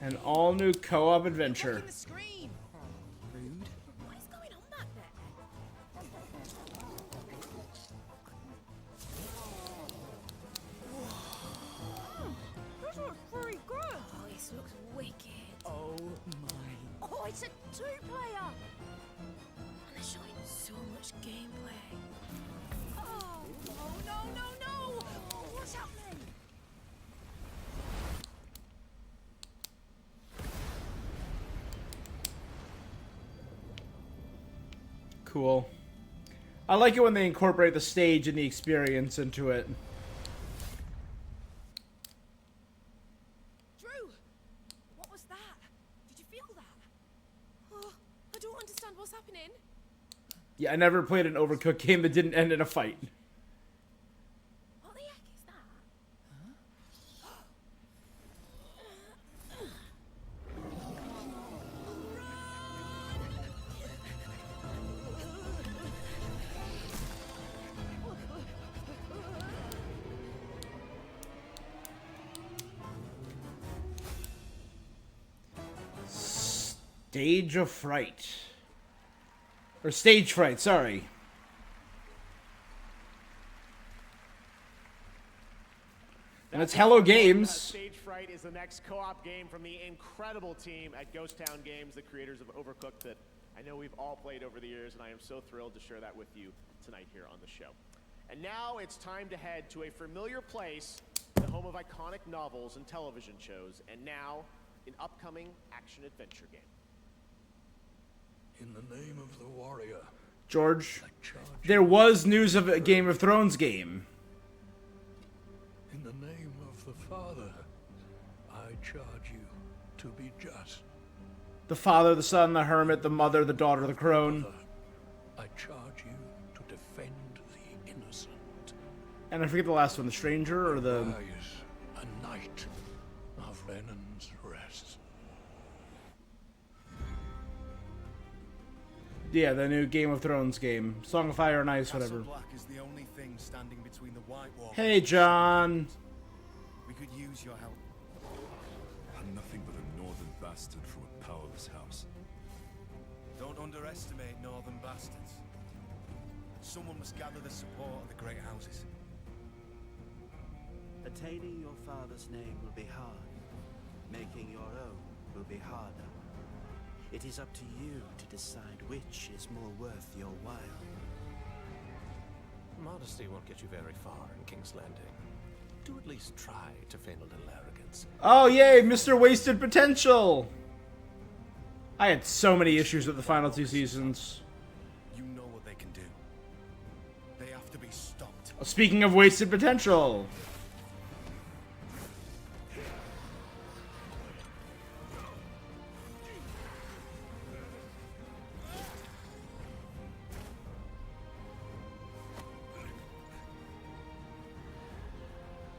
An all-new co-op adventure. The screen. Rude. What is going on back there? This looks pretty good. Oh, this looks wicked. Oh my. Oh, it's a two-player. And they're showing so much gameplay. Oh, no. Oh, what's happening? Cool. I like it when they incorporate the stage and the experience into it. Drew, what was that? Did you feel that? Oh, I don't understand what's happening. Yeah, I never played an Overcooked game that didn't end in a fight. What the heck is that? Stage of Fright. Or Stage Fright, sorry. And it's Hello Games. Stage Fright is the next co-op game from the incredible team at Ghost Town Games, the creators of Overcooked, that I know we've all played over the years, and I am so thrilled to share that with you tonight here on the show. And now it's time to head to a familiar place, the home of iconic novels and television shows, and now an upcoming action-adventure game. In the name of the warrior. George, there was news of a Game of Thrones game. In the name of the Father, I charge you to be just. The Father, the Son, the Hermit, the Mother, the Daughter, the Crone. I charge you to defend the innocent. And I forget the last one, the Stranger or the... A night of Lennon's rest. Yeah, the new Game of Thrones game. Song of Fire and Ice, Castle whatever. Black is the only thing standing between the White Walkers. Hey, John. We could use your help. I'm nothing but a northern bastard from a powerless house. Don't underestimate northern bastards. Someone must gather the support of the great houses. Attaining your father's name will be hard. Making your own will be harder. It is up to you to decide which is more worth your while. Modesty won't get you very far in King's Landing. Do at least try to feign a little arrogance. Oh, yay, Mr. Wasted Potential! I had so many issues with the final two seasons. You know what they can do. They have to be stopped. Speaking of Wasted Potential.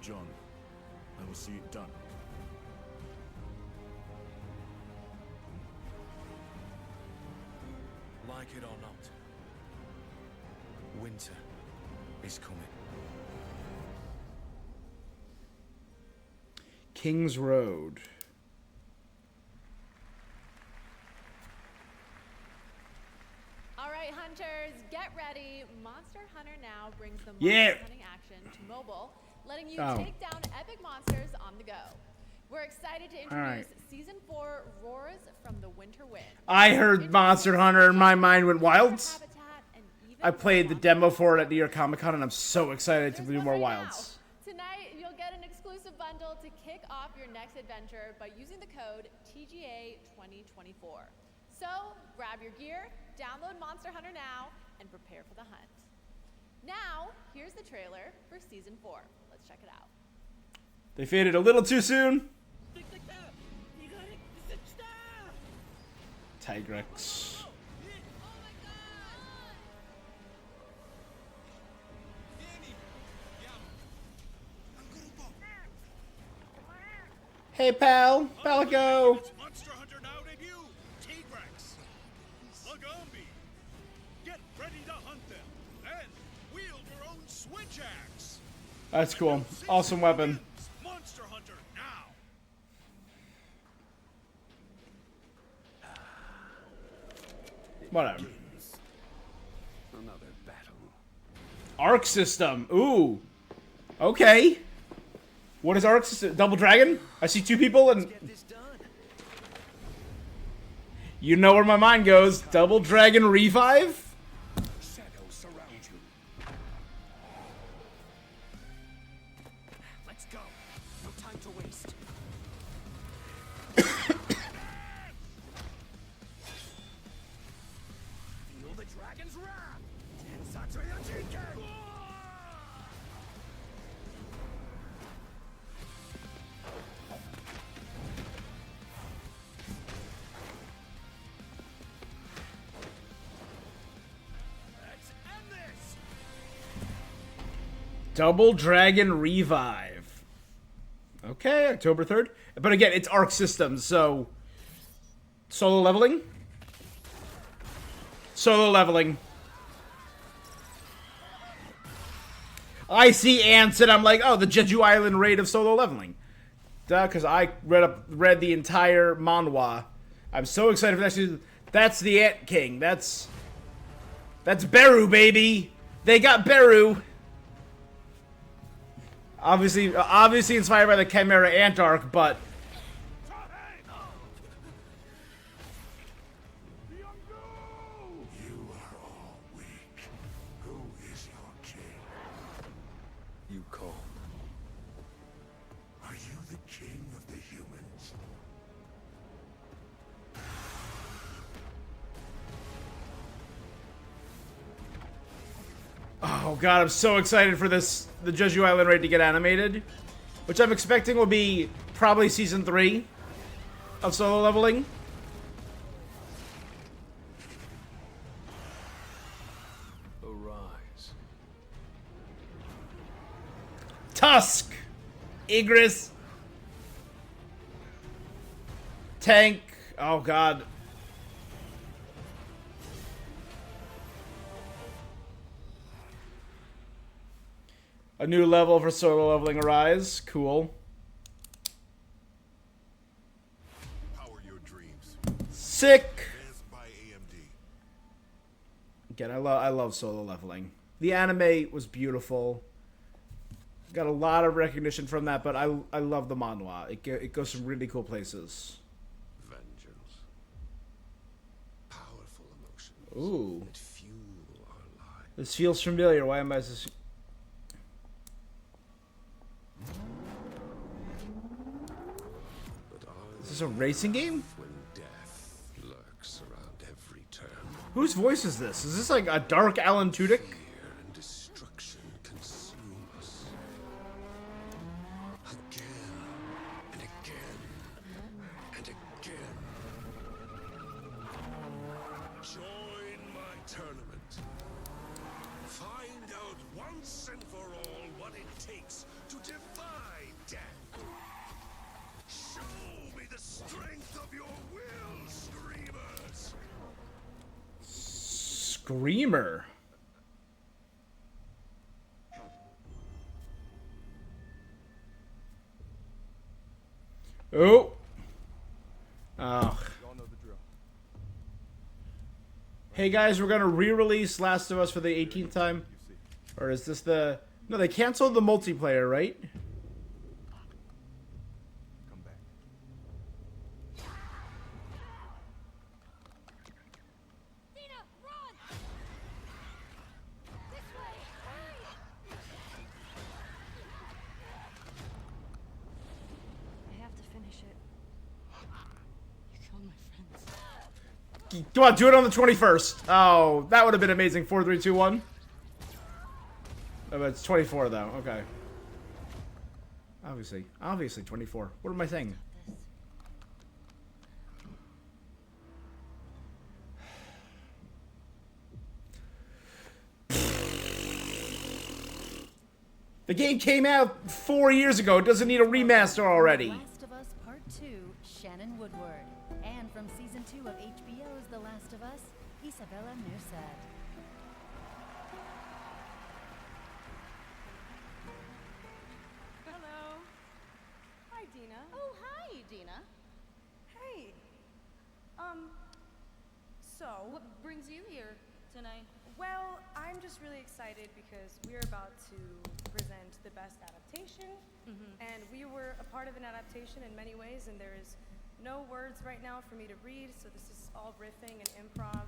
John, I will see it done. Like it or not, winter is coming. King's Road. All right, hunters, get ready. Monster Hunter now brings the Yeah. monster hunting action to mobile, letting you Oh. take down epic monsters on the go. We're excited to introduce right. Season 4 Roars from the Winter Wind. I heard Monster Hunter and my mind went wild. I played the demo for it at New York Comic Con and I'm so excited to do more wilds. Tonight, you'll get an exclusive bundle to kick off your next adventure by using the code TGA2024. So, grab your gear, download Monster Hunter now, and prepare for the hunt. Now, here's the trailer for Season 4. Let's check it out. They faded a little too soon. Tigrex. Hey, pal. Palico. It's Monster Hunter now debut, Tigrex. Lagombi. Get ready to hunt them and wield your own switch axe. That's cool. Awesome weapon. Monster Hunter now. Whatever. Another battle. Arc system. Ooh. Okay. What is Arc system? Double Dragon? I see two people and... You know where my mind goes. Double Dragon Revive? Shadows surround you. Let's go. No time to waste. Feel the dragon's wrath. Tensatsuya Jinken. Double Dragon Revive. Okay, October 3rd. But again, it's Arc Systems, so... Solo leveling? Solo leveling. I see ants and I'm like, oh, the Jeju Island raid of solo leveling. Duh, because I read the entire manhwa. I'm so excited for that season. That's the Ant King. That's Beru, baby. They got Beru. Obviously inspired by the Chimera Ant arc, but You are all weak. Who is your king? You call. Are you the king of the humans? oh god, I'm so excited for this, the Jeju Island raid to get animated, which I'm expecting will be probably season 3 of solo leveling. Arise. Tusk, Igris, Tank. Oh god. A new level for solo leveling Arise. Cool. Power your dreams. Sick. Advanced by AMD. Again, I love solo leveling. The anime was beautiful. Got a lot of recognition from that, but I love the manhwa. It goes some really cool places. Vengeance. Powerful emotions. Ooh. That fuel our lives. This feels familiar. Why am I so... Is this a racing game? When death lurks around every turn. Whose voice is this? Is this like a dark Alan Tudyk? Fear and destruction consume us. Again and again and again. Join my tournament. Find out once and for all what it takes to defy death. Show me the strength of your will, Screamers! Screamer. Oh. Oh. Hey guys, we're gonna re-release Last of Us for the 18th time. Or is this the... No, they canceled the multiplayer, right? I have to finish it. You killed my friends. Come on, do it on the 21st. Oh, that would have been amazing. 4, 3, 2, 1. Oh, but it's 24 though. Okay. Obviously 24. What am I saying? The game came out 4 years ago. It doesn't need a remaster already. Last of Us Part Season 2 of HBO's The Last of Us, Isabella Merced. Hello. Hi, Dina. Oh, hi, Dina. Hey. So... What brings you here tonight? Well, I'm just really excited because we're about to present the best adaptation. And we were a part of an adaptation in many ways, and there is no words right now for me to read, so this is all riffing and improv.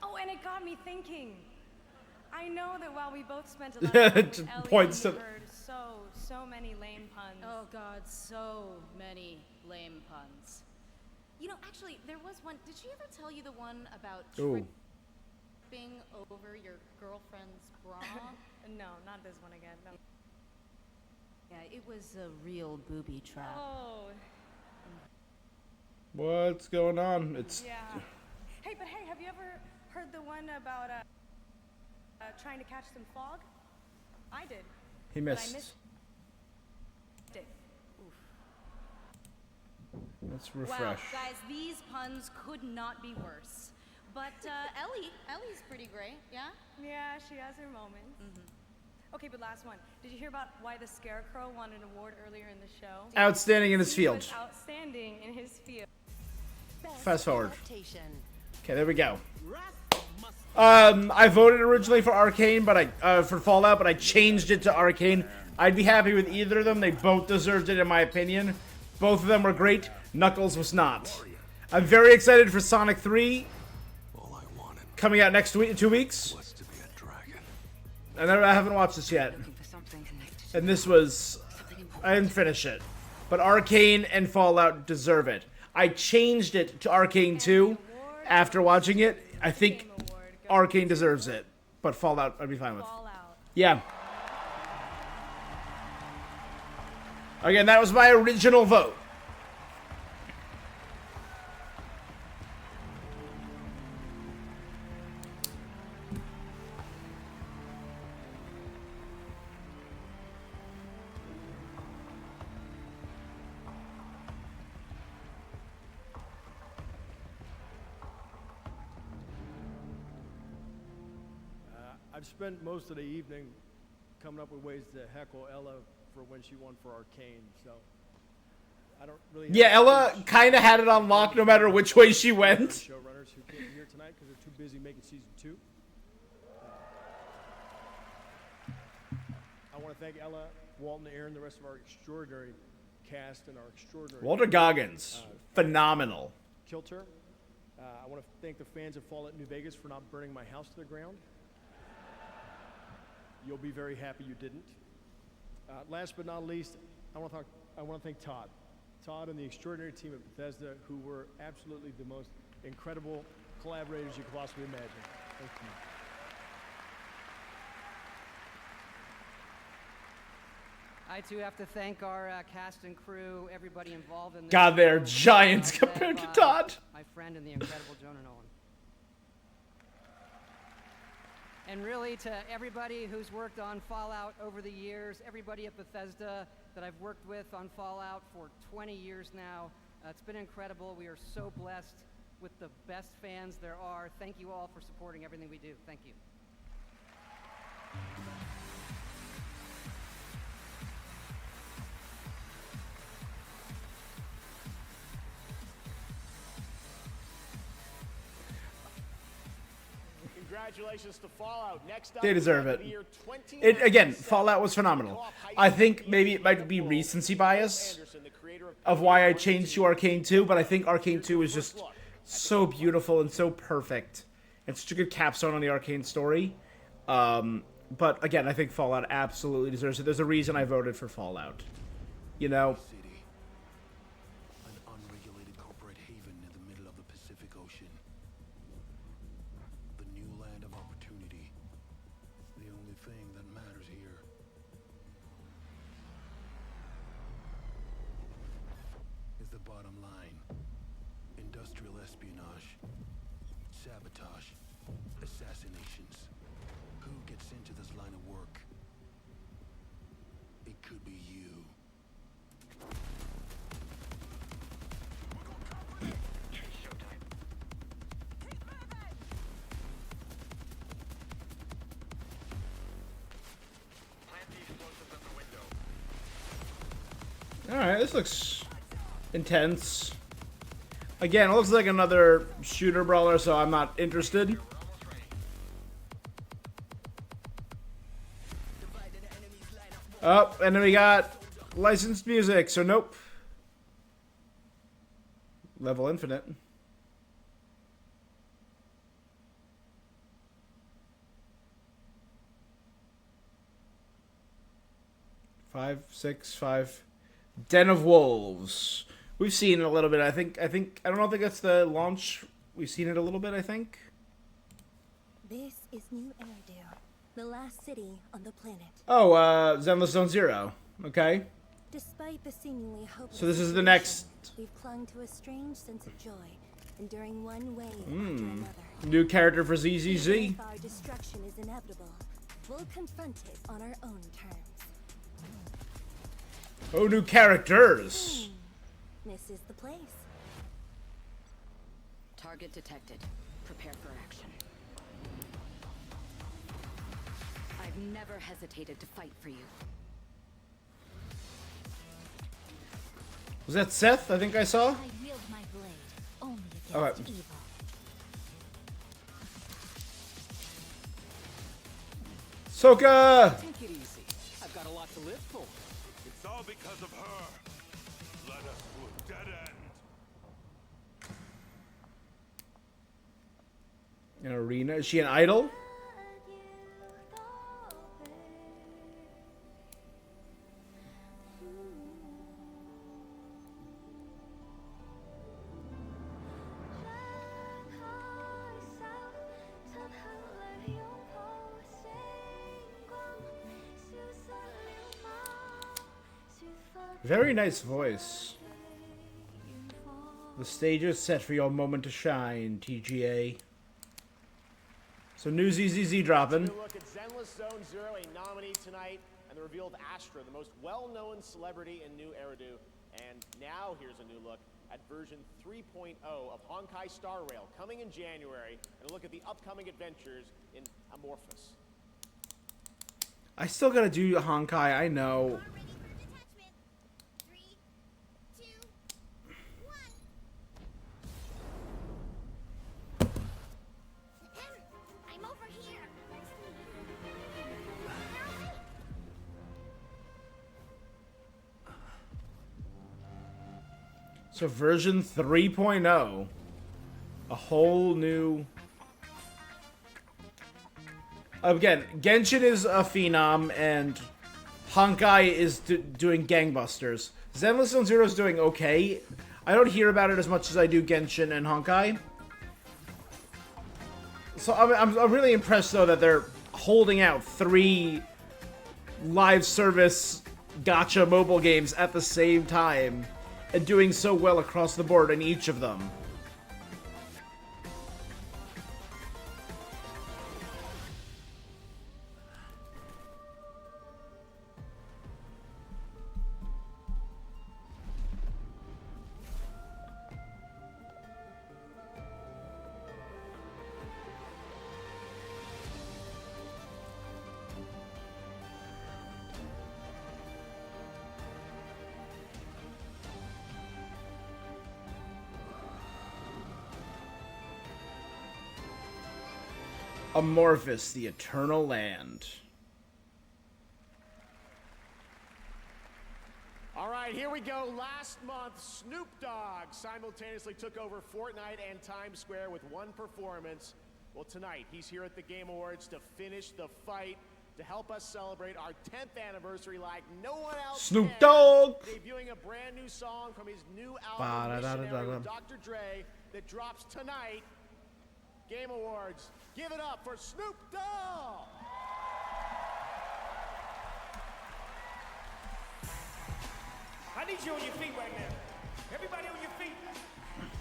Oh, and it got me thinking. I know that while we both spent a lot of time with Ellie, Points we to- heard so many lame puns. Oh God, so many lame puns. You know, actually, there was one. Did she ever tell you the one about Ooh. tripping over your girlfriend's bra? No, not this one again. No. Yeah, it was a real booby trap. Oh. What's going on? It's Yeah. Hey, but hey, have you ever heard the one about trying to catch some fog? I did. He but missed. I missed it. Let's refresh. Wow, guys, these puns could not be worse. But Ellie's pretty great, yeah? Yeah, she has her moments. Okay, but last one. Did you hear about why the Scarecrow won an award earlier in the show? Outstanding in his He field. was outstanding in his field. Fast forward. Okay, there we go. I voted originally for Arcane, but for Fallout, but I changed it to Arcane. I'd be happy with either of them. They both deserved it, in my opinion. Both of them were great. Knuckles was not. I'm very excited for Sonic 3. Coming out next week, 2 weeks. And I haven't watched this yet. And this was... I didn't finish it. But Arcane and Fallout deserve it. I changed it to Arcane 2 after watching it. I think Arcane deserves it. But Fallout, I'd be fine with. Yeah. Again, that was my original vote. I've spent most of the evening coming up with ways to heckle Ella for when she won for Arcane, so I don't really have Yeah, Ella kind of had it on lock no matter which way she went. showrunners who can't be here tonight because they're too busy making season 2. I want to thank Ella, Walton, Aaron, the rest of our extraordinary cast and our extraordinary Walter Goggins, phenomenal. Kilter. I want to thank the fans of Fallout New Vegas for not burning my house to the ground. You'll be very happy you didn't. Last but not least, I want to thank Todd. Todd and the extraordinary team at Bethesda, who were absolutely the most incredible collaborators you could possibly imagine. Thank you. I too have to thank our cast and crew, everybody involved in this. God, they're show, giants led compared to by Todd. My friend and the incredible Jonah Nolan. And really to everybody who's worked on Fallout over the years, everybody at Bethesda that I've worked with on Fallout for 20 years now, it's been incredible. We are so blessed with the best fans there are. Thank you all for supporting everything we do. Thank you. Congratulations to Fallout. Next up, They deserve we it. have the year 2097. It again, Fallout was phenomenal. I think maybe it might be recency bias of why I changed to Arcane 2, but I think Arcane 2 is just so beautiful and so perfect. And such a good capstone on the Arcane story. But again, I think Fallout absolutely deserves it. There's a reason I voted for Fallout. You know? An unregulated corporate haven in the middle of the Pacific Ocean. The new land of opportunity. The only thing that matters here. Is the bottom line. Industrial espionage. Sabotage. Assassinations. Who gets into this line of work? It could be you. this looks intense. Again, it looks like another shooter brawler, so I'm not interested. Oh, and then we got licensed music, so nope. Level Infinite. Five, 6, 5. Den of Wolves. We've seen it a little bit. I don't think that's the launch. We've seen it a little bit, I think. This is New Eridu, the last city on the planet. Oh, Zenless Zone Zero. Okay. Despite the seemingly hopeless So this is the next. we've clung to a strange sense of joy, enduring one wave after another. New character for Even ZZZ. if our destruction is inevitable, we'll confront it on our own terms. Oh, new characters. This is the place. Target detected. Prepare for action. I've never hesitated to fight for you. Was that Seth? I think I saw. I wield my blade only against Alright. evil. Soka! Take it easy. I've got a lot to live for. It's all because of her. Led us to a dead end. An arena. Is she an idol? Very nice voice. The stage is set for your moment to shine, TGA. So new ZZZ dropping. Take a look at Zenless Zone Zero, a nominee tonight, and the revealed Astra, the most well-known celebrity in New Eridu. And now here's a new look at version 3.0 of Honkai Star Rail, coming in January, and a look at the upcoming adventures in Amorphous. I still gotta do Honkai, I know. I'm over here. So version 3.0. A whole new... Again, Genshin is a phenom, and Honkai is doing gangbusters. Zenless Zone Zero is doing okay. I don't hear about it as much as I do Genshin and Honkai. So I'm really impressed, though, that they're holding out 3 live service gacha mobile games at the same time and doing so well across the board in each of them. Amorphous, the Eternal Land. All right, here we go. Last month, Snoop Dogg simultaneously took over Fortnite and Times Square with one performance. Well, tonight, he's here at the Game Awards to finish the fight, to help us celebrate our 10th anniversary like no one else Snoop can. Dogg! Debuting a brand new song from his new album, Missionary, with Dr. Dre, that drops tonight. Game Awards, give it up for Snoop Dogg! I need you on your feet right now. Everybody on your feet.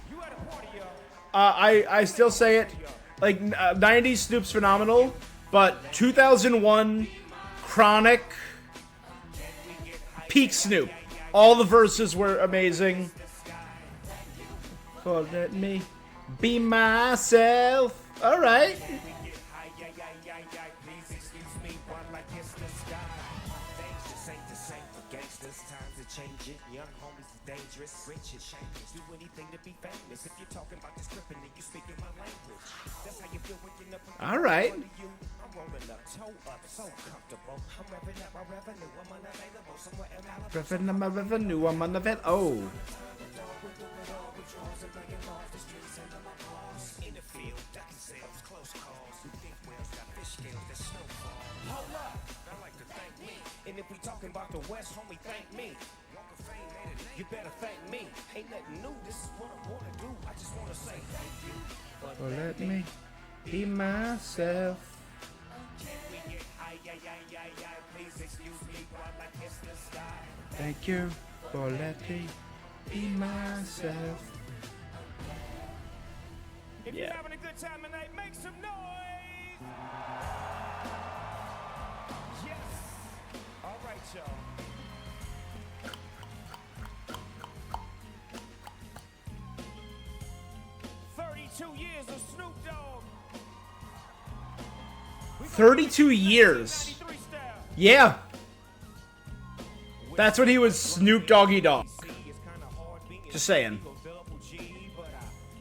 You at a party, y'all. I still say it. Like, 90s Snoop's phenomenal, but 2001 Chronic, peak Snoop. All the verses were amazing. So let me be myself. All right. change it. Young homies is dangerous, rich is shameless. Do anything to be famous. If you're talking about this tripping, then you speaking my language. That's how you feel waking up. All right. I'm rolling up, toe up, so comfortable. I'm revving up my revenue. I'm unavailable somewhere in Malibu. I'm on the vet. Oh. In the field, ducking sales, close calls. Big whales got fish scales that snowfall. Hold up, I like to thank me. And if we talking about the West, homie, thank me. Walk of Fame made it. You better thank me. Ain't nothing new. This is what I wanna do. I just wanna say thank you. Well, let me be myself. Please excuse me while I kiss the sky. Thank you for letting me be myself. If you're having a good time tonight, make some noise. Yes. All right, y'all. Years of Snoop Dogg. 32 years. Yeah. That's when he was Snoop Doggy Dogg. Just saying.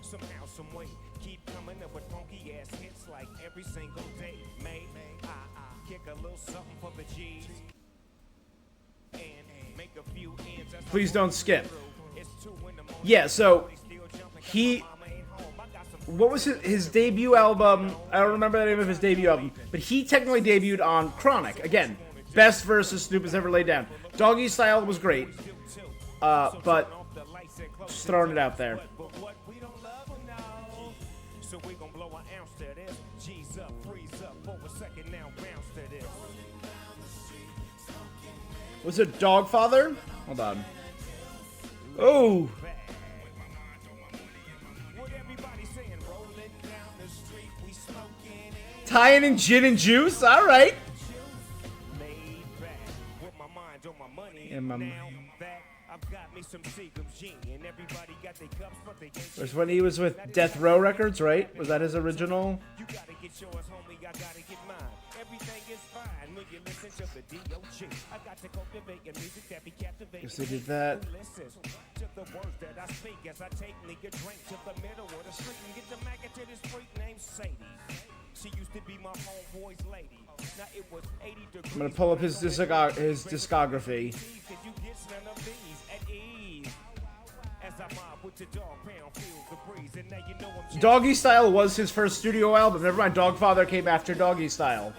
Somehow, some way, keep coming up with funky ass hits like every single day. May I kick a little something for the G's and make a few ends. Please don't skip. Yeah, so he. What was his debut album? I don't remember the name of his debut album, but he technically debuted on Chronic. Again, best verses Snoop has ever laid down. Doggy Style was great, but just throwing it out there. So we gon' blow an ounce to this. G's up, freeze up for a second now, bounce to this. Was it Dogfather? Hold on. Oh. Tying in gin and juice? Alright. And was when he was with Death Row Records, right? Was that his original? You gotta get yours, homie. I gotta get mine. Everything is fine when you listen to the D.O.G. I got to cultivate your music that be captivating. Guess they did that. Listen to the words that I speak as I take nigga drink to the middle of the street and get the maggot to this freak named Sadie. She used to be my homeboy's lady. Now it was 80 degrees. I'm gonna pull up his discography. Doggy Style was his first studio album. Never mind, Dogfather came after Doggy Style.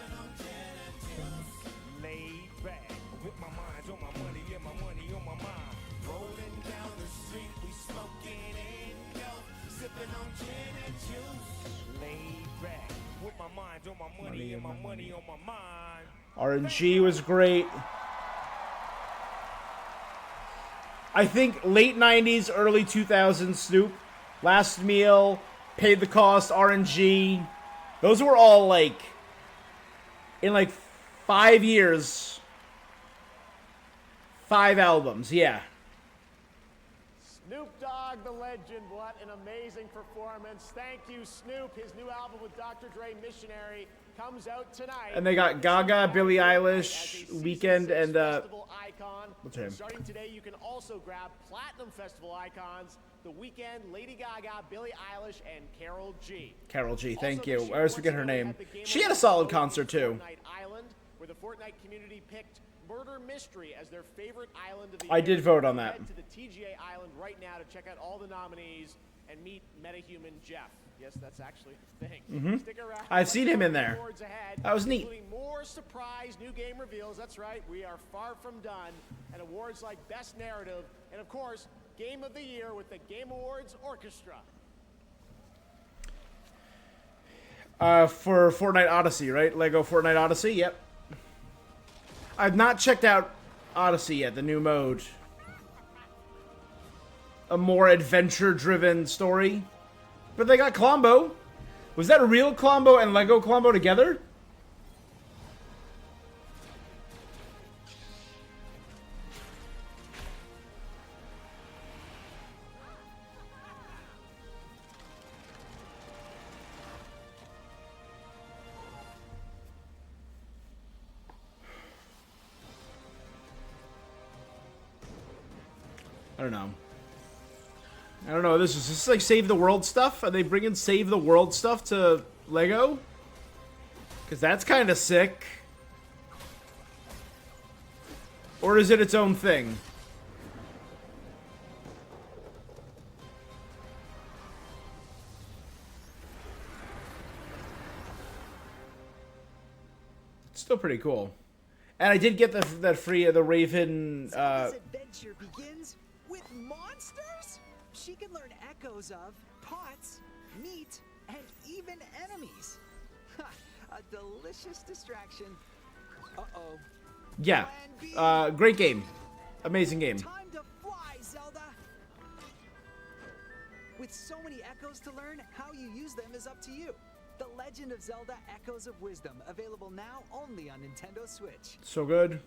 RNG was great. I think late 90s, early 2000s Snoop, Last Meal, Paid the Cost, RNG. Those were all like, in like 5 years, 5 albums, yeah. Snoop Dogg, the legend, what an amazing performance. Thank you, Snoop. His new album with Dr. Dre, Missionary, comes out tonight. And they got Gaga, Billie Eilish, Weekend, and what's her name? Starting today, you can also grab Platinum Festival icons, The Weeknd, Lady Gaga, Billie Eilish, and Karol G. Karol G, thank you. I always forget her name. She had a solid concert too. Island, where the Fortnite community picked Murder Mystery as their favorite island of the year. I did vote on that. Head to the TGA Island right now to check out all the nominees and meet MetaHuman Jeff. Yes, that's actually a thing. Mm-hmm. Stick around. I've seen him in there. That was neat. Including more surprise new game reveals. That's right. We are far from done. And awards like Best Narrative. And, of course, Game of the Year with the Game Awards Orchestra. For Fortnite Odyssey, right? Lego Fortnite Odyssey, yep. I've not checked out Odyssey yet, the new mode. A more adventure-driven story. But they got Colombo. Was that a real Colombo and Lego Colombo together? don't know. I don't know. This is like Save the World stuff. Are they bringing Save the World stuff to Lego? Because that's kind of sick. Or is it its own thing? It's still pretty cool. And I did get that free the Raven. This adventure begins with monsters. She can learn echoes of pots, meat, and even enemies. Ha, a delicious distraction. Uh-oh. Yeah. Great game. Amazing game. Time to fly, Zelda. With so many echoes to learn, how you use them is up to you. The Legend of Zelda Echoes of Wisdom, available now only on Nintendo Switch. So good.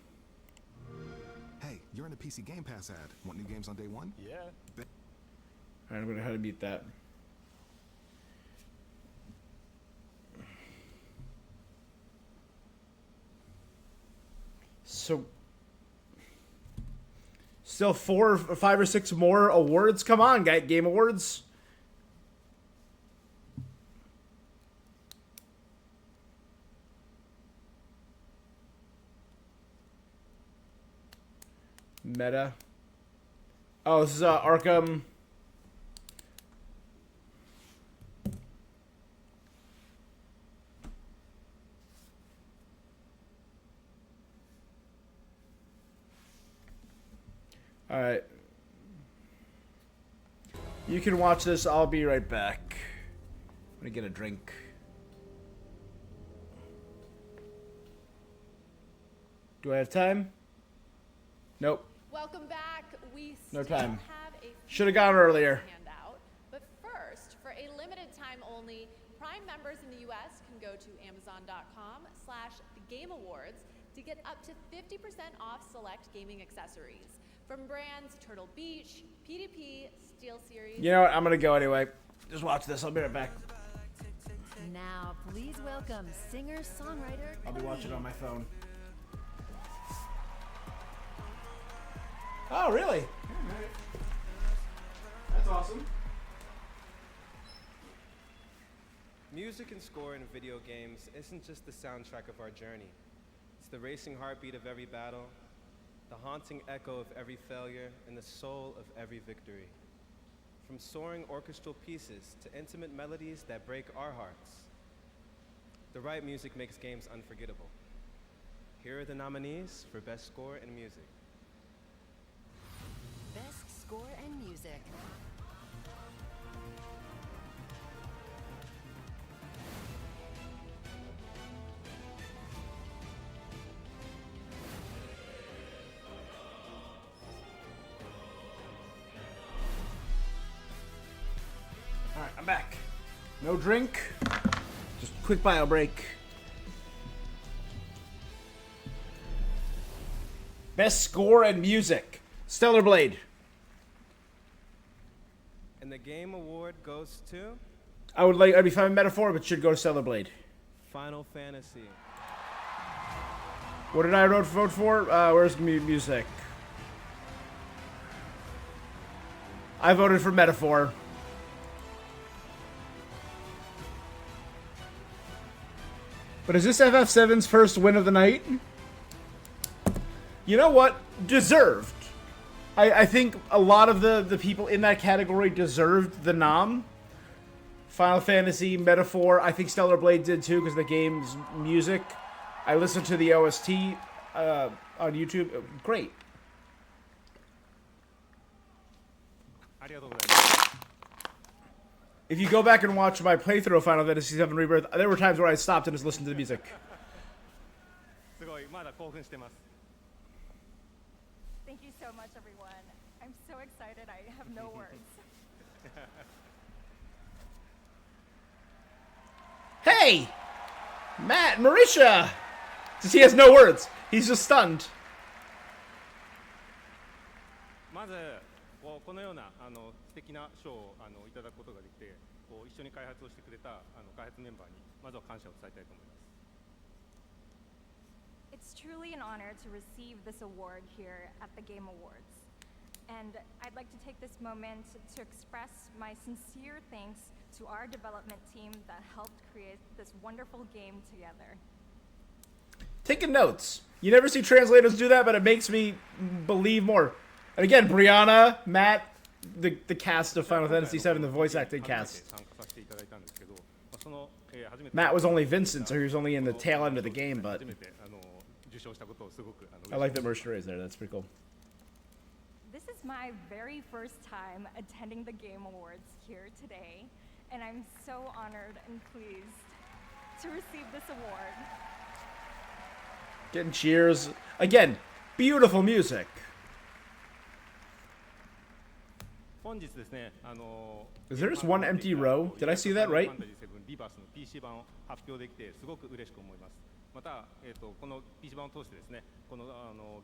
Hey, you're in the PC Game Pass ad. Want new games on day one? Yeah. Alright, I'm gonna have to mute that. So, still 4, 5, or 6 more awards. Come on, Game Awards. Meta. Oh, this is Arkham. Alright. You can watch this. I'll be right back. I'm gonna get a drink. Do I have time? Nope. Welcome back. We No still time. have a Should have gone earlier. handout, but first, for a limited time only, Prime members in the U.S. can go to Amazon.com/TheGameAwards to get up to 50% off select gaming accessories from brands Turtle Beach, PDP, SteelSeries. You know what? I'm gonna go anyway. Just watch this. I'll be right back. Now, please welcome singer-songwriter. I'll be watching on my phone. Oh, really? That's awesome. Music and score in video games isn't just the soundtrack of our journey. It's the racing heartbeat of every battle, the haunting echo of every failure, and the soul of every victory. From soaring orchestral pieces to intimate melodies that break our hearts, the right music makes games unforgettable. Here are the nominees for Best Score in Music. Best score and music. Alright, I'm back. No drink. Just quick bio break. Best score and music. Stellar Blade. And the Game Award goes to I'd be fine with Metaphor, but should go to Stellar Blade. Final Fantasy. What did I vote for? Where's music? I voted for Metaphor. But is this FF7's first win of the night? You know what? Deserved. I think a lot of the people in that category deserved the nom. Final Fantasy, Metaphor, I think Stellar Blade did too because the game's music. I listened to the OST on YouTube. Great. If you go back and watch my playthrough of Final Fantasy VII Rebirth, there were times where I stopped and just listened to the music. Thank you so much, everyone. I'm so excited, I have no words. Hey! Matt, Marisha! He has no words. He's just stunned. まずこのような素敵な賞をいただくことができて、一緒に開発をしてくれた開発メンバーにまずは感謝を伝えたいと思います。 It's truly an honor to receive this award here at the Game Awards. And I'd like to take this moment to express my sincere thanks to our development team that helped create this wonderful game together. Taking notes. You never see translators do that, but it makes me believe more. And again, Brianna, Matt, the cast of Final Fantasy VII, the voice acting cast. Matt was only Vincent, so he was only in the tail end of the game, but I like that Mercenary is there. That's pretty cool. This is my very first time attending the Game Awards here today, and I'm so honored and pleased to receive this award. Getting cheers. Again, beautiful music. Is there just one empty row? Did I see that right? 発表できてすごく嬉しく思います。また、この PC 版を通してですね、この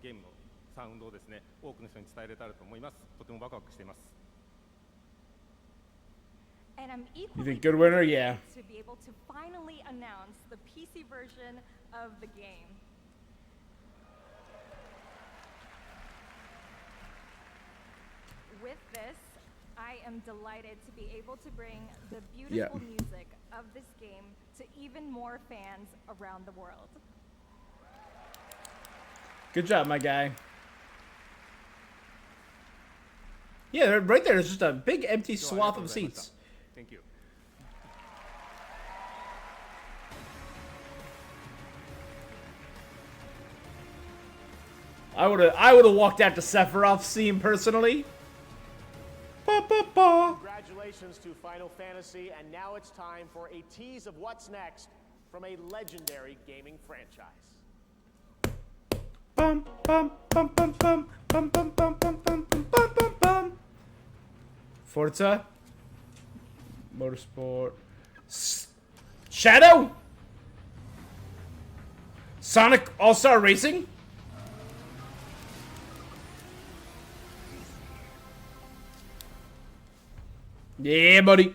ゲームのサウンドをですね、多くの人に伝えれたらと思います。とてもワクワクしています。And I'm You equally think good winner? Yeah. to be able to finally announce the PC version of the game. With this, I am delighted to be able to bring the beautiful music of this game to even more fans around the world. Good job, my guy. Yeah, right there is just a big empty swath of seats. Thank you. I would have walked out to Sephiroth's scene personally. Congratulations to Final Fantasy, and now it's time for a tease of what's next from a legendary gaming franchise. Bum bum bum bum bum bum bum bum bum bum bum bum bum. Forza, Motorsport, Shadow, Sonic All-Star Racing. Yeah, buddy.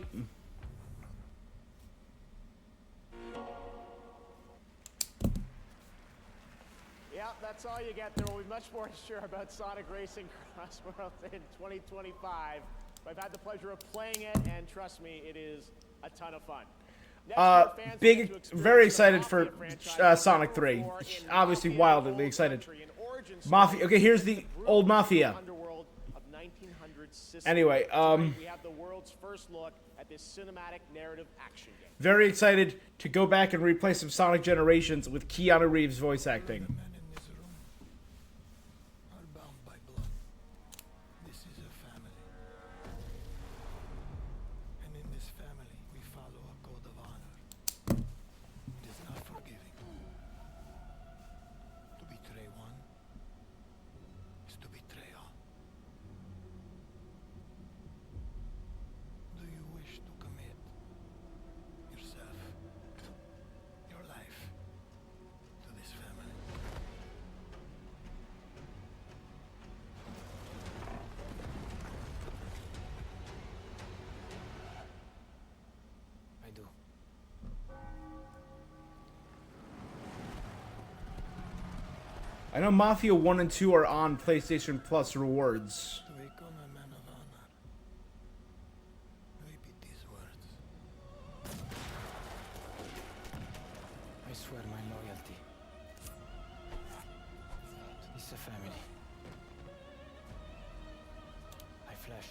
Yeah, that's all you get. There will be much more to share about Sonic Racing Cross Worlds in 2025. I've had the pleasure of playing it, and trust me, it is a ton of fun. Very excited for Sonic 3. Obviously, wildly excited. Mafia. Okay, here's the old Mafia. Anyway, we have the world's first look at this cinematic narrative action game. Very excited to go back and replay some Sonic Generations with Keanu Reeves voice acting. This is a family. And in this family, we follow a code of honor. It is not forgiving. To betray one is to betray all. Do you wish to commit yourself, your life, to this family? I do. I know Mafia 1 and 2 are on PlayStation Plus rewards. To become a man of honor, repeat these words. I swear my loyalty to this family. My flesh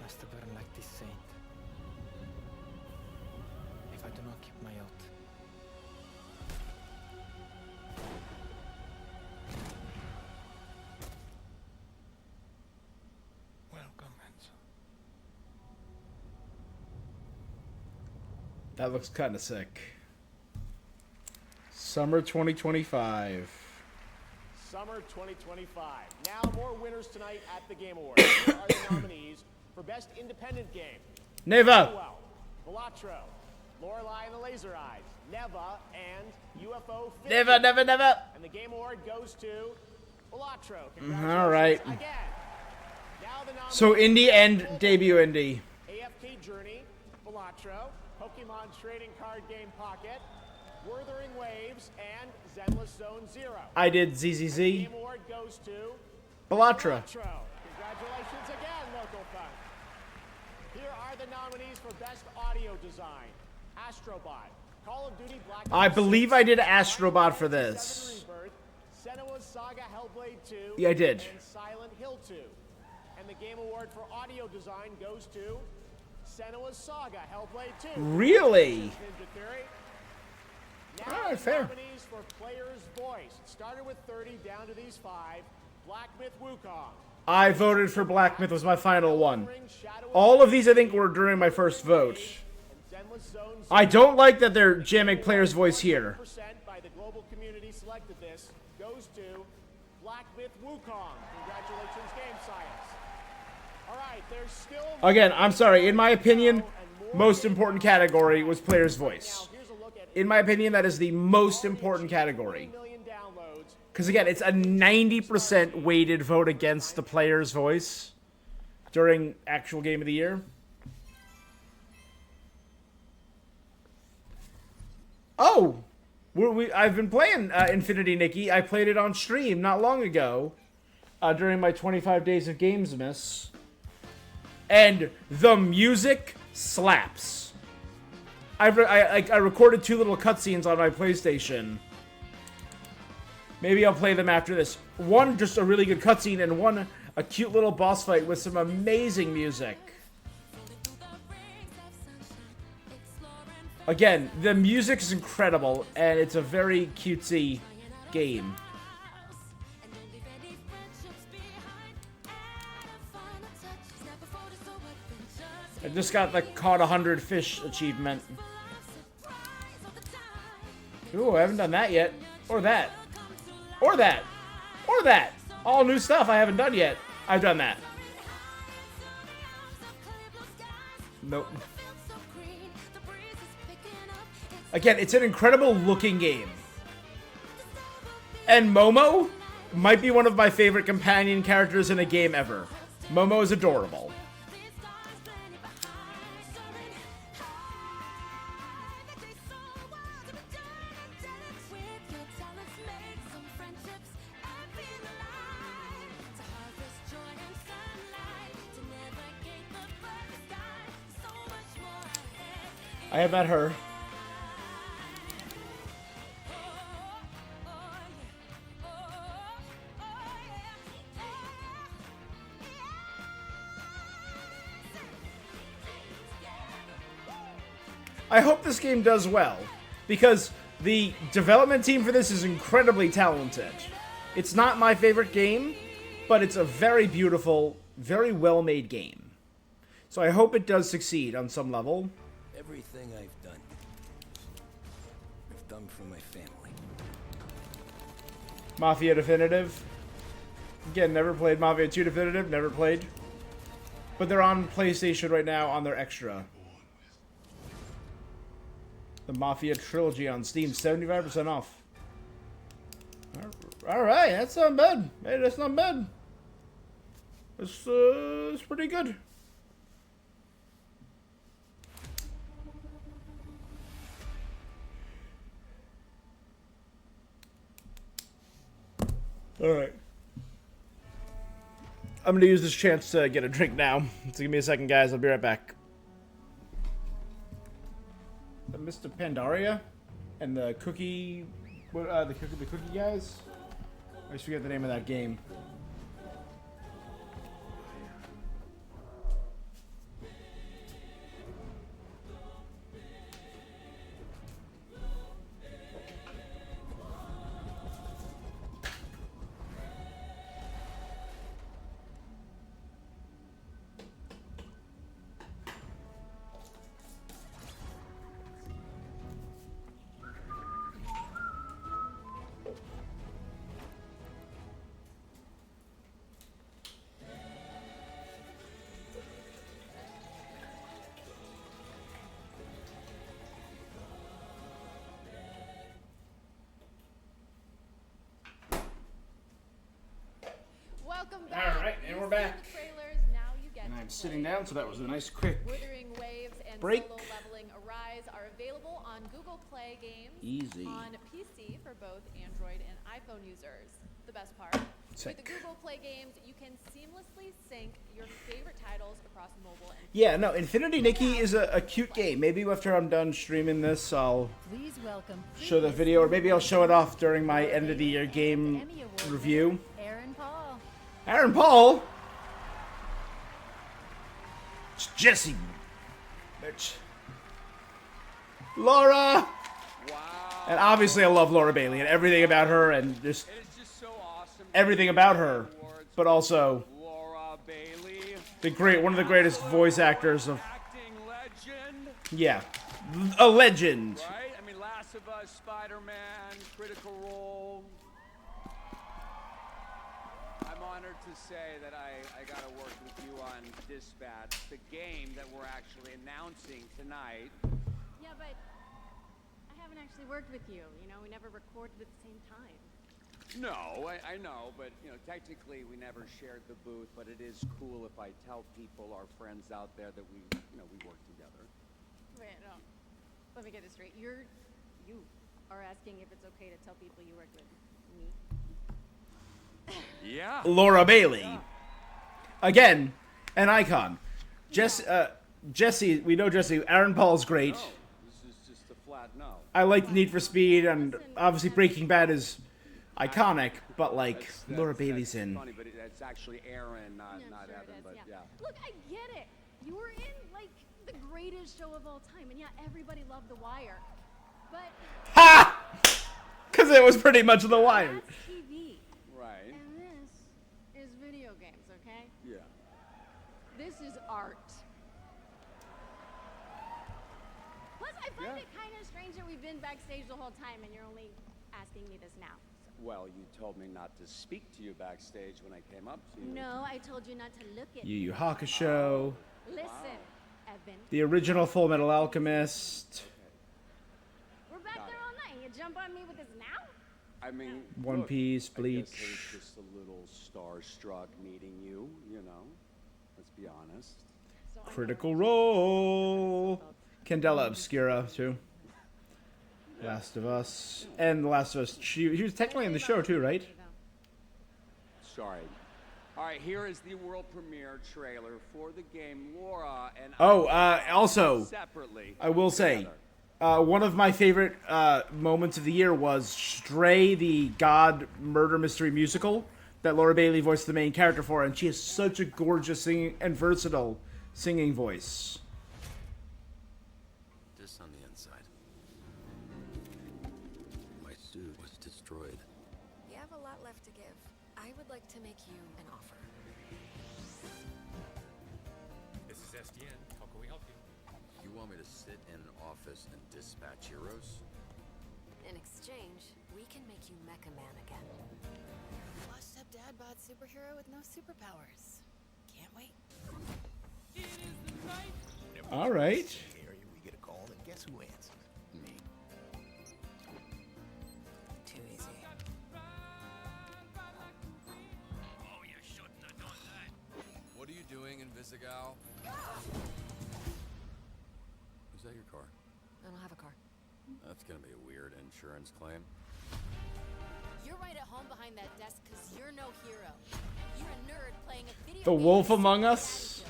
has to burn like this saint. If I do not keep my oath, welcome, Enzo. That looks kind of sick. Summer 2025. Summer 2025. Now more winners tonight at the Game Awards. Here are the nominees for Best Independent Game. Neva. Balatro, Lorelei and the Laser Eyes, Neva, and UFO 50. Neva. And the Game Award goes to Balatro. All right. Again. Now the nominees. So indie and debut indie. AFK Journey, Balatro, Pokemon Trading Card Game Pocket, Wuthering Waves, and Zenless Zone Zero. I did The ZZZ. Game Award goes to Bellatra. Congratulations again, local fun. Here are the nominees for Best Audio Design. Astrobot, Call of Duty Black Ops I believe I did 6, Astrobot for Final this. Fantasy VII Rebirth, Senua's Saga Hellblade 2, Yeah, I did. and Silent Hill 2. And the Game Award for Audio Design goes to Senua's Saga Hellblade 2. Really? Ninja Theory. All Now right, the fair. nominees for Player's Voice. It started with 30, down to these 5. Black Myth Wukong. I voted for Black Myth was my final one. All of these, I think, were during my first vote. I don't like that they're jamming Player's Voice here. By the global community selected this goes to Black Myth Wukong. Congratulations, Game Science. All right, there's still Again, I'm sorry. In my opinion, most important category was Player's Voice. In my opinion, that is the most important category. Because again, it's a 90% weighted vote against the Player's Voice during actual Game of the Year. Oh! I've been playing Infinity Nikki. I played it on stream not long ago during my 25 Days of Gamesmas. And the music slaps. I recorded 2 little cutscenes on my PlayStation. Maybe I'll play them after this. One, just a really good cutscene, and one, a cute little boss fight with some amazing music. Again, the music is incredible, and it's a very cutesy game. I just got the caught 100 fish achievement. Ooh, I haven't done that yet. Or that. Or that. Or that. All new stuff I haven't done yet. I've done that. Nope. Again, it's an incredible looking game. And Momo might be one of my favorite companion characters in a game ever. Momo is adorable. I have met her. I hope this game does well, because the development team for this is incredibly talented. It's not my favorite game, but it's a very beautiful, very well-made game. So I hope it does succeed on some level. Everything I've done for my family. Mafia Definitive. Again, never played Mafia 2 Definitive, never played. But they're on PlayStation right now on their Extra. The Mafia Trilogy on Steam, 75% off. Alright, that's not bad. Hey, that's not bad. It's pretty good. Alright. I'm gonna use this chance to get a drink now. So give me a second, guys. I'll be right back. Mr. Pandaria and the cookie, the cookie guys. I just forget the name of that game. Welcome back. All right, and we're back. Trailers, now you get And I'm sitting down, so that was a nice quick Withering Waves and break. Solo Leveling Arise are available on Google Google Play games Easy. on PC for both Android and iPhone users. The best part, Sick. with the Google Play games, you can seamlessly sync your favorite titles across mobile and Yeah, no, Infinity Nikki is a cute game. Maybe after I'm done streaming this, I'll Please welcome show the video, or maybe I'll show it off during my end of the year game review. Aaron Paul. Aaron Paul? It's Jesse. Bitch. Laura! And obviously I love Laura Bailey and everything about her and just everything about her. But also one of the greatest voice actors of yeah. A legend. Right? I mean, Last of Us, Spider-Man, Critical Role. I'm honored to say that I got to work with you on Dispatch, the game that we're actually announcing tonight. Yeah, but I haven't actually worked with you. You know, we never recorded at the same time. No, I know, but, you know, technically we never shared the booth, but it is cool if I tell people, our friends out there, that we work together. Wait, no. Let me get this straight. You are asking if it's okay to tell people you worked with me? Yeah. Laura Bailey. Again, an icon. Jesse, we know Jesse. Aaron Paul's great. No, this is just a flat no. I like Need for Speed, and obviously Breaking Bad is iconic, but like Laura Bailey's in. Funny, but it's actually Aaron, not sure Evan, but yeah. Look, I get it. You were in, like, the greatest show of all time, and yeah, everybody loved The Wire. But... Ha! Because it was pretty much The Wire. That's TV. Right. And this is video games, okay? Yeah. This is art. Plus, I find it kind of strange that we've been backstage the whole time, and you're only asking me this now. Well, you told me not to speak to you backstage when I came up to you. No, I told you not to look at Yu Yu me. Hakusho. Listen, Evan. The original Full Metal Alchemist. We're back there all night. You jump on me with this now? I mean, One look, Piece, I Bleach. guess I was just a little starstruck meeting you, you know. Let's be honest. Critical Role. Candela Obscura, too. Last of Us. And The Last of Us. She was technically in the show, too, right? Sorry. All right, here is the world premiere trailer for the game Laura and Also, separately. I will say, one of my favorite moments of the year was Stray, the God murder mystery musical that Laura Bailey voiced the main character for, and she has such a gorgeous singing and versatile singing voice. This on the inside. My suit was destroyed. You have a lot left to give. I would like to make you an offer. This is SDN. How can we help you? You want me to sit in an office and dispatch heroes? In exchange, we can make you Mecha Man again. Washed up dad bod superhero with no superpowers. Can't wait. All right. We get a call, and guess who answers? Me. Too easy. Oh, you shouldn't have done that. What are you doing, Invisigal? Is that your car? I don't have a car. That's gonna be a weird insurance claim. You're right at home behind that desk because you're no hero. You're a nerd playing a video The game Wolf Among Us.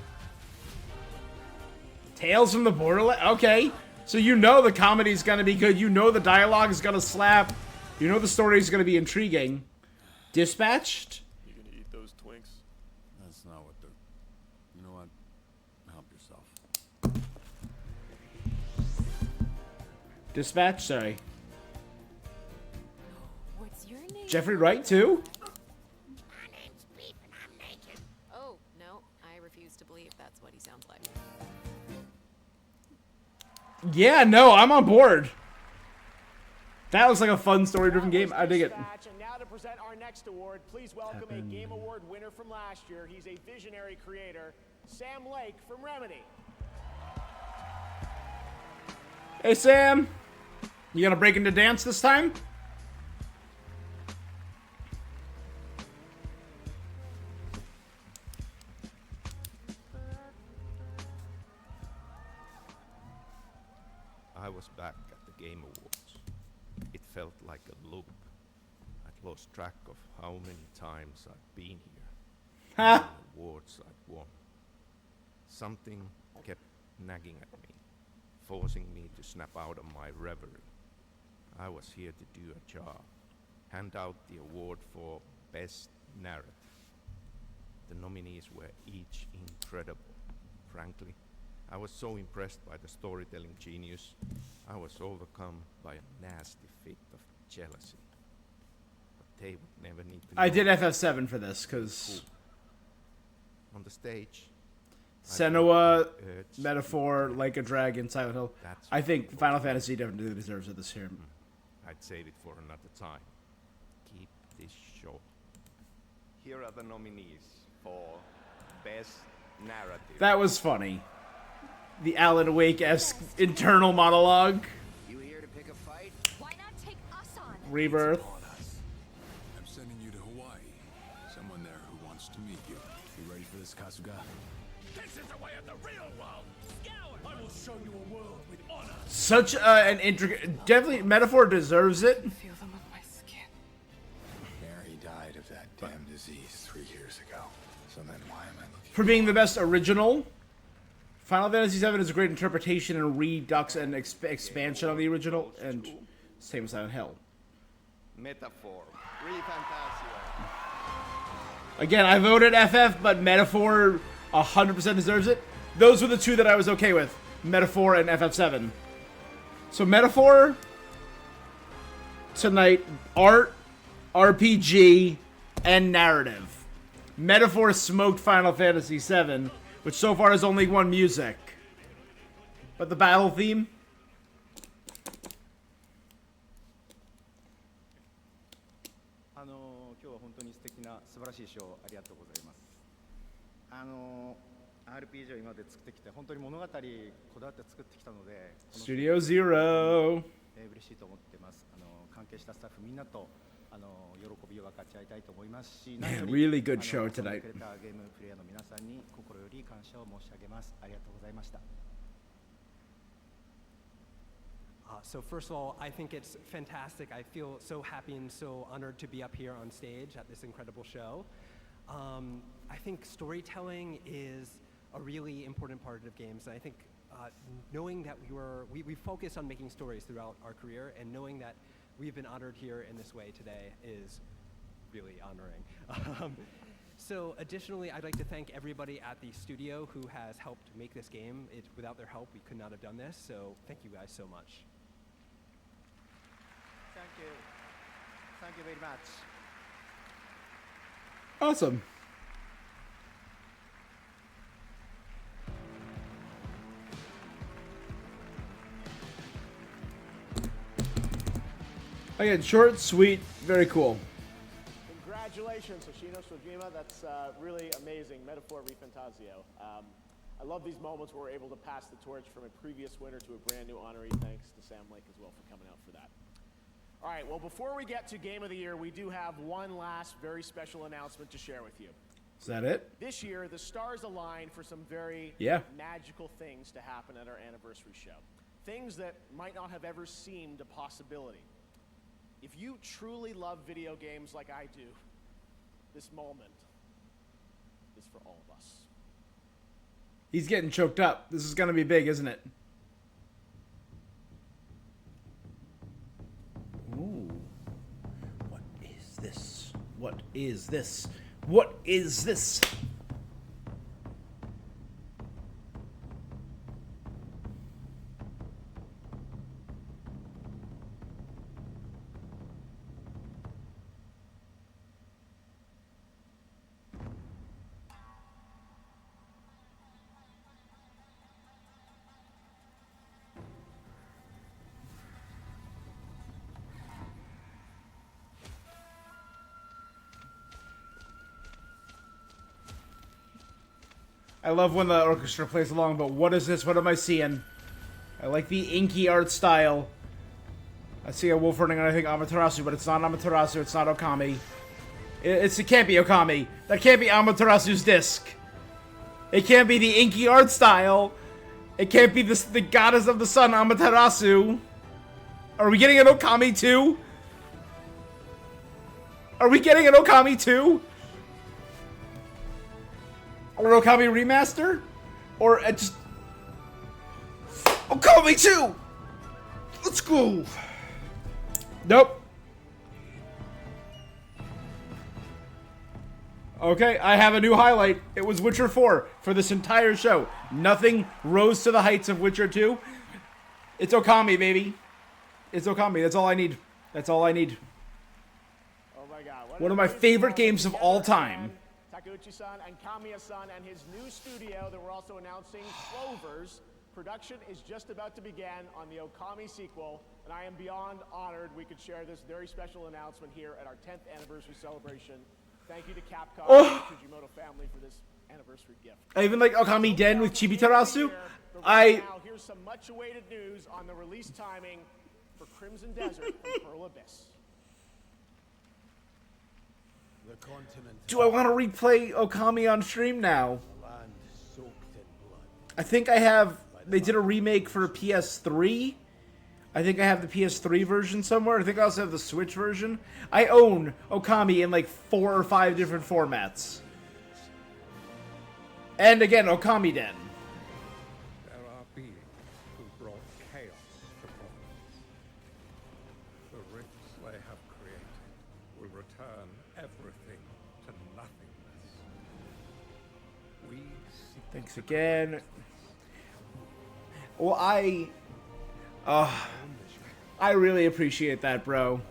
Tales from the Borderlands. Okay. So you know the comedy's gonna be good. You know the dialogue is gonna slap. You know the story is gonna be intriguing. Dispatched? You gonna eat those Twinks? That's not what they're... You know what? Help yourself. Dispatch? Sorry. What's your name? Jeffrey Wright, too? Oh, no. I refuse to believe that's what he sounds like. Yeah, no, I'm on board. That looks like a fun story-driven game. I dig it. Dispatch, and now to present our next award, please welcome a Game Award winner from last year. He's a visionary creator, Sam Lake from Remedy. Hey, Sam. You gonna break into dance this time? I was back at the Game Awards felt like a loop. I'd lost track of how many times I'd been here, how many awards I'd won. Something kept nagging at me, forcing me to snap out of my reverie. I was here to do a job, hand out the award for Best Narrative. The nominees were each incredible. Frankly, I was so impressed by the storytelling genius, I was overcome by a nasty fit of jealousy. But they would never need to know. I did FF7 for this, because... On the stage... Senua, Metaphor, Like a Dragon, Silent Hill. I think Final Fantasy definitely deserves it this year. I'd save it for another time. Keep this short. Here are the nominees for Best Narrative. That was funny. The Alan Wake-esque internal monologue. You here to pick a fight? Why not take us on? Rebirth. I'm sending you to Hawaii. Someone there who wants to meet you. You ready for this, Kasuga? This is the way of the real world. Scour! I will show you a world with honor. Such an intricate... Definitely, Metaphor deserves it. Feel them on my skin. Mary died of that damn disease 3 years ago. So then why am I looking For being the best original, Final Fantasy VII is a great interpretation and redux and expansion of the original, and same as Silent Hill. Metaphor. ReFantazio. Again, I voted FF, but Metaphor 100% deserves it. Those were the two that I was okay with. Metaphor and FF7. So Metaphor tonight, art, RPG, and narrative. Metaphor smoked Final Fantasy VII, which so far has only won music. But the battle theme? RPG を今まで作ってきて本当に物語こだわって作ってきたので Studio Zero 嬉しいと思ってます関係したスタッフみんなと喜びを分かち合いたいと思いますし Man, really good show tonight. ゲームプレイヤーの皆さんに心より感謝を申し上げますありがとうございました So first of all, I think it's fantastic. I feel so happy and so honored to be up here on stage at this incredible show. I think storytelling is a really important part of games. And I think knowing that we focused on making stories throughout our career, and knowing that we've been honored here in this way today is really honoring. So additionally, I'd like to thank everybody at the studio who has helped make this game. Without their help, we could not have done this. So thank you guys so much. Thank you. Thank you very much. Awesome. Again, short, sweet, very cool. Congratulations, Hoshino Sojima. That's really amazing. Metaphor ReFantazio. I love these moments where we're able to pass the torch from a previous winner to a brand new honoree. Thanks to Sam Lake as well for coming out for that. All right, well, before we get to Game of the Year, we do have one last very special announcement to share with you. Is that it? This year, the stars aligned for some very magical things to happen at our anniversary show. Things that might not have ever seemed a possibility. If you truly love video games like I do, this moment is for all of us. He's getting choked up. This is going to be big, isn't it? Ooh. What is this? What is this? What is this? I love when the orchestra plays along, but what is this? What am I seeing? I like the inky art style. I see a wolf running on, I think, Amaterasu, but it's not Amaterasu, it's not Okami. It can't be Okami. That can't be Amaterasu's disc. It can't be the inky art style. It can't be the goddess of the sun, Amaterasu. Are we getting an Okami too? Are we getting an Okami 2? Or an Okami remaster? Or just... Okami 2! Let's go! Nope. Okay, I have a new highlight. It was Witcher 4 for this entire show. Nothing rose to the heights of Witcher 2. It's Okami, baby. It's Okami. That's all I need. That's all I need. Oh my God. One of my favorite games of all time. Takeuchi-san and Kamiya-san and his new studio that we're also announcing, Clovers. Production is just about to begin on the Okami sequel, and I am beyond honored we could share this very special announcement here at our 10th anniversary celebration. Thank you to Capcom and the Fujimoto family for this anniversary gift. I even like Okami Den with Chibitarasu. Now, here's some much-awaited news on the release timing for Crimson Desert and Pearl Abyss. The continent. Do I want to replay Okami on stream now? Land soaked in blood. I think I have... They did a remake for PS3. I think I have the PS3 version somewhere. I think I also have the Switch version. I own Okami in like 4 or 5 different formats. And again, Okami Den. There are beings who brought chaos to province. The rifts they have created will return everything to nothingness. We seek Thanks again. Well, I really appreciate that, bro.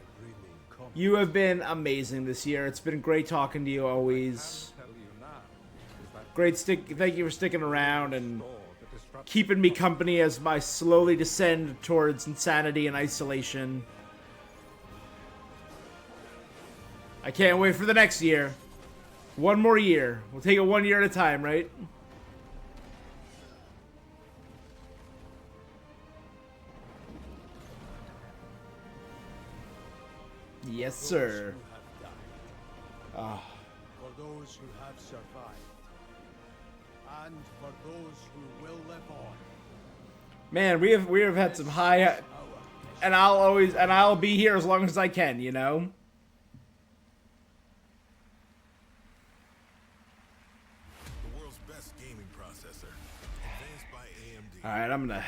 You have been amazing this year. It's been great talking to you always. Thank you for sticking around and keeping me company as I slowly descend towards insanity and isolation. I can't wait for the next year. One more year. We'll take it 1 year at a time, right? Yes, sir. For those who have survived, and for those who will live on. Man, we have had some high, and I'll be here as long as I can, you know. The world's best gaming processor, advanced by AMD. All right, I'm gonna.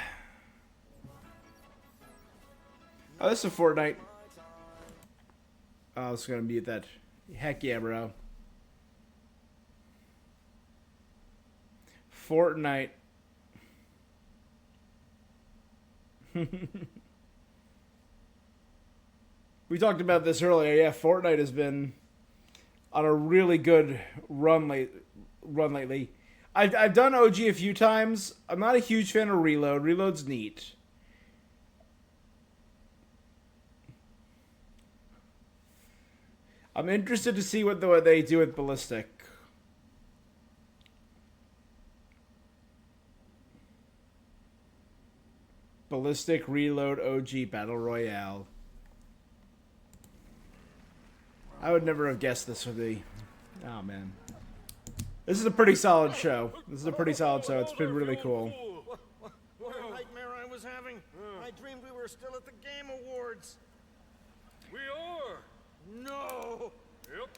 Oh, this is a Fortnite. Oh, it's gonna mute that. Heck yeah, bro. Fortnite. We talked about this earlier. Yeah, Fortnite has been on a really good run lately. I've done OG a few times. I'm not a huge fan of Reload. Reload's neat. I'm interested to see what they do with Ballistic. Ballistic Reload OG Battle Royale. I would never have guessed this would be. Oh man. This is a pretty solid show. It's been really cool. What a nightmare I was having. I dreamed we were still at the Game Awards. We are. No. Yep.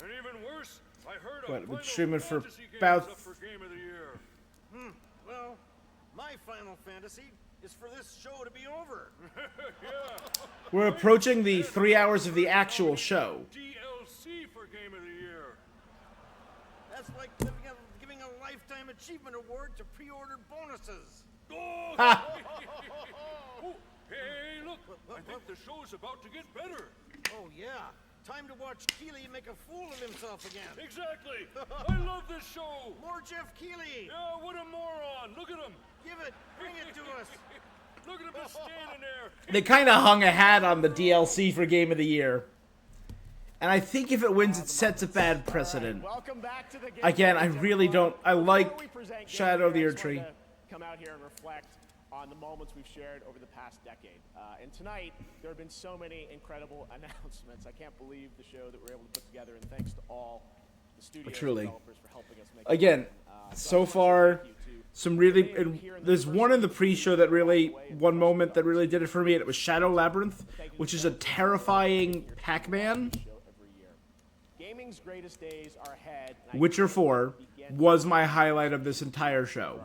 And even worse, I heard What, a been Final streaming for Fantasy game about- is up for Game of the Year. Well, my Final Fantasy is for this show to be over. Yeah. We're approaching the 3 hours of the actual show. DLC for Game of the Year. That's like giving a Lifetime Achievement Award to pre-ordered bonuses. Oh, Ha! oh, hey, look! I think the show's about to get better. Oh, yeah. Time to watch Keeley make a fool of himself again. Exactly. I love this show. More Jeff Keeley. Yeah, what a moron. Look at him. Give it. Bring it to us. Look at him just standing there. They kind of hung a hat on the DLC for Game of the Year. And I think if it wins, it sets a bad precedent. Welcome back to the game. Again, I really don't. I like Shadow of the Erd Tree. Come out here and reflect on the moments we've shared over the past decade. And tonight, there have been so many incredible announcements. I can't believe the show that we're able to put together, and thanks to all But truly. Again, so far, some really... There's one in the pre-show that really... One moment that really did it for me, and it was Shadow Labyrinth, which is a terrifying Pac-Man. Gaming's greatest days are ahead. Witcher 4 was my highlight of this entire show.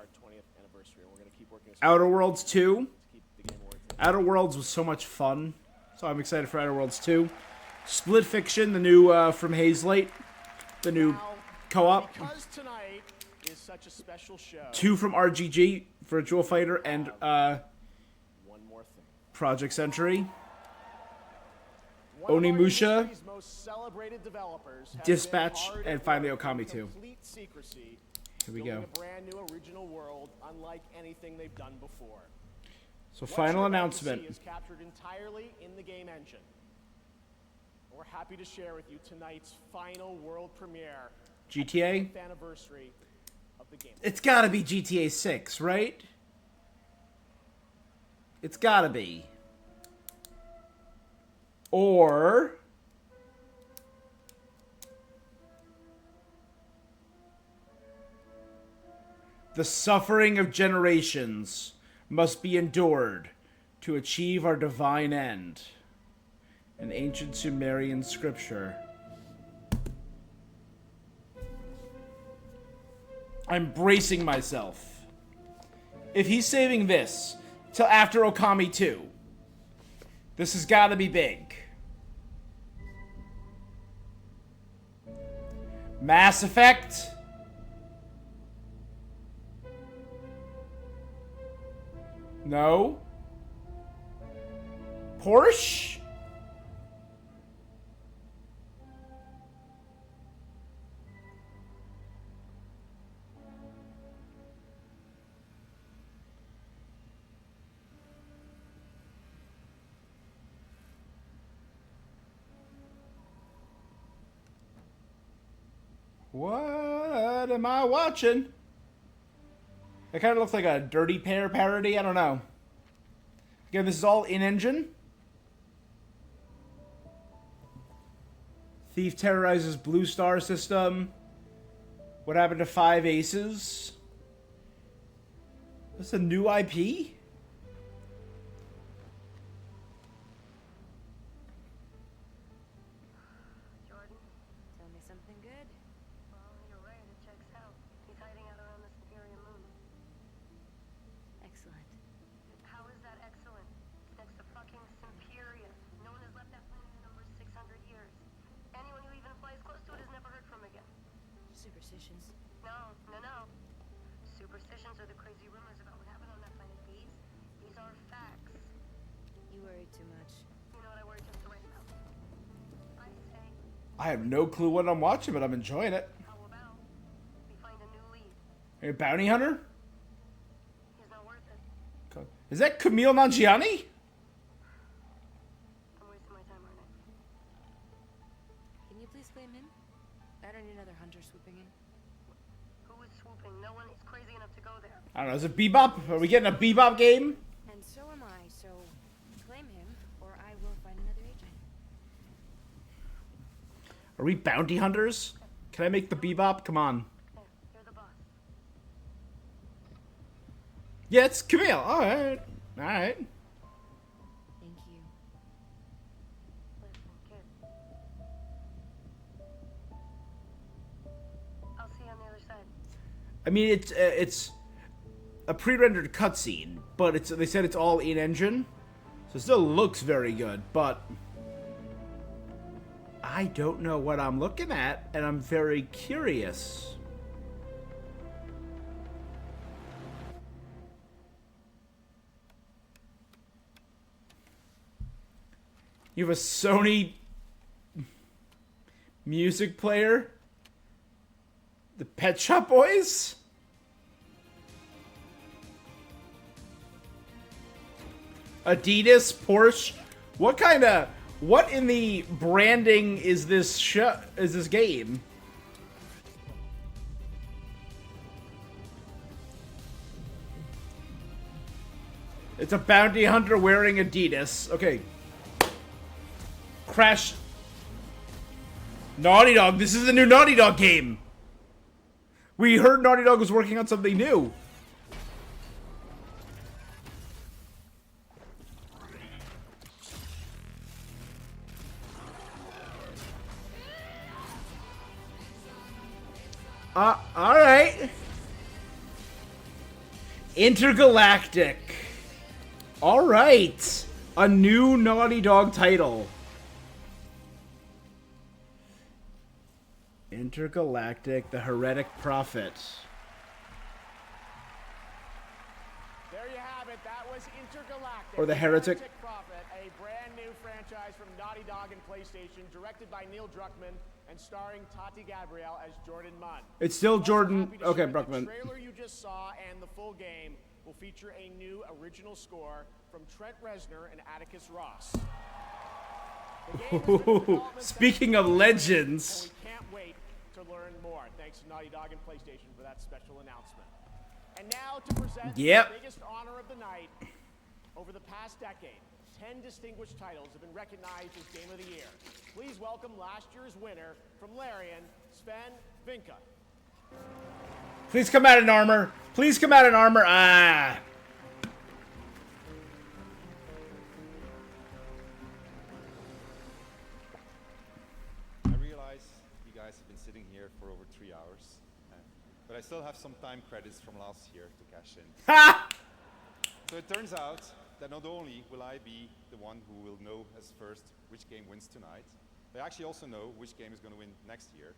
Outer Worlds 2. Outer Worlds was so much fun, so I'm excited for Outer Worlds 2. Split Fiction, the new from Hazelight, the new co-op. Because tonight is such a special show. 2 from RGG, Virtual Fighter, and one more thing. Project Century. One of our Onimusha, industry's most celebrated developers has Dispatch, been hard and at finally work in Okami 2. complete secrecy, Here we building go. a brand new original world unlike anything they've done before. So What final you're about to announcement. see is captured entirely in the game engine. We're happy to share with you tonight's final world premiere. GTA? 10th anniversary of the game. It's gotta be GTA 6, right? It's gotta be. Or... The suffering of generations must be endured to achieve our divine end. An ancient Sumerian scripture. I'm bracing myself. If he's saving this till after Okami 2, this has got to be big. Mass Effect? No. Porsche? What am I watching? It kind of looks like a Dirty Pair parody. I don't know. Again, this is all in-engine. Thief terrorizes Blue Star System. What happened to Five Aces? This a new IP? Jordan, tell me something good. Well, you're right, it checks out. He's hiding out around the Superior Moon. Excellent. How is that excellent? It's next to fucking Superior. No one has left that planet in over 600 years. Anyone who even flies close to it has never heard from again. Superstitions? No. Superstitions are the crazy rumors about what happened on that planet. These are facts. You worry too much. You know what I worry just right about? I say, I have no clue what I'm watching, but I'm enjoying it. how about we find a new lead? A bounty hunter? He's not worth it. Is that Camille Nanjiani? I'm wasting my time, aren't I? Can you please claim him? I don't need another hunter swooping in. Who is swooping? No one is crazy enough to go there. I don't know. Is it Bebop? Are we getting a Bebop game? And so am I, so claim him, or I will find another agent. Are we bounty hunters? Can I make the Bebop? Come on. You're the boss. Yeah, it's Camille. Alright. Alright. Thank you. Listen, kid. I'll see you on the other side. I mean, it's a pre-rendered cutscene, but they said it's all in-engine, so it still looks very good, but I don't know what I'm looking at, and I'm very curious. You have a Sony music player? The Pet Shop Boys? Adidas, Porsche. What in the branding is this game? It's a bounty hunter wearing Adidas. Okay. Crash. Naughty Dog. This is the new Naughty Dog game. We heard Naughty Dog was working on something new. Alright. Intergalactic. Alright. A new Naughty Dog title. Intergalactic, the Heretic Prophet. There you have it. That was Intergalactic. Or the Heretic. Prophet, a brand new franchise from Naughty Dog and PlayStation, directed by Neil Druckmann and starring Tati Gabrielle as Jordan Munn. It's still Jordan. Okay, Bruckman. The trailer you just saw and the full game will feature a new original score from Trent Reznor and Atticus Ross. Speaking of legends. We can't wait to learn more. Thanks to Naughty Dog and PlayStation for that special announcement. And now to present the biggest honor of the night. Over the past decade, 10 distinguished titles have been recognized as Game of the Year. Please welcome last year's winner from Larian, Sven Vinka. Please come out in armor. Please come out in armor. Ah. I realize you guys have been sitting here for over 3 hours, but I still have some time credits from last year to cash in. Ha! So it turns out that not only will I be the one who will know as first which game wins tonight, I actually also know which game is going to win next year,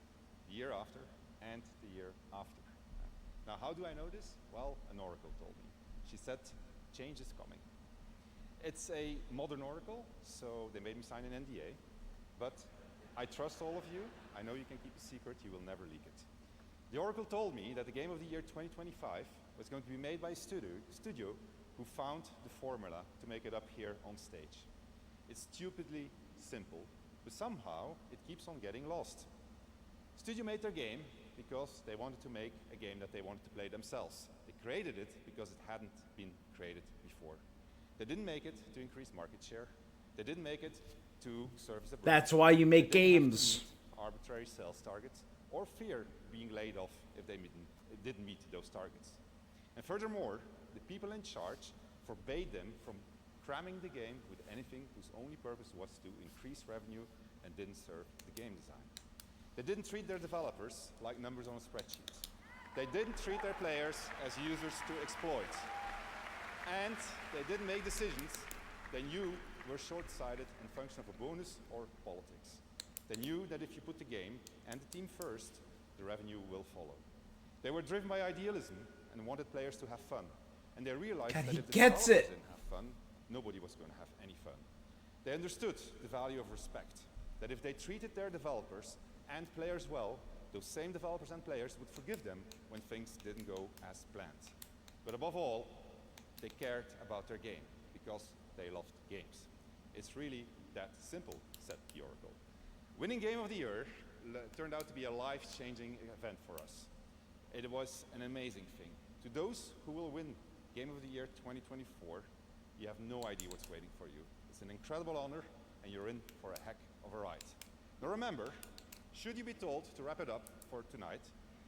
the year after, and the year after. Now, how do I know this? Well, an oracle told me. She said, change is coming. It's a modern oracle, so they made me sign an NDA, but I trust all of you. I know you can keep a secret. You will never leak it. The oracle told me that the Game of the Year 2025 was going to be made by a studio who found the formula to make it up here on stage. It's stupidly simple, but somehow it keeps on getting lost. Studio made their game because they wanted to make a game that they wanted to play themselves. They created it because it hadn't been created before. They didn't make it to increase market share. They didn't make it to serve as a brand. That's why you make games. Arbitrary sales targets or fear being laid off if they didn't meet those targets. And furthermore, the people in charge forbade them from cramming the game with anything whose only purpose was to increase revenue and didn't serve the game design. They didn't treat their developers like numbers on a spreadsheet. They didn't treat their players as users to exploit. And they didn't make decisions they knew were short-sighted and function of a bonus or politics. They knew that if you put the game and the team first, the revenue will follow. They were driven by idealism and wanted players to have fun. And they realized that if the developers didn't have fun, nobody was going to have any fun. They understood the value of respect, that if they treated their developers and players well, those same developers and players would forgive them when things didn't go as planned. But above all, they cared about their game because they loved games. It's really that simple, said the Oracle. Winning Game of the Year turned out to be a life-changing event for us. It was an amazing thing. To those who will win Game of the Year 2024, you have no idea what's waiting for you. It's an incredible honor, and you're in for a heck of a ride. Now remember, should you be told to wrap it up for tonight,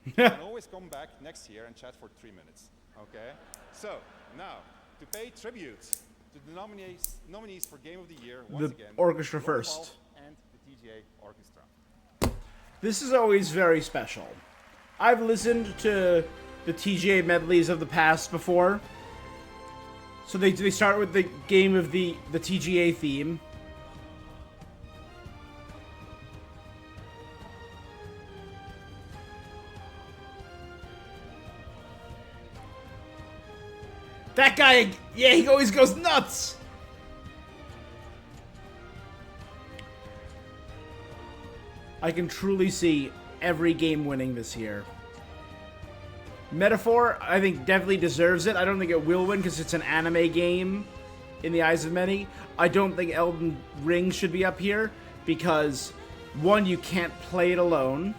you can always come back next year and chat for 3 minutes, okay? So, now, to pay tribute to the nominees for Game of the Year, once again, orchestra first. And the TGA Orchestra. This is always very special. I've listened to the TGA medleys of the past before. So they start with the game of the TGA theme. That guy, yeah, he always goes nuts! I can truly see every game winning this year. Metaphor, I think, definitely deserves it. I don't think it will win because it's an anime game in the eyes of many. I don't think Elden Ring should be up here because, one, you can't play it alone.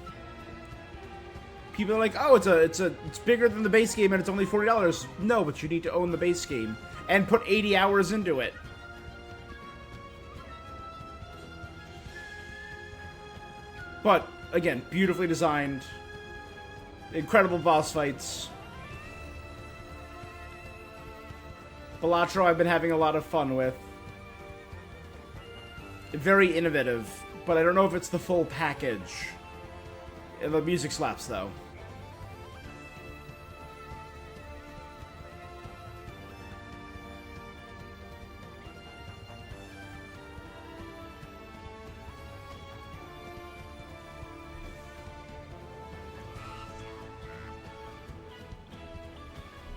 People are like, oh, it's bigger than the base game and it's only $40. No, but you need to own the base game and put 80 hours into it. But, again, beautifully designed. Incredible boss fights. Balatro I've been having a lot of fun with. Very innovative, but I don't know if it's the full package. The music slaps, though.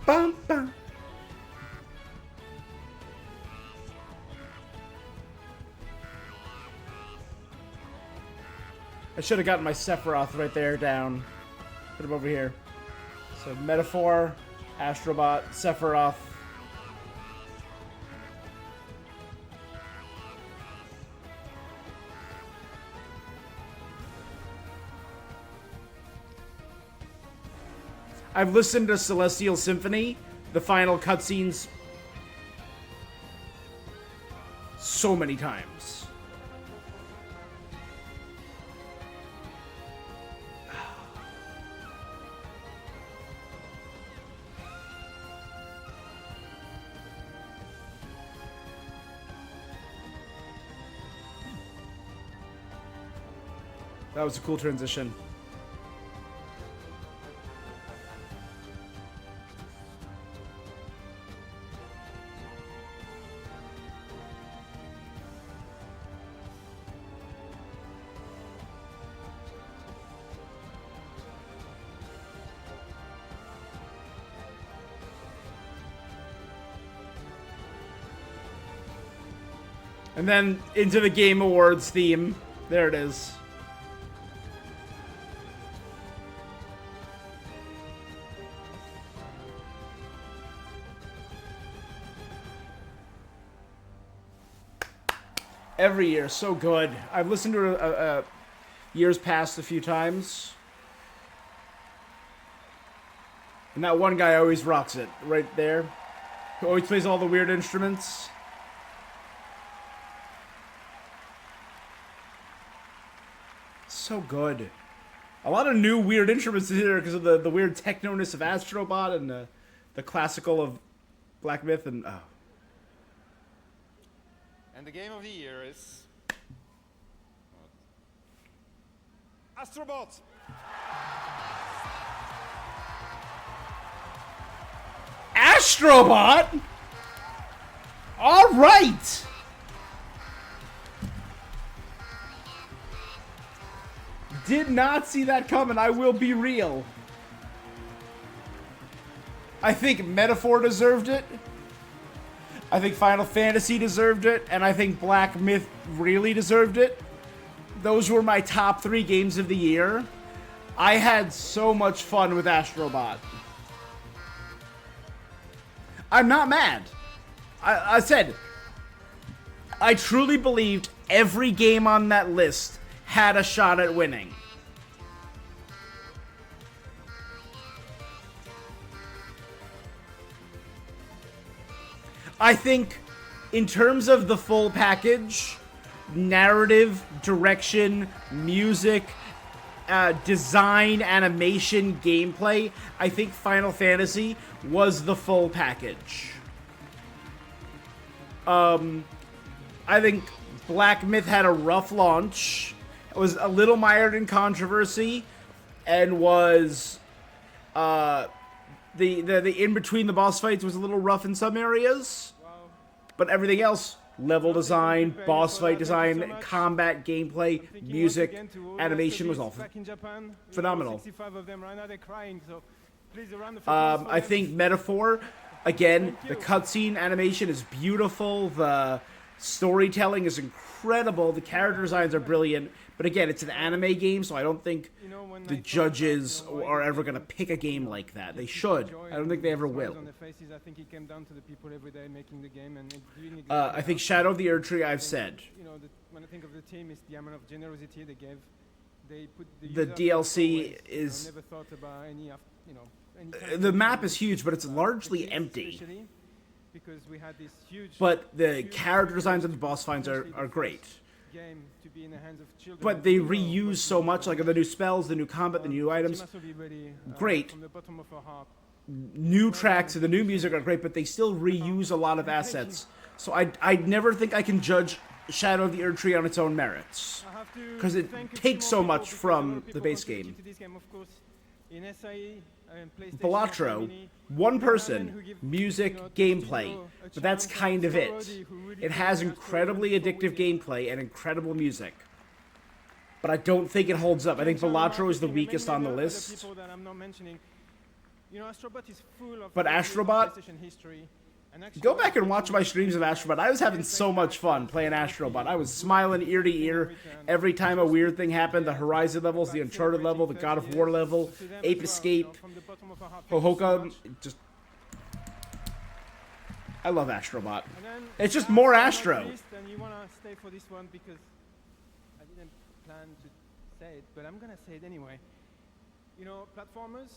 Bum, bum. I should have gotten my Sephiroth right there down. Put him over here. So Metaphor, Astrobot, Sephiroth. I've listened to Celestial Symphony, the final cutscenes, so many times. That was a cool transition. And then into the Game Awards theme. There it is. Every year, so good. I've listened to it years past a few times. And that one guy always rocks it, right there. Who always plays all the weird instruments. So good. A lot of new weird instruments here because of the weird techno-ness of Astrobot and the classical of Black Myth and... Oh. And the game of the year is... Astrobot! Astrobot? All right! Did not see that coming, I will be real. I think Metaphor deserved it. I think Final Fantasy deserved it, and I think Black Myth really deserved it. Those were my top 3 games of the year. I had so much fun with Astrobot. I'm not mad. I said, I truly believed every game on that list had a shot at winning. I think, in terms of the full package, narrative, direction, music, design, animation, gameplay, I think Final Fantasy was the full package. I think Black Myth had a rough launch. It was a little mired in controversy, and was the in between the boss fights was a little rough in some areas. But everything else, level design, boss fight design, combat, gameplay, music, animation was all phenomenal. I think Metaphor, again, the cutscene animation is beautiful, the storytelling is incredible, the character designs are brilliant, but again, it's an anime game, so I don't think the judges are ever going to pick a game like that. They should. I don't think they ever will. I think Shadow of the Erdtree, I've said. When I think of the team, it's the amount of generosity they gave. They put the DLC is... Never thought about any, the map is huge, but it's largely empty. Because we had this huge but the character designs and the boss fights are great. game to be in the hands of children. but they reuse so much, like the new spells, the new combat, the new items. Kojima will be ready, Great. From the bottom of our heart. New tracks and the new music are great, but they still reuse a lot of assets. So I never think I can judge Shadow of the Erdtree on its own merits, because it takes so much from the base game. Balatro, one person, music, gameplay, but that's kind of it. It has incredibly addictive gameplay and incredible music, but I don't think it holds up. I think Balatro is the weakest on the list. But Astrobot, go back and watch my streams of Astrobot. I was having so much fun playing Astrobot. I was smiling ear to ear every time a weird thing happened. The Horizon levels, the Uncharted level, the God of War level, Ape Escape, Hohoka. Just, I love Astrobot. It's just more Astro. And you want to stay for this one because I didn't plan to say it, but I'm gonna say it anyway. You know, platformers.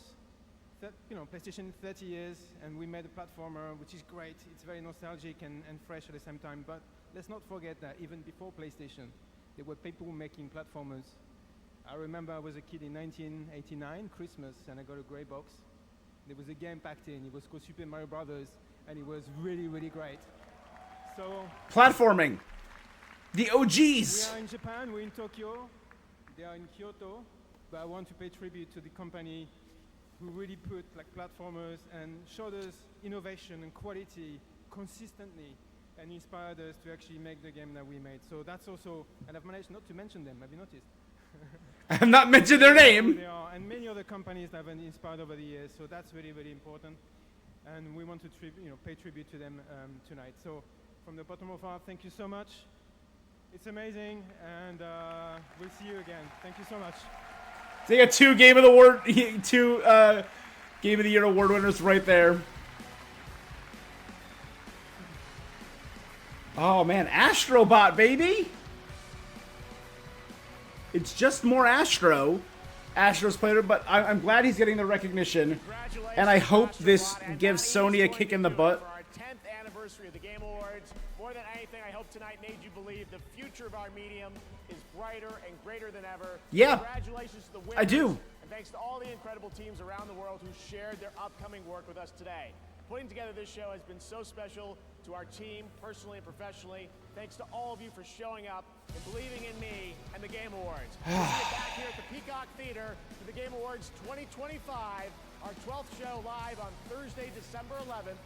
You know, PlayStation 30 years, and we made a platformer, which is great. It's very nostalgic and fresh at the same time. But let's not forget that even before PlayStation, there were people making platformers. I remember I was a kid in 1989, Christmas, and I got a grey box. There was a game packed in. It was called Super Mario Brothers, and it was really, really great. So platforming, the OGs. We are in Japan. We're in Tokyo. They are in Kyoto. But I want to pay tribute to the company who really put like platformers and showed us innovation and quality consistently and inspired us to actually make the game that we made. So that's also, and I've managed not to mention them, have you noticed? I have not mentioned their name. They are, and many other companies that have been inspired over the years, so that's really, really important. And we want to pay tribute to them tonight. So from the bottom of our heart, thank you so much. It's amazing, and we'll see you again. Thank you so much. They got two Game of the Year award winners right there. Oh man, Astrobot, baby! It's just more Astro. Astro's player, but I'm glad he's getting the recognition, and I hope this gives Sony a kick in the butt. For our 10th anniversary of the Game Awards, more than anything, I hope tonight made you believe the future of our medium is brighter and greater than ever. Yeah, Congratulations to the winners, I do. And thanks to all the incredible teams around the world who shared their upcoming work with us today. Putting together this show has been so special to our team, personally and professionally. Thanks to all of you for showing up and believing in me and the Game Awards. We'll see you back here at the Peacock Theater for the Game Awards 2025, our 12th show live on Thursday, December 11th,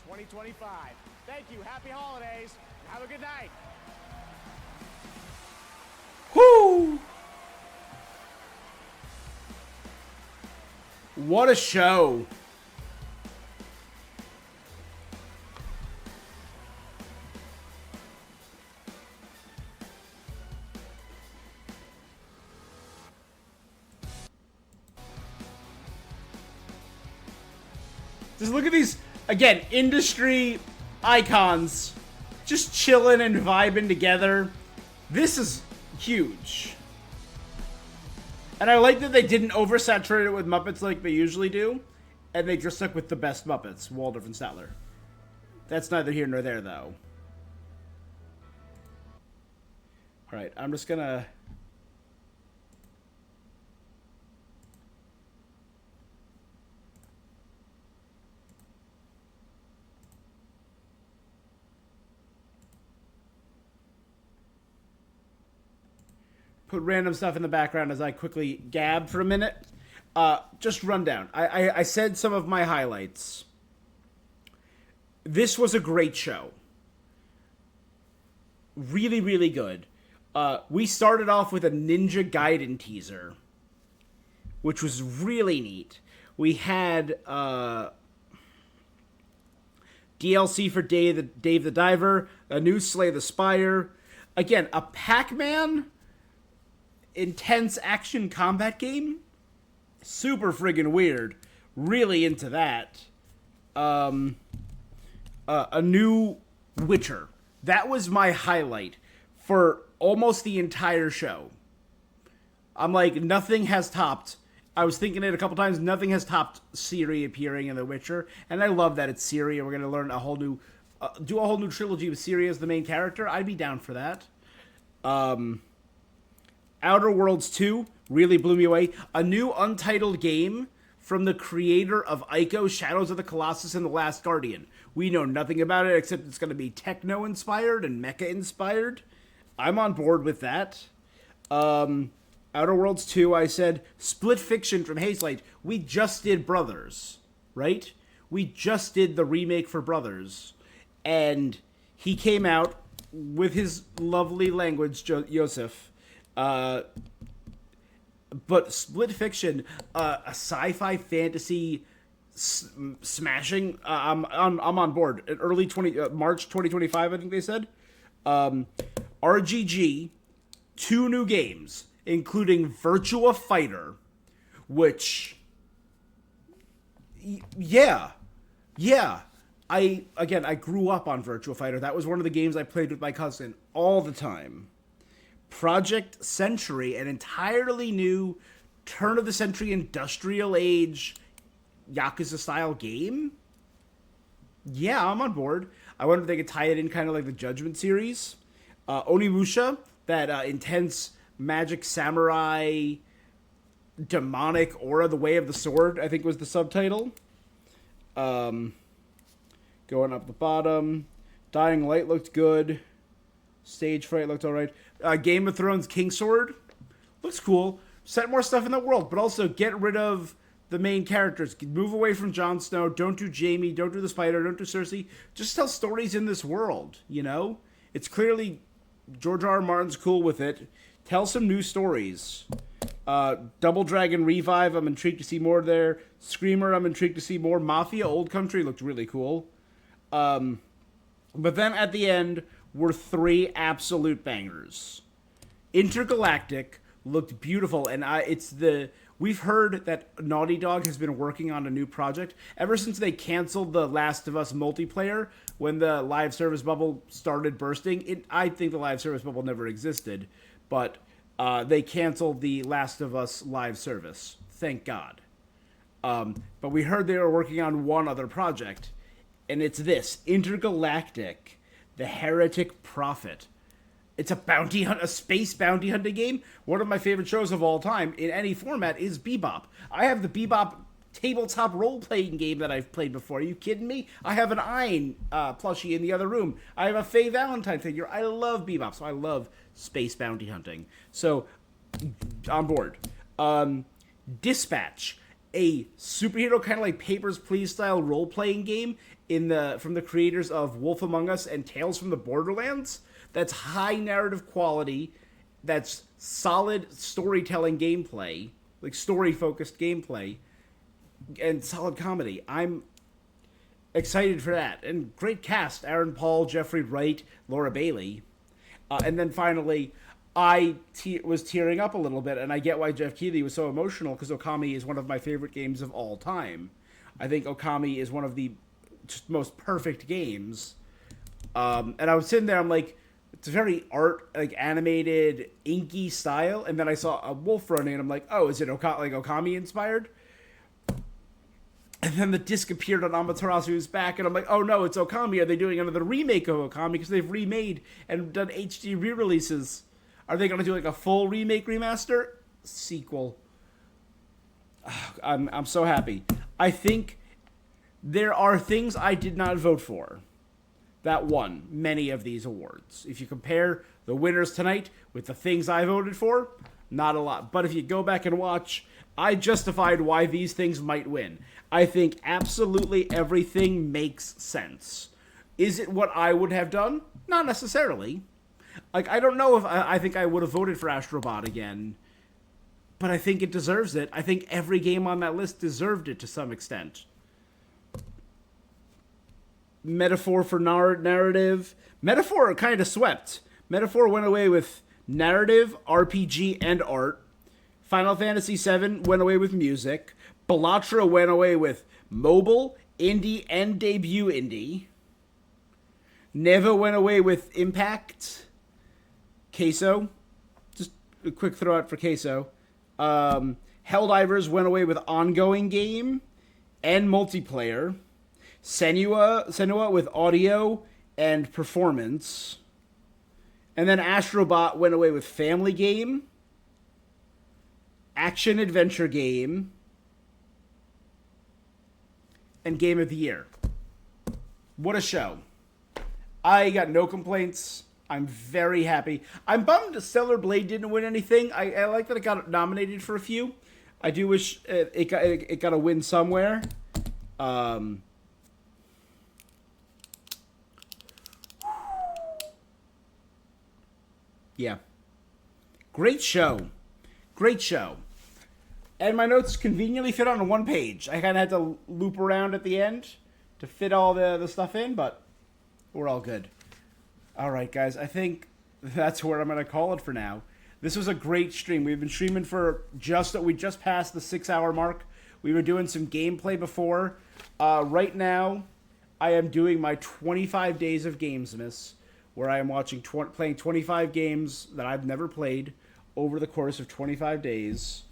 2025. Thank you, happy holidays, and have a good night. Whoo! What a show. Just look at these, again, industry icons just chilling and vibing together. This is huge. And I like that they didn't oversaturate it with Muppets like they usually do, and they just stuck with the best Muppets, Waldorf and Statler. That's neither here nor there, though. Alright, I'm just gonna... put random stuff in the background as I quickly gab for a minute. Just rundown. I said some of my highlights. This was a great show. Really, really good. We started off with a Ninja Gaiden teaser, which was really neat. We had DLC for Dave the Diver, a new Slay the Spire. Again, a Pac-Man intense action combat game. Super friggin' weird. Really into that. A new Witcher. That was my highlight for almost the entire show. I'm like, nothing has topped. I was thinking it a couple times. Nothing has topped Ciri appearing in The Witcher. And I love that it's Ciri and we're going to learn a whole new... do a whole new trilogy with Ciri as the main character. I'd be down for that. Outer Worlds 2 really blew me away. A new untitled game from the creator of Ico, Shadows of the Colossus, and The Last Guardian. We know nothing about it except it's going to be techno-inspired and mecha-inspired. I'm on board with that. Outer Worlds 2, I said. Split Fiction from Hazelight. We just did Brothers, right? We just did the remake for Brothers. And he came out with his lovely language, Joseph. But Split Fiction, a sci-fi fantasy smashing, I'm on board. Early March 2025, I think they said. RGG, 2 new games, including Virtua Fighter, which, yeah. I grew up on Virtua Fighter. That was one of the games I played with my cousin all the time. Project Century, an entirely new turn-of-the-century industrial age Yakuza-style game? Yeah, I'm on board. I wonder if they could tie it in kind of like the Judgment series. Onimusha, that intense magic samurai demonic aura, The Way of the Sword, I think was the subtitle. Going up the bottom. Dying Light looked good. Stage Fright looked alright. Game of Thrones Kingsword looks cool. Set more stuff in the world, but also get rid of the main characters. Move away from Jon Snow. Don't do Jaime. Don't do the Spider. Don't do Cersei. Just tell stories in this world, you know? It's clearly George R. R. Martin's cool with it. Tell some new stories. Double Dragon Revive, I'm intrigued to see more there. Screamer, I'm intrigued to see more. Mafia Old Country looked really cool. But then at the end were 3 absolute bangers. Intergalactic looked beautiful, and we've heard that Naughty Dog has been working on a new project ever since they canceled the Last of Us multiplayer when the live service bubble started bursting. I think the live service bubble never existed, but they canceled the Last of Us live service. Thank God. But we heard they were working on one other project, and it's this, Intergalactic, the Heretic Prophet. It's a space bounty hunting game. One of my favorite shows of all time in any format is Bebop. I have the Bebop tabletop role-playing game that I've played before. Are you kidding me? I have an Ein plushie in the other room. I have a Faye Valentine figure. I love Bebop, so I love space bounty hunting. So, on board. Dispatch, a superhero kind of like Papers, Please style role-playing game from the creators of Wolf Among Us and Tales from the Borderlands. That's high narrative quality, that's solid storytelling gameplay, like story-focused gameplay, and solid comedy. I'm excited for that. And great cast, Aaron Paul, Jeffrey Wright, Laura Bailey. And then finally, I was tearing up a little bit, and I get why Jeff Keighley was so emotional, because Okami is one of my favorite games of all time. I think Okami is one of the just most perfect games. And I was sitting there, I'm like, it's a very animated, inky style, and then I saw a wolf running, and I'm like, oh, is it Okami inspired? And then the disc appeared on Amaterasu's back, and I'm like, oh no, it's Okami. Are they doing another remake of Okami? Because they've remade and done HD re-releases. Are they going to do like a full remake remaster? Sequel. I'm so happy. I think there are things I did not vote for that won many of these awards. If you compare the winners tonight with the things I voted for, not a lot. But if you go back and watch, I justified why these things might win. I think absolutely everything makes sense. Is it what I would have done? Not necessarily. Like, I don't know if I think I would have voted for Astrobot again, but I think it deserves it. I think every game on that list deserved it to some extent. Metaphor for narrative. Metaphor kind of swept. Metaphor went away with narrative, RPG, and art. Final Fantasy VII went away with music. Bellatra went away with mobile, indie, and debut indie. Neva went away with impact. Queso. Just a quick throw out for Queso. Helldivers went away with ongoing game and multiplayer. Senua with audio and performance. And then Astrobot went away with Family Game, Action Adventure Game, and Game of the Year. What a show. I got no complaints. I'm very happy. I'm bummed Stellar Blade didn't win anything. I like that it got nominated for a few. I do wish it got a win somewhere. Yeah. Great show. Great show. And my notes conveniently fit on one page. I kind of had to loop around at the end to fit all the stuff in, but we're all good. All right, guys. I think that's where I'm going to call it for now. This was a great stream. We've been streaming for we just passed the 6-hour mark. We were doing some gameplay before. Right now, I am doing my 25 days of Gamesmas, where I am playing 25 games that I've never played over the course of 25 days.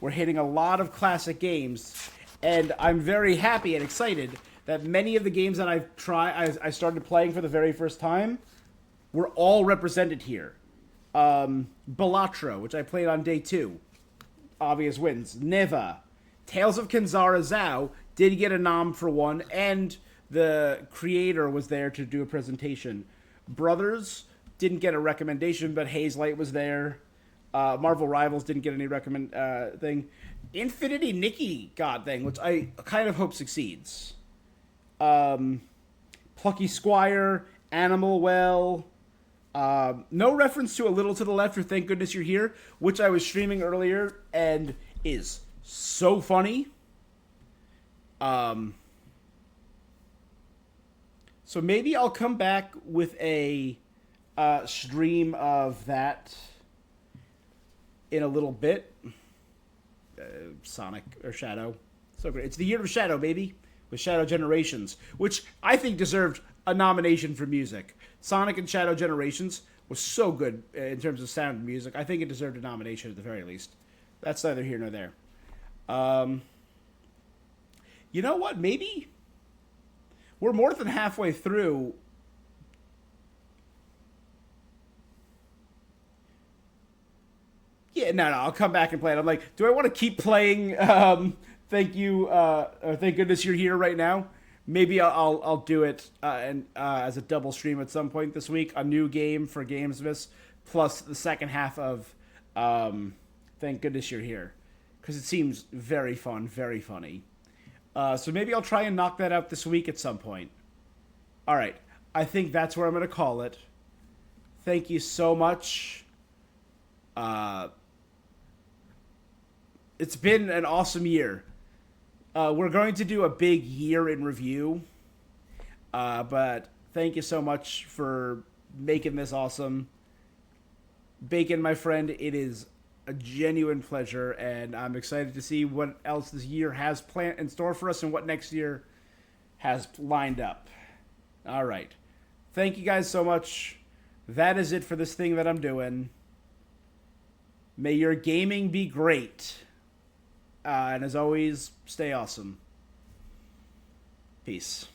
We're hitting a lot of classic games, and I'm very happy and excited that many of the games that I started playing for the very first time were all represented here. Balatro, which I played on day 2. Obvious wins. Neva. Tales of Kenzara Zhao did get a nom for one, and the creator was there to do a presentation. Brothers didn't get a recommendation, but Hazelight was there. Marvel Rivals didn't get any thing. Infinity Nikki got thing, which I kind of hope succeeds. Plucky Squire, Animal Well. No reference to A Little to the Left or Thank Goodness You're Here, which I was streaming earlier and is so funny. So maybe I'll come back with a stream of that in a little bit. Sonic or Shadow. So great. It's the year of Shadow, baby. With Shadow Generations, which I think deserved a nomination for music. Sonic and Shadow Generations was so good in terms of sound and music. I think it deserved a nomination at the very least. That's neither here nor there. You know what? Maybe we're more than halfway through. Yeah, no, I'll come back and play it. I'm like, do I want to keep playing Thank Goodness You're Here right now? Maybe I'll do it as a double stream at some point this week. A new game for Gamesmas, plus the second half of Thank Goodness You're Here. Because it seems very fun, very funny. So maybe I'll try and knock that out this week at some point. All right. I think that's where I'm going to call it. Thank you so much. It's been an awesome year. We're going to do a big year in review. But thank you so much for making this awesome. Bacon, my friend, it is a genuine pleasure, and I'm excited to see what else this year has planned in store for us and what next year has lined up. All right. Thank you guys so much. That is it for this thing that I'm doing. May your gaming be great. And as always, stay awesome. Peace.